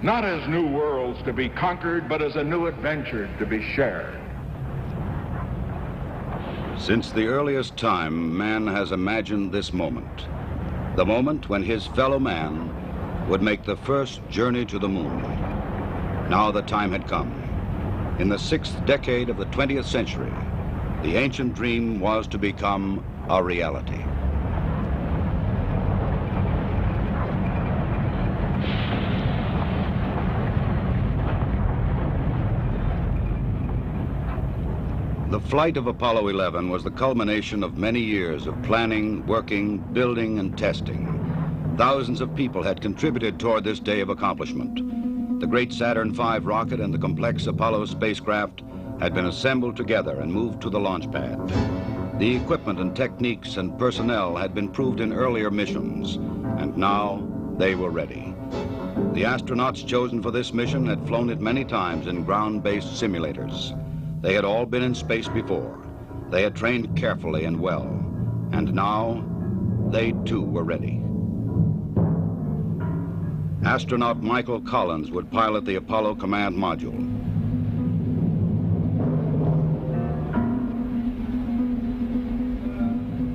not as new worlds to be conquered, but as a new adventure to be shared. Since the earliest time, man has imagined this moment, the moment when his fellow man would make the first journey to the moon. Now the time had come. In the 6th decade of the 20th century, the ancient dream was to become a reality. The flight of Apollo 11 was the culmination of many years of planning, working, building, and testing. Thousands of people had contributed toward this day of accomplishment. The great Saturn V rocket and the complex Apollo spacecraft had been assembled together and moved to the launch pad. The equipment and techniques and personnel had been proved in earlier missions, and now they were ready. The astronauts chosen for this mission had flown it many times in ground-based simulators. They had all been in space before. They had trained carefully and well. And now, they too were ready. Astronaut Michael Collins would pilot the Apollo Command Module.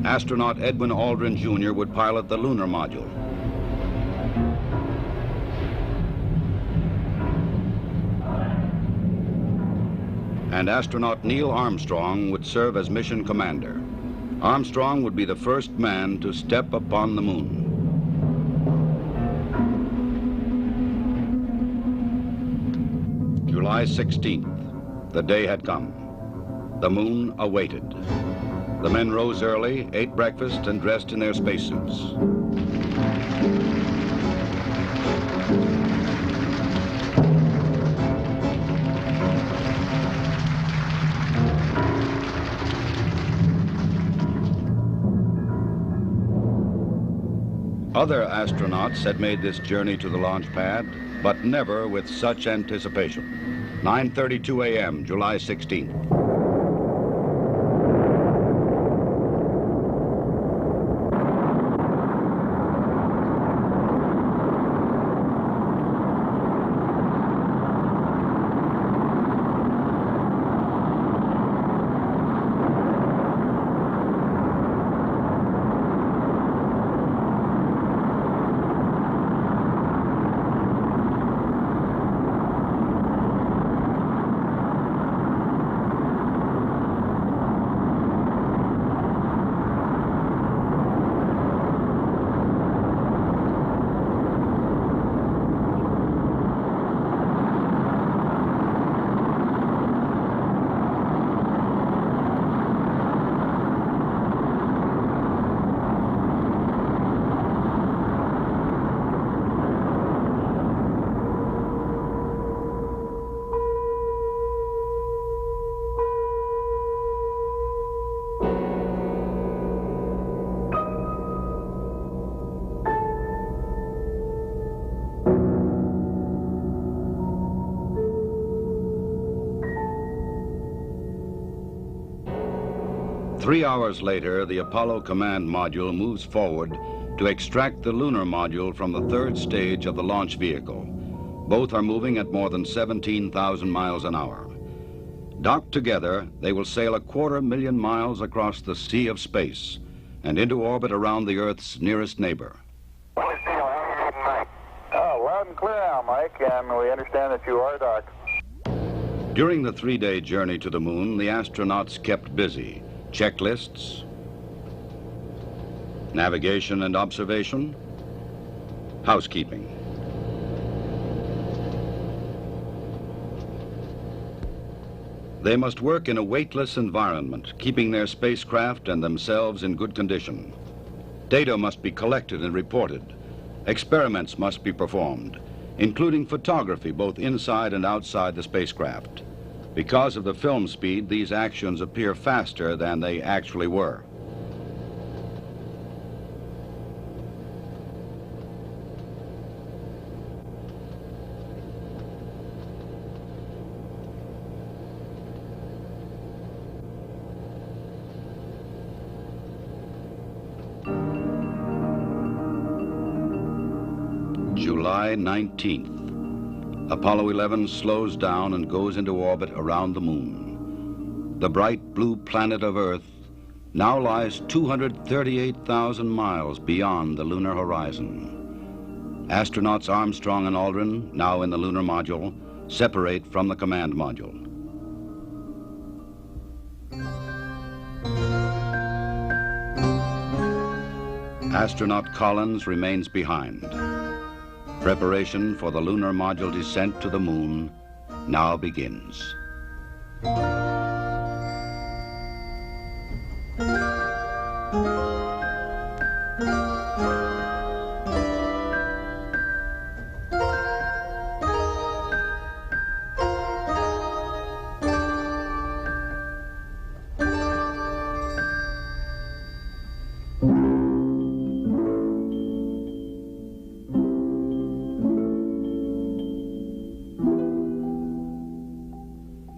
Astronaut Edwin Aldrin Jr. would pilot the Lunar Module. And astronaut Neil Armstrong would serve as mission commander. Armstrong would be the first man to step upon the moon. July 16th, the day had come. The moon awaited. The men rose early, ate breakfast, and dressed in their spacesuits. Other astronauts had made this journey to the launch pad, but never with such anticipation. 9:32 a.m., July 16th. Three hours later, the Apollo Command Module moves forward to extract the Lunar Module from the third stage of the launch vehicle. Both are moving at more than 17,000 miles an hour. Docked together, they will sail 250,000 miles across the sea of space and into orbit around the Earth's nearest neighbor. Loud and clear now, Mike, and we understand that you are docked. During the three-day journey to the moon, the astronauts kept busy. Checklists, navigation and observation, housekeeping. They must work in a weightless environment, keeping their spacecraft and themselves in good condition. Data must be collected and reported. Experiments must be performed, including photography both inside and outside the spacecraft. Because of the film speed, these actions appear faster than they actually were. July 19th. Apollo 11 slows down and goes into orbit around the moon. The bright blue planet of Earth now lies 238,000 miles beyond the lunar horizon. Astronauts Armstrong and Aldrin, now in the lunar module, separate from the command module. Astronaut Collins remains behind. Preparation for the lunar module descent to the moon now begins.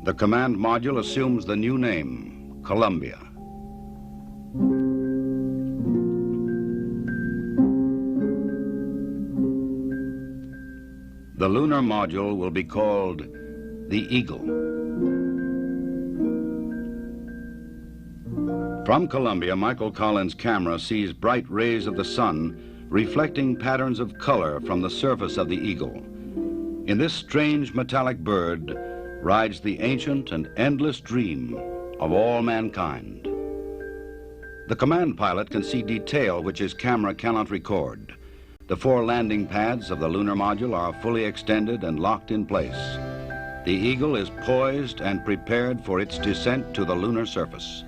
the command module assumes the new name, Columbia. The lunar module will be called the Eagle. From Columbia, Michael Collins' camera sees bright rays of the sun reflecting patterns of color from the surface of the Eagle. In this strange metallic bird rides the ancient and endless dream of all mankind. The command pilot can see detail which his camera cannot record. The 4 landing pads of the lunar module are fully extended and locked in place. The Eagle is poised and prepared for its descent to the lunar surface.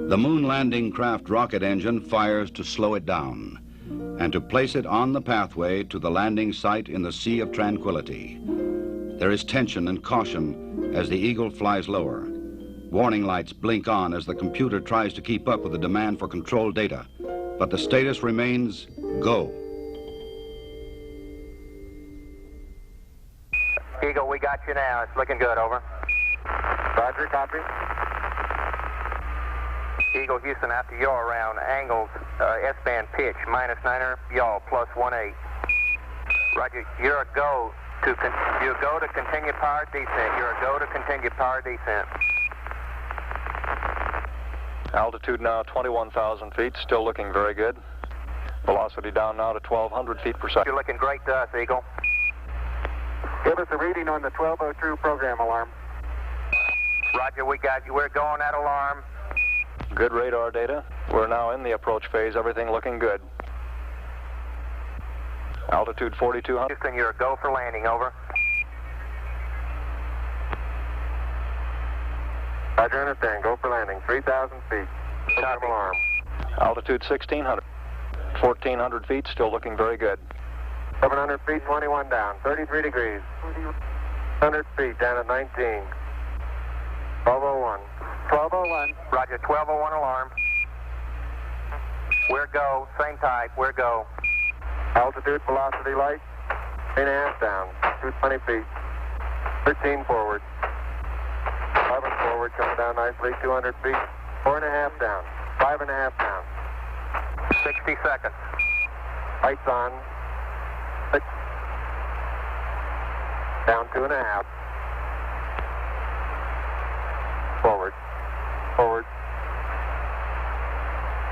The moon landing craft rocket engine fires to slow it down and to place it on the pathway to the landing site in the Sea of Tranquility. There is tension and caution as the Eagle flies lower. Warning lights blink on as the computer tries to keep up with the demand for control data, but the status remains go. Eagle, we got you now. It's looking good, over. Roger, copy. Eagle Houston, after yaw around angles, S-band pitch, -9er, yaw, +18. Roger, you're a go to continue power descent. You're a go to continue power descent. Altitude now 21,000 feet, still looking very good. Velocity down now to 1,200 feet per second. You're looking great to us, Eagle. Give us a reading on the 1202 program alarm. Roger, we got you. We're going at alarm. Good radar data. We're now in the approach phase. Everything looking good. Altitude 4,200. Houston, you're a go for landing, over. Roger, understand. Go for landing. 3,000 feet. Program alarm. Altitude 1,600. 1,400 feet, still looking very good. 700 feet, 21 down, 33 degrees. 100 feet down at 19. 1201. 1201. Roger, 1201 alarm. We're go, same type, we're go. Altitude, velocity light, 3.5 down, 220 feet. 13 forward. 11 forward, coming down nicely, 200 feet. 4.5 down, 5.5 down. 60 seconds. Lights on. 6. Down 2.5. Forward. Forward.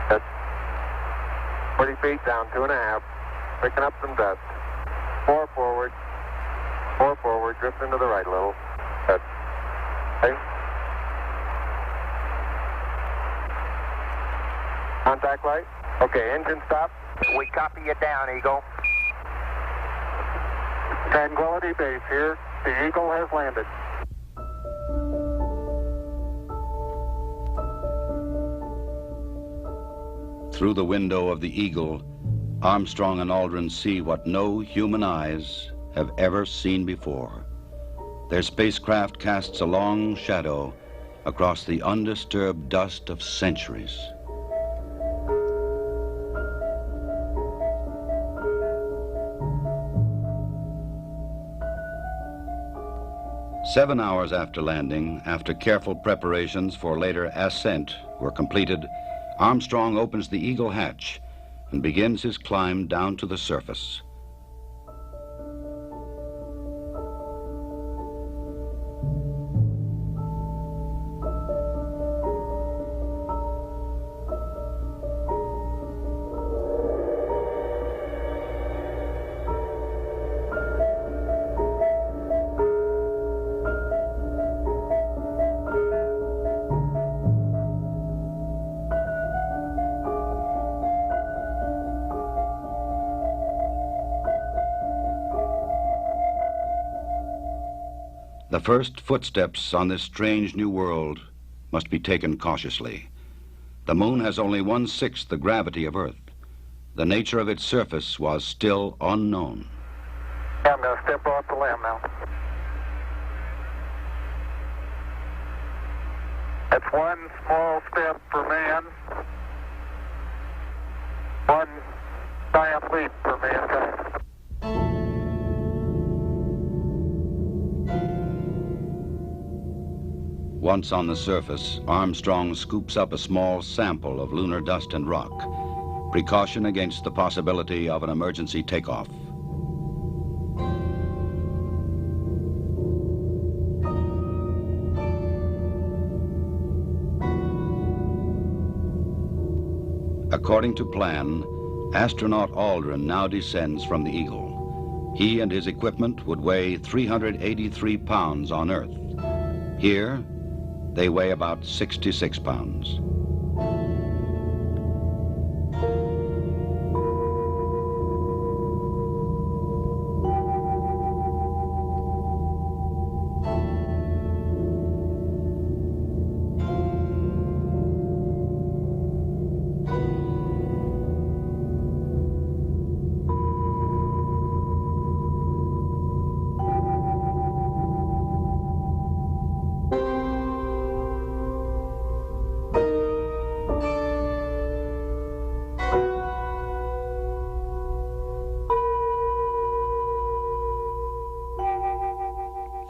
Good. 40 feet down 2.5. Picking up some dust. 4 forward. 4 forward. Drifting to the right a little. Good. Okay. Contact light. Okay, engine stop. We copy you down, Eagle. Tranquility Base here. The Eagle has landed. Through the window of the Eagle, Armstrong and Aldrin see what no human eyes have ever seen before. Their spacecraft casts a long shadow across the undisturbed dust of centuries. Seven hours after landing, after careful preparations for later ascent were completed, Armstrong opens the Eagle hatch and begins his climb down to the surface. The first footsteps on this strange new world must be taken cautiously. The moon has only 1/6 the gravity of Earth. The nature of its surface was still unknown. I'm going to step off the limb now. That's one small step for man, one giant leap for mankind. Once on the surface, Armstrong scoops up a small sample of lunar dust and rock, precaution against the possibility of an emergency takeoff. According to plan, astronaut Aldrin now descends from the Eagle. He and his equipment would weigh 383 pounds on Earth. Here, they weigh about 66 pounds.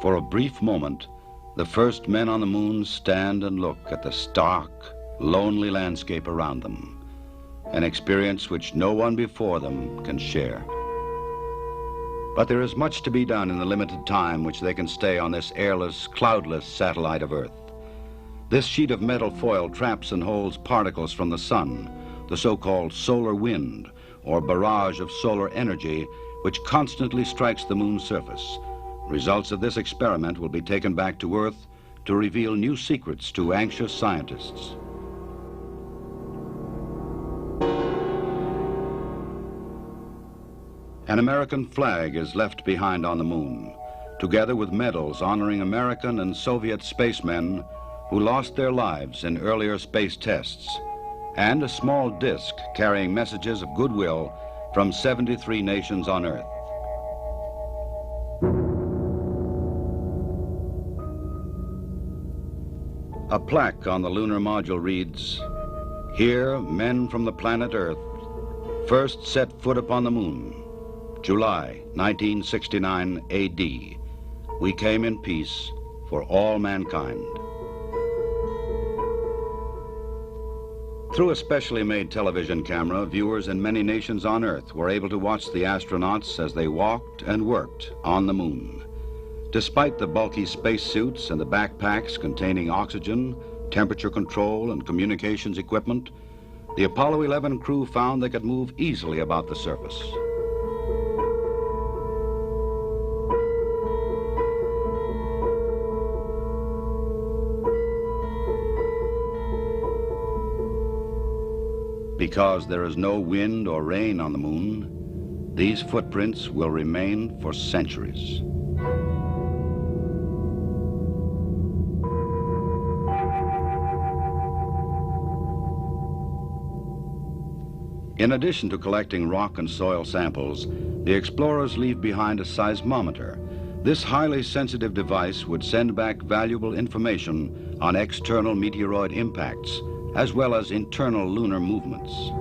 For a brief moment, the first men on the moon stand and look at the stark, lonely landscape around them, an experience which no one before them can share. But there is much to be done in the limited time which they can stay on this airless, cloudless satellite of Earth. This sheet of metal foil traps and holds particles from the sun, the so-called solar wind, or barrage of solar energy, which constantly strikes the moon's surface. Results of this experiment will be taken back to Earth to reveal new secrets to anxious scientists. An American flag is left behind on the moon, together with medals honoring American and Soviet spacemen who lost their lives in earlier space tests, and a small disc carrying messages of goodwill from 73 nations on Earth. A plaque on the lunar module reads, "Here, men from the planet Earth first set foot upon the moon, July 1969 AD. We came in peace for all mankind." Through a specially made television camera, viewers in many nations on Earth were able to watch the astronauts as they walked and worked on the moon. Despite the bulky spacesuits and the backpacks containing oxygen, temperature control, and communications equipment, the Apollo 11 crew found they could move easily about the surface. Because there is no wind or rain on the moon, these footprints will remain for centuries. In addition to collecting rock and soil samples, the explorers leave behind a seismometer. This highly sensitive device would send back valuable information on external meteoroid impacts, as well as internal lunar movements.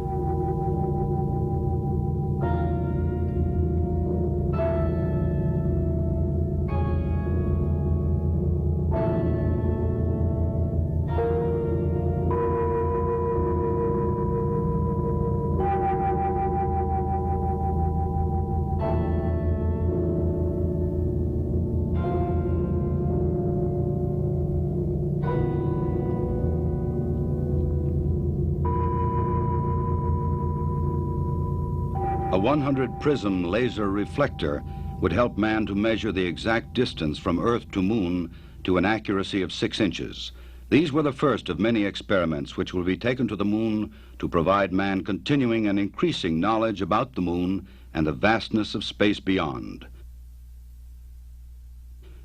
A 100-prism laser reflector would help man to measure the exact distance from Earth to Moon to an accuracy of 6 inches. These were the first of many experiments which will be taken to the Moon to provide man continuing and increasing knowledge about the Moon and the vastness of space beyond.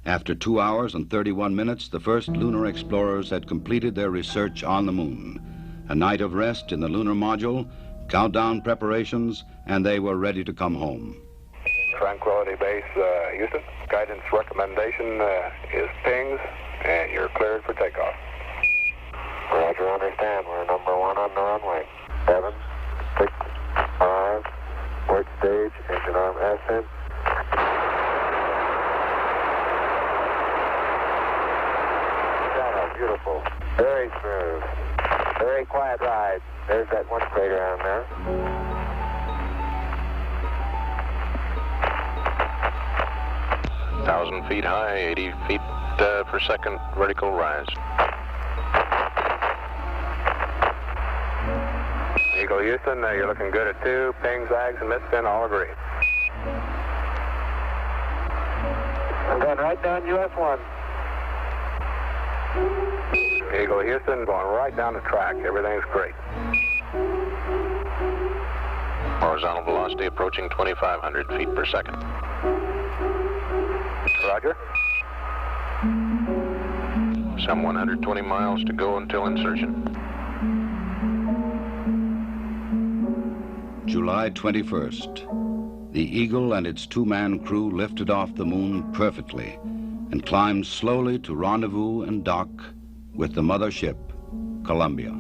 After 2 hours and 31 minutes, the first lunar explorers had completed their research on the Moon. A night of rest in the lunar module, countdown preparations, and they were ready to come home. Tranquility Base, Houston. Guidance recommendation is pings, and you're cleared for takeoff. beautiful. Very smooth. Very quiet ride. There's that one crater down there. Thousand feet high, 80 feet per second vertical rise. Eagle Houston, you're looking good at 2. Ping, zags, and misspin all agree. And then right down US 1. Eagle Houston going right down the track. Everything's great. Horizontal velocity approaching 2,500 feet per second. Roger. Some 120 miles to go until insertion. July 21st. The Eagle and its two-man crew lifted off the moon perfectly and climbed slowly to rendezvous and dock with the mothership, Columbia.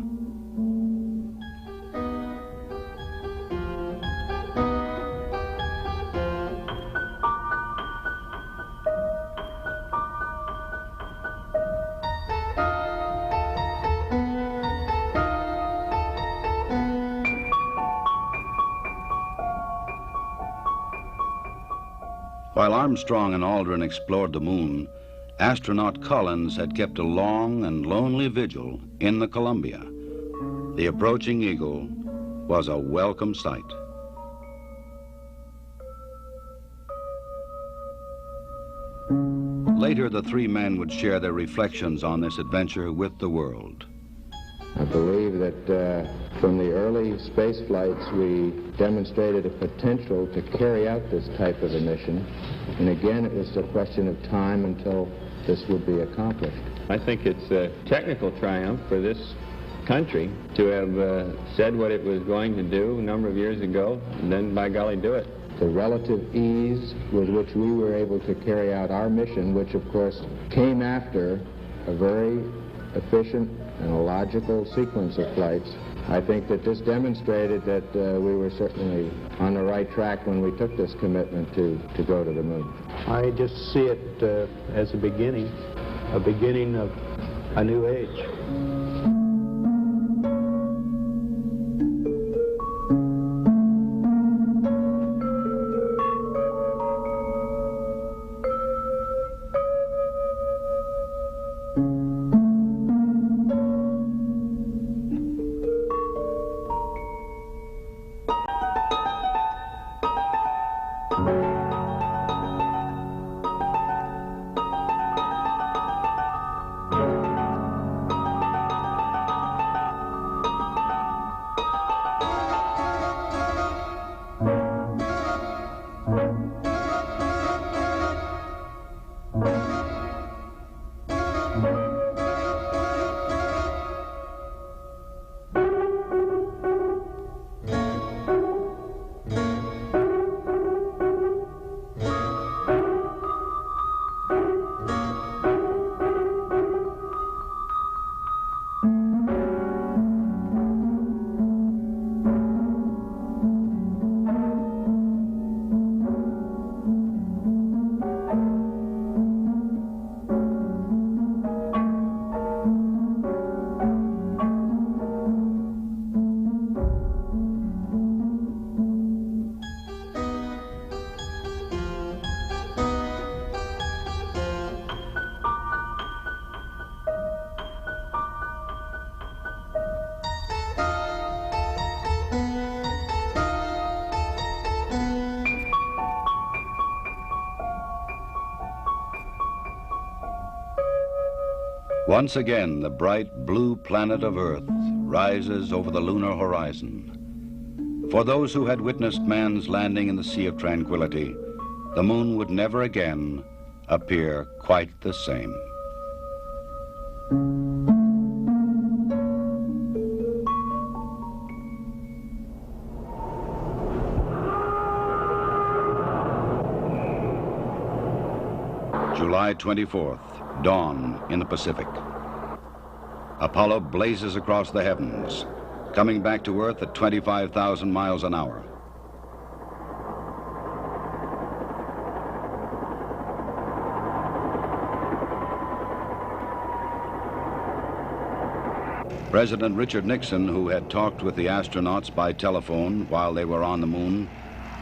While Armstrong and Aldrin explored the moon, astronaut Collins had kept a long and lonely vigil in the Columbia. The approaching Eagle was a welcome sight. Later, the three men would share their reflections on this adventure with the world. I believe that from the early space flights, we demonstrated a potential to carry out this type of a mission. And again, it was a question of time until this would be accomplished. I think it's a technical triumph for this country to have said what it was going to do a number of years ago, and then, by golly, do it. The relative ease with which we were able to carry out our mission, which of course came after a very efficient and a logical sequence of flights. I think that this demonstrated that we were certainly on the right track when we took this commitment to go to the moon. I just see it as a beginning of a new age. Once again, the bright blue planet of Earth rises over the lunar horizon. For those who had witnessed man's landing in the Sea of Tranquility, the moon would never again appear quite the same. July 24th, dawn in the Pacific. Apollo blazes across the heavens, coming back to Earth at 25,000 miles an hour. President Richard Nixon, who had talked with the astronauts by telephone while they were on the moon,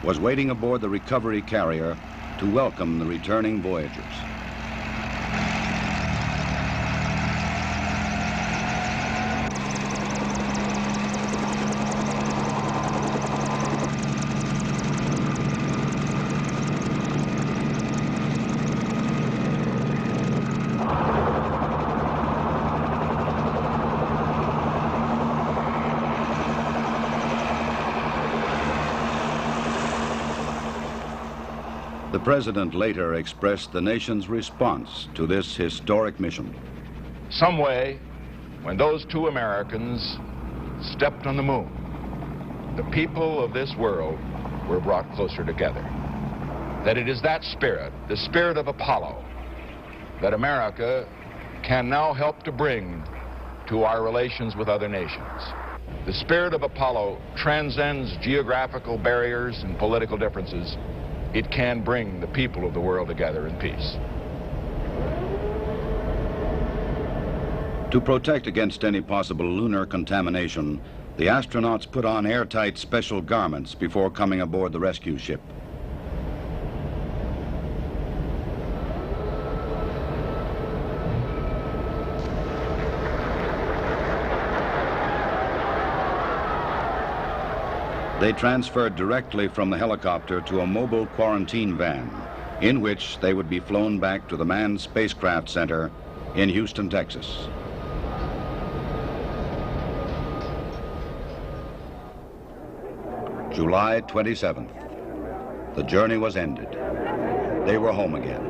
was waiting aboard the recovery carrier to welcome the returning voyagers. The president later expressed the nation's response to this historic mission. Some way, when those two Americans stepped on the moon, the people of this world were brought closer together. That it is that spirit, the spirit of Apollo, that America can now help to bring to our relations with other nations. The spirit of Apollo transcends geographical barriers and political differences. It can bring the people of the world together in peace. To protect against any possible lunar contamination, the astronauts put on airtight special garments before coming aboard the rescue ship. They transferred directly from the helicopter to a mobile quarantine van, in which they would be flown back to the Manned Spacecraft Center in Houston, Texas. July 27th. The journey was ended. They were home again.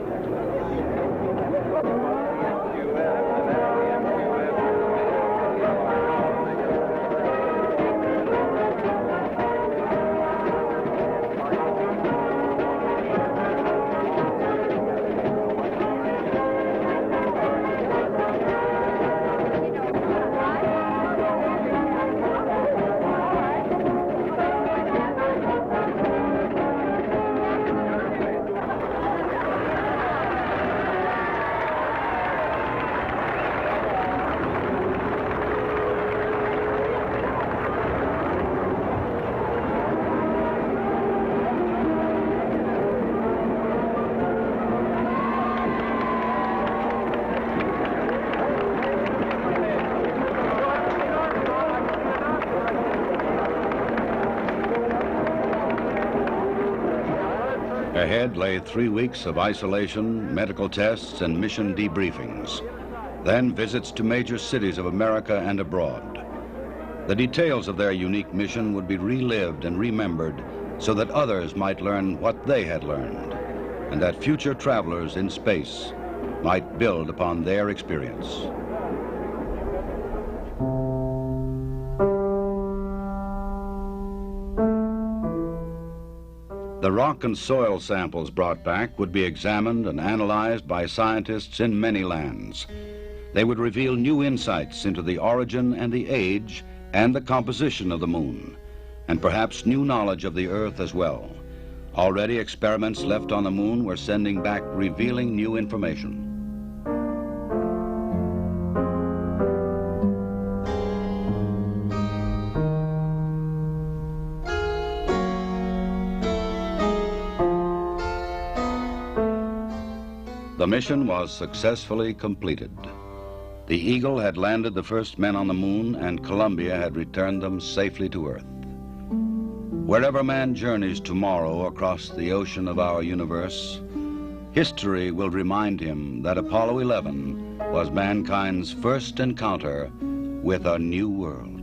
Ahead lay 3 weeks of isolation, medical tests, and mission debriefings. Then visits to major cities of America and abroad. The details of their unique mission would be relived and remembered so that others might learn what they had learned, and that future travelers in space might build upon their experience. The rock and soil samples brought back would be examined and analyzed by scientists in many lands. They would reveal new insights into the origin and the age and the composition of the moon, and perhaps new knowledge of the Earth as well. Already experiments left on the moon were sending back revealing new information. The mission was successfully completed. The Eagle had landed the first men on the moon, and Columbia had returned them safely to Earth. Wherever man journeys tomorrow across the ocean of our universe, history will remind him that Apollo 11 was mankind's first encounter with a new world.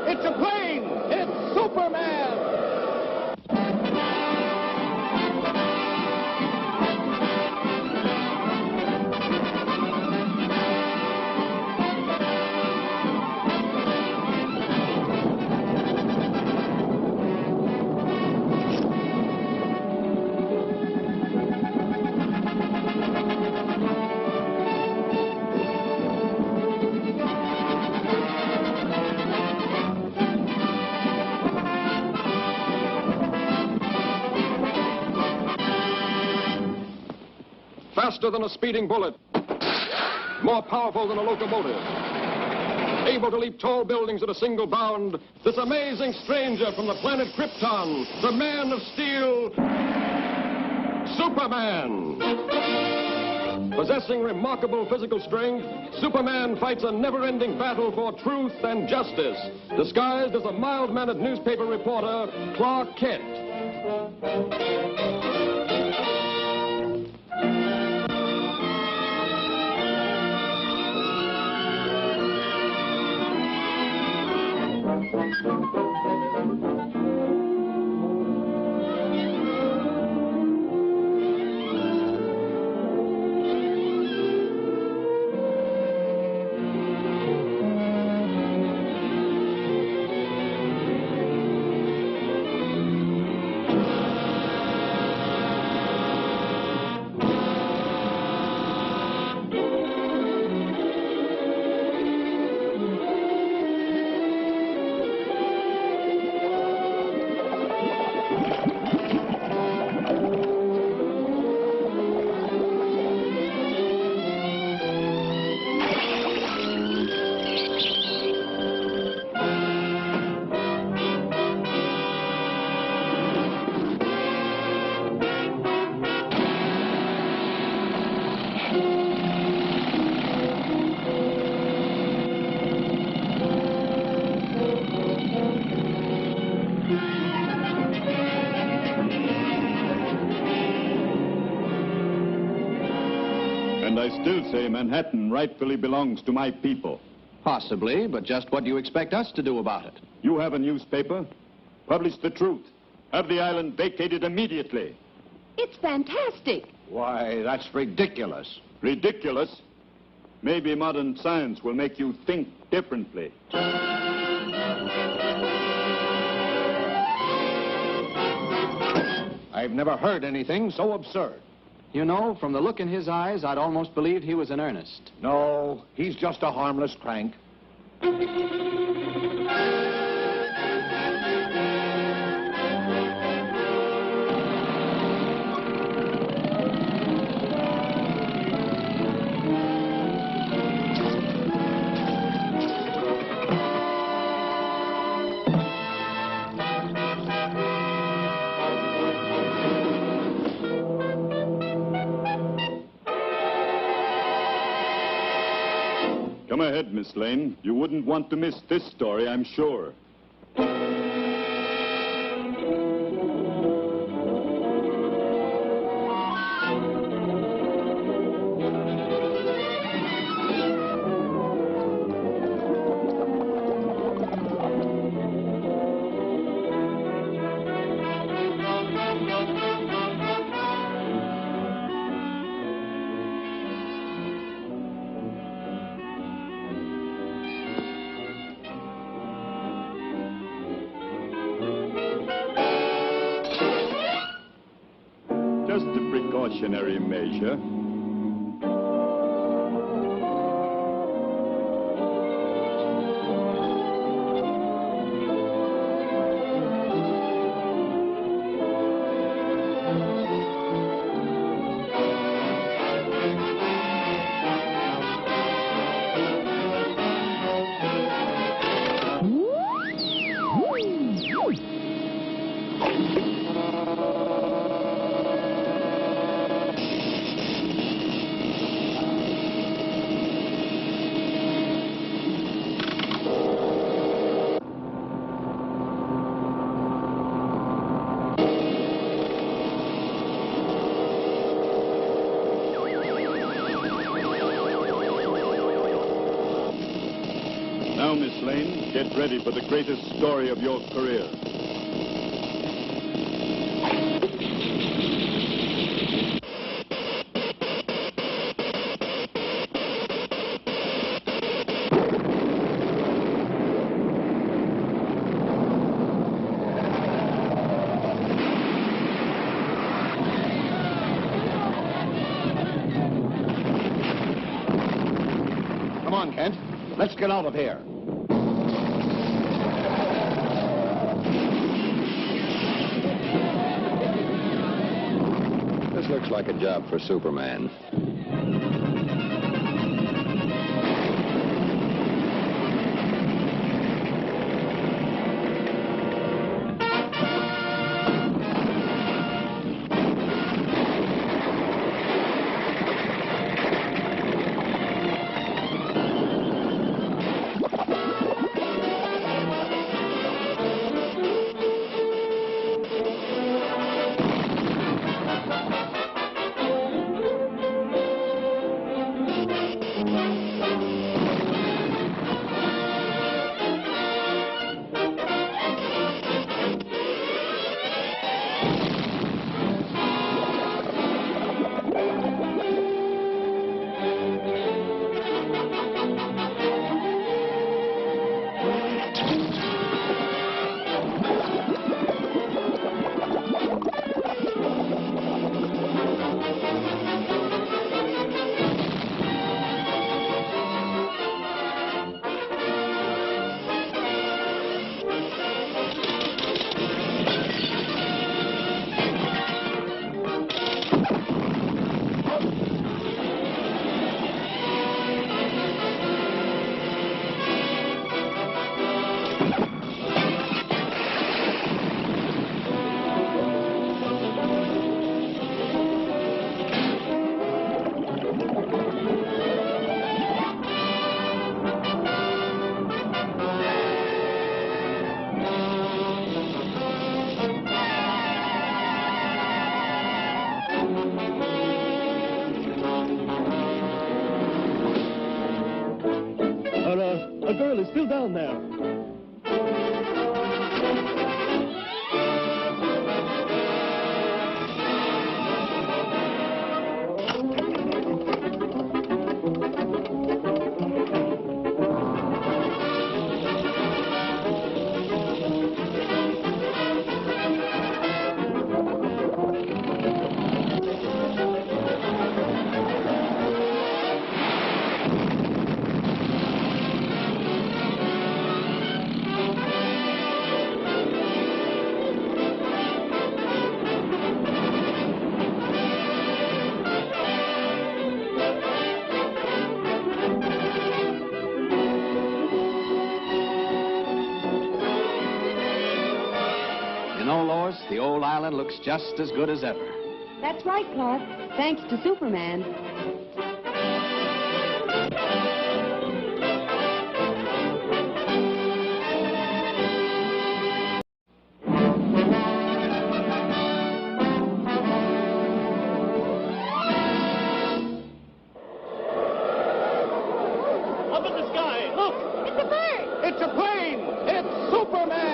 It's a plane! It's Superman! Faster than a speeding bullet, more powerful than a locomotive, able to leap tall buildings at a single bound, this amazing stranger from the planet Krypton, the Man of Steel, Superman. Possessing remarkable physical strength, Superman fights a never-ending battle for truth and justice, disguised as a mild-mannered newspaper reporter, Clark Kent. And I still say Manhattan rightfully belongs to my people. Possibly, but just what do you expect us to do about it? You have a newspaper. Publish the truth. Have the island vacated immediately. It's fantastic. Why, that's ridiculous. Ridiculous? Maybe modern science will make you think differently. I've never heard anything so absurd. You know, from the look in his eyes, I'd almost believed he was in earnest. No, he's just a harmless crank. Come ahead, Miss Lane. You wouldn't want to miss this story, I'm sure. Just a precautionary measure. Now, Miss Lane. Get ready for the greatest story of your career. Come on, Kent. Let's get out of here. This looks like a job for Superman. A girl is still down there. You know, Lois, the old island looks just as good as ever. That's right, Clark. Thanks to Superman. Up in the sky, look! It's a bird! It's a plane! It's Superman!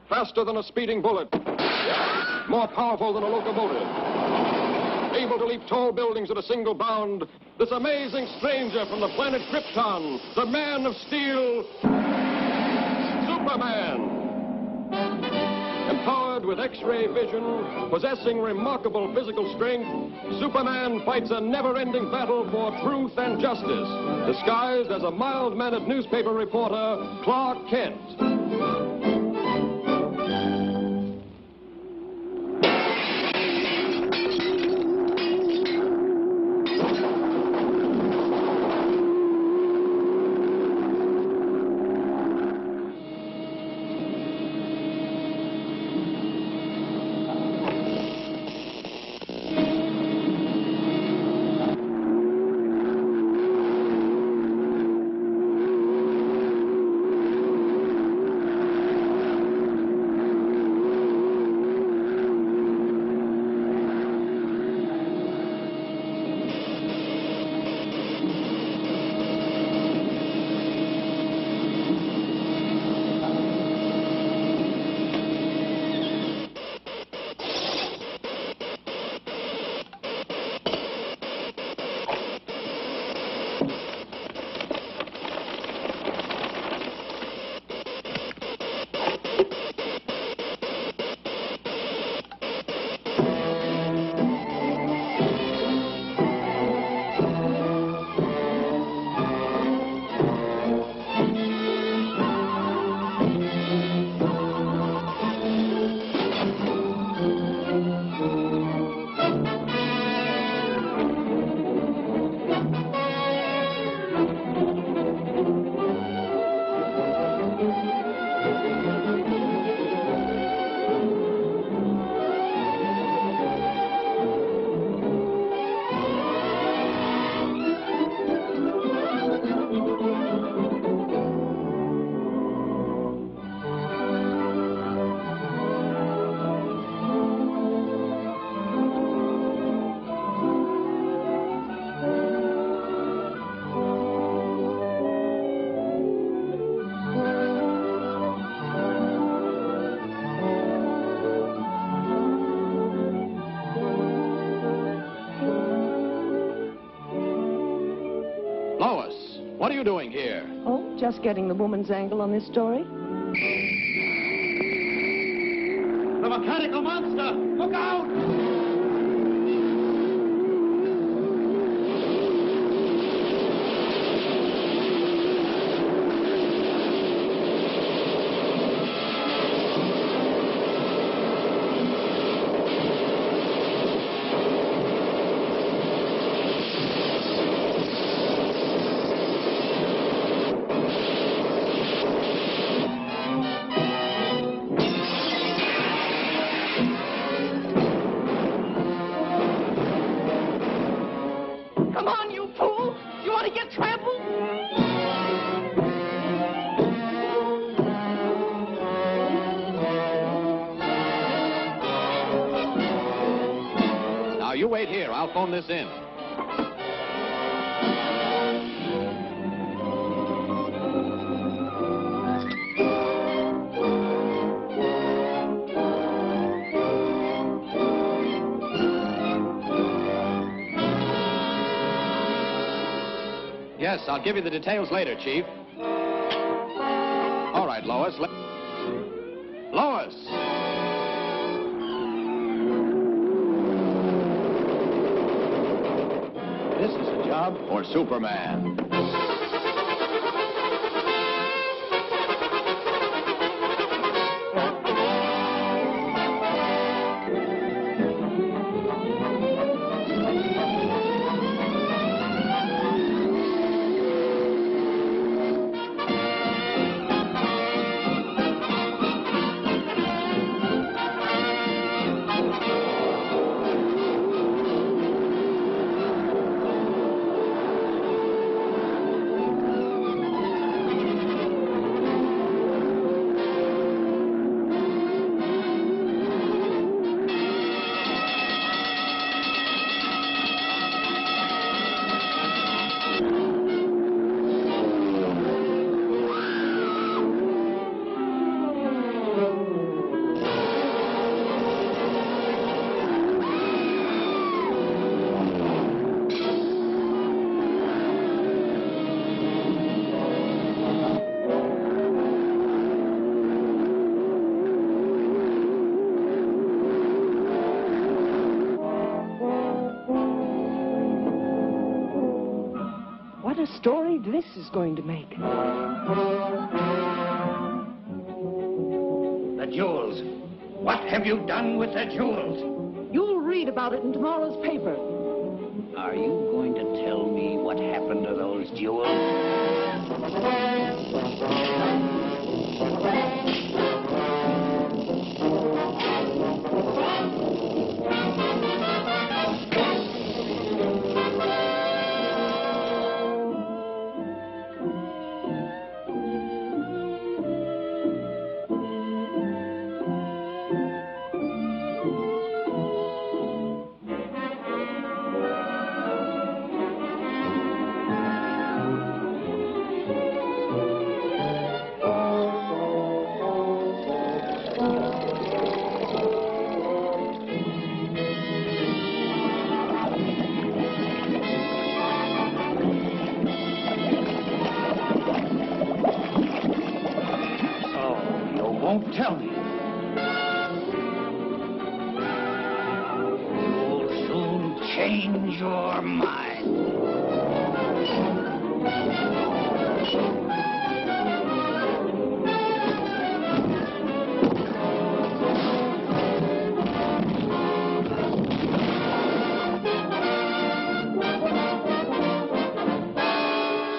Faster than a speeding bullet. More powerful than a locomotive. Able to leap tall buildings at a single bound. This amazing stranger from the planet Krypton. The Man of Steel. Superman. Empowered with X-ray vision, possessing remarkable physical strength, Superman fights a never-ending battle for truth and justice. Disguised as a mild-mannered newspaper reporter, Clark Kent. What are you doing here? Oh, just getting the woman's angle on this story. The mechanical monster! Look out! Come on, you fool! You want to get trampled? Now, you wait here. I'll phone this in. Yes, I'll give you the details later, Chief. All right, Lois. Lois! This is a job for Superman. What a story this is going to make. The jewels. What have you done with the jewels? You'll read about it in tomorrow's paper. Are you going to tell me what happened to those jewels? Won't tell me. You'll soon change your mind.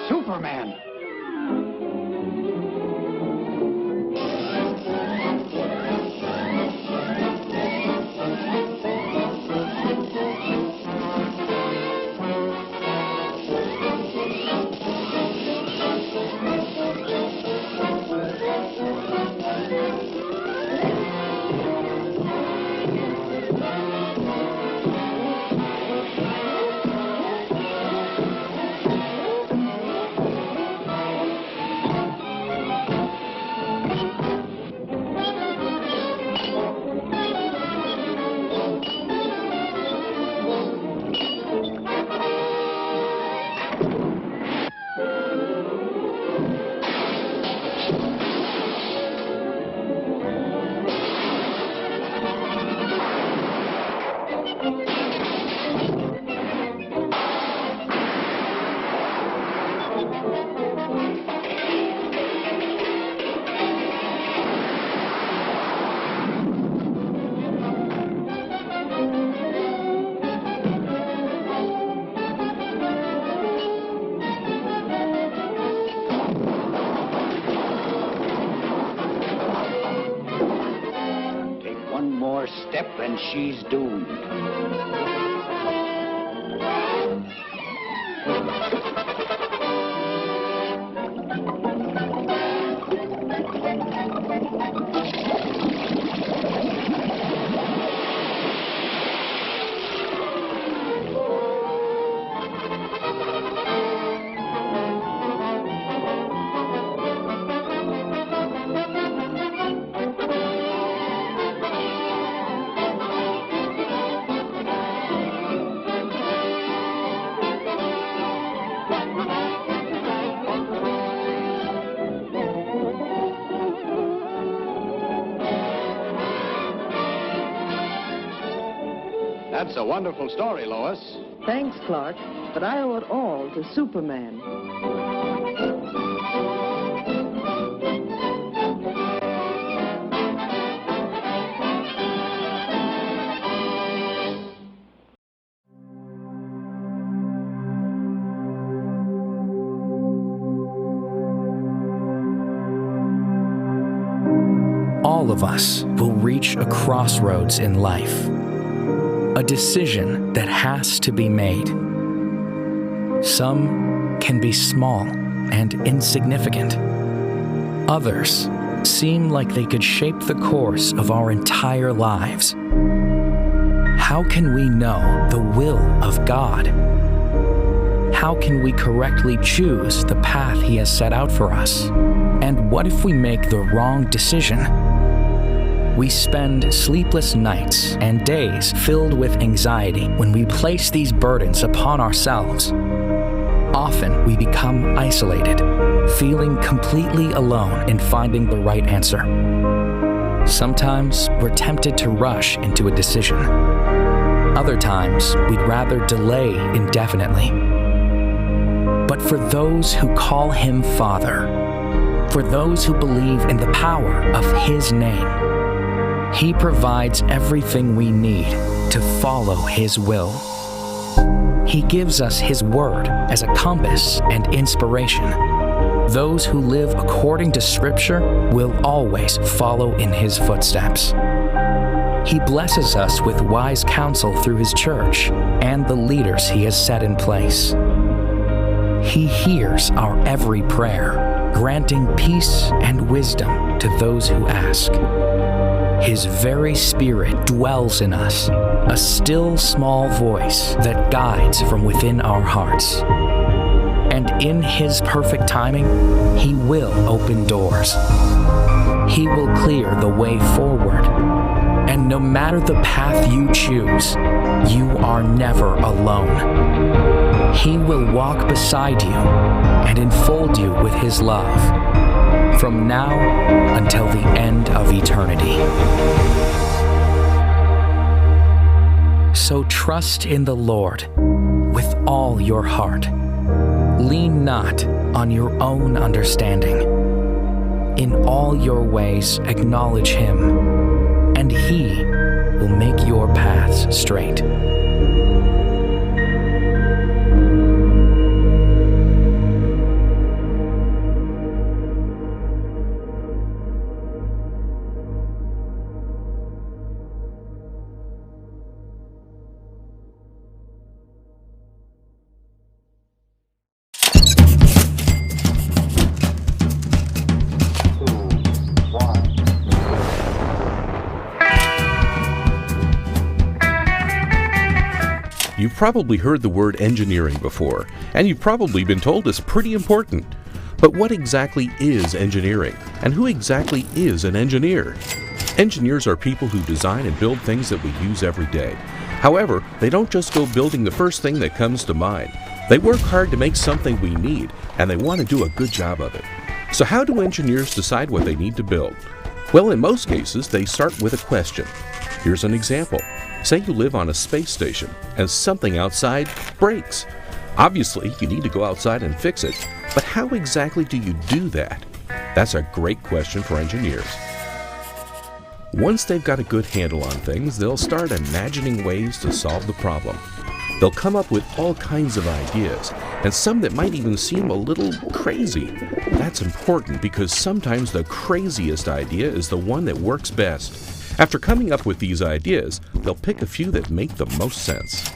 Superman. Step and she's doomed. That's a wonderful story, Lois. Thanks, Clark, but I owe it all to Superman. All of us will reach a crossroads in life. A decision that has to be made. Some can be small and insignificant. Others seem like they could shape the course of our entire lives. How can we know the will of God? How can we correctly choose the path He has set out for us? And what if we make the wrong decision? We spend sleepless nights and days filled with anxiety when we place these burdens upon ourselves. Often we become isolated, feeling completely alone in finding the right answer. Sometimes we're tempted to rush into a decision. Other times we'd rather delay indefinitely. But for those who call Him Father, for those who believe in the power of His name, He provides everything we need to follow His will. He gives us His Word as a compass and inspiration. Those who live according to Scripture will always follow in His footsteps. He blesses us with wise counsel through His church and the leaders He has set in place. He hears our every prayer, granting peace and wisdom to those who ask. His very Spirit dwells in us, a still small voice that guides from within our hearts. And in His perfect timing, He will open doors. He will clear the way forward. And no matter the path you choose, you are never alone. He will walk beside you and enfold you with His love, from now until the end of eternity. So trust in the Lord with all your heart. Lean not on your own understanding. In all your ways acknowledge Him, and He will make your paths straight. You've probably heard the word engineering before, and you've probably been told it's pretty important. But what exactly is engineering, and who exactly is an engineer? Engineers are people who design and build things that we use every day. However, they don't just go building the first thing that comes to mind. They work hard to make something we need, and they want to do a good job of it. So how do engineers decide what they need to build? Well, in most cases, they start with a question. Here's an example. Say you live on a space station and something outside breaks. Obviously, you need to go outside and fix it, but how exactly do you do that? That's a great question for engineers. Once they've got a good handle on things, they'll start imagining ways to solve the problem. They'll come up with all kinds of ideas, and some that might even seem a little crazy. That's important because sometimes the craziest idea is the one that works best. After coming up with these ideas, they'll pick a few that make the most sense.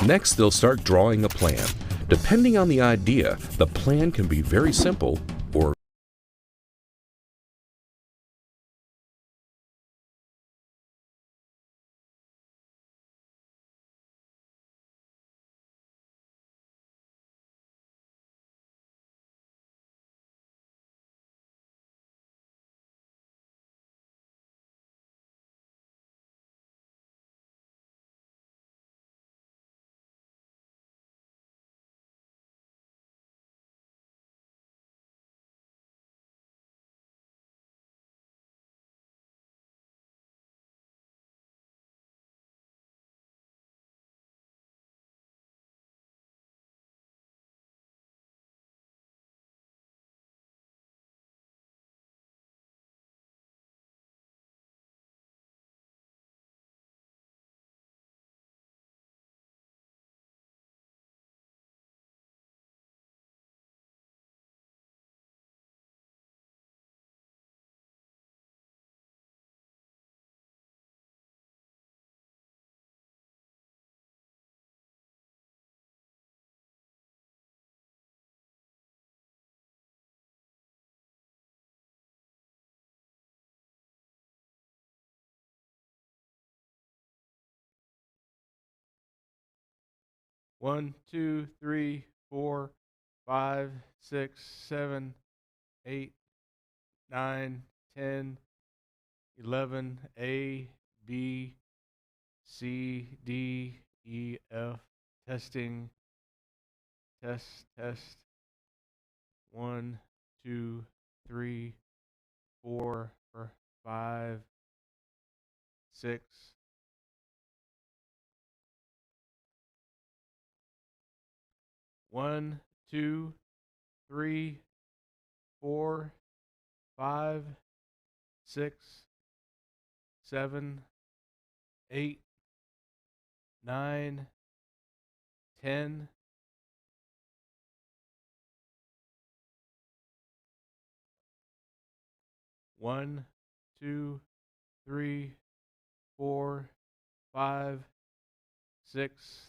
Next, they'll start drawing a plan. Depending on the idea, the plan can be very simple or One, two, three, 4, 5, 6, 7, 8, 9, 10, 11, A, B, C, D, E, F. Testing. Test. 1, 2, 3, 4, 5, 6. One, 2, 3, 4, 5, 6, 7, 8, 9, 10. One, 2, 3, 4, 5, 6,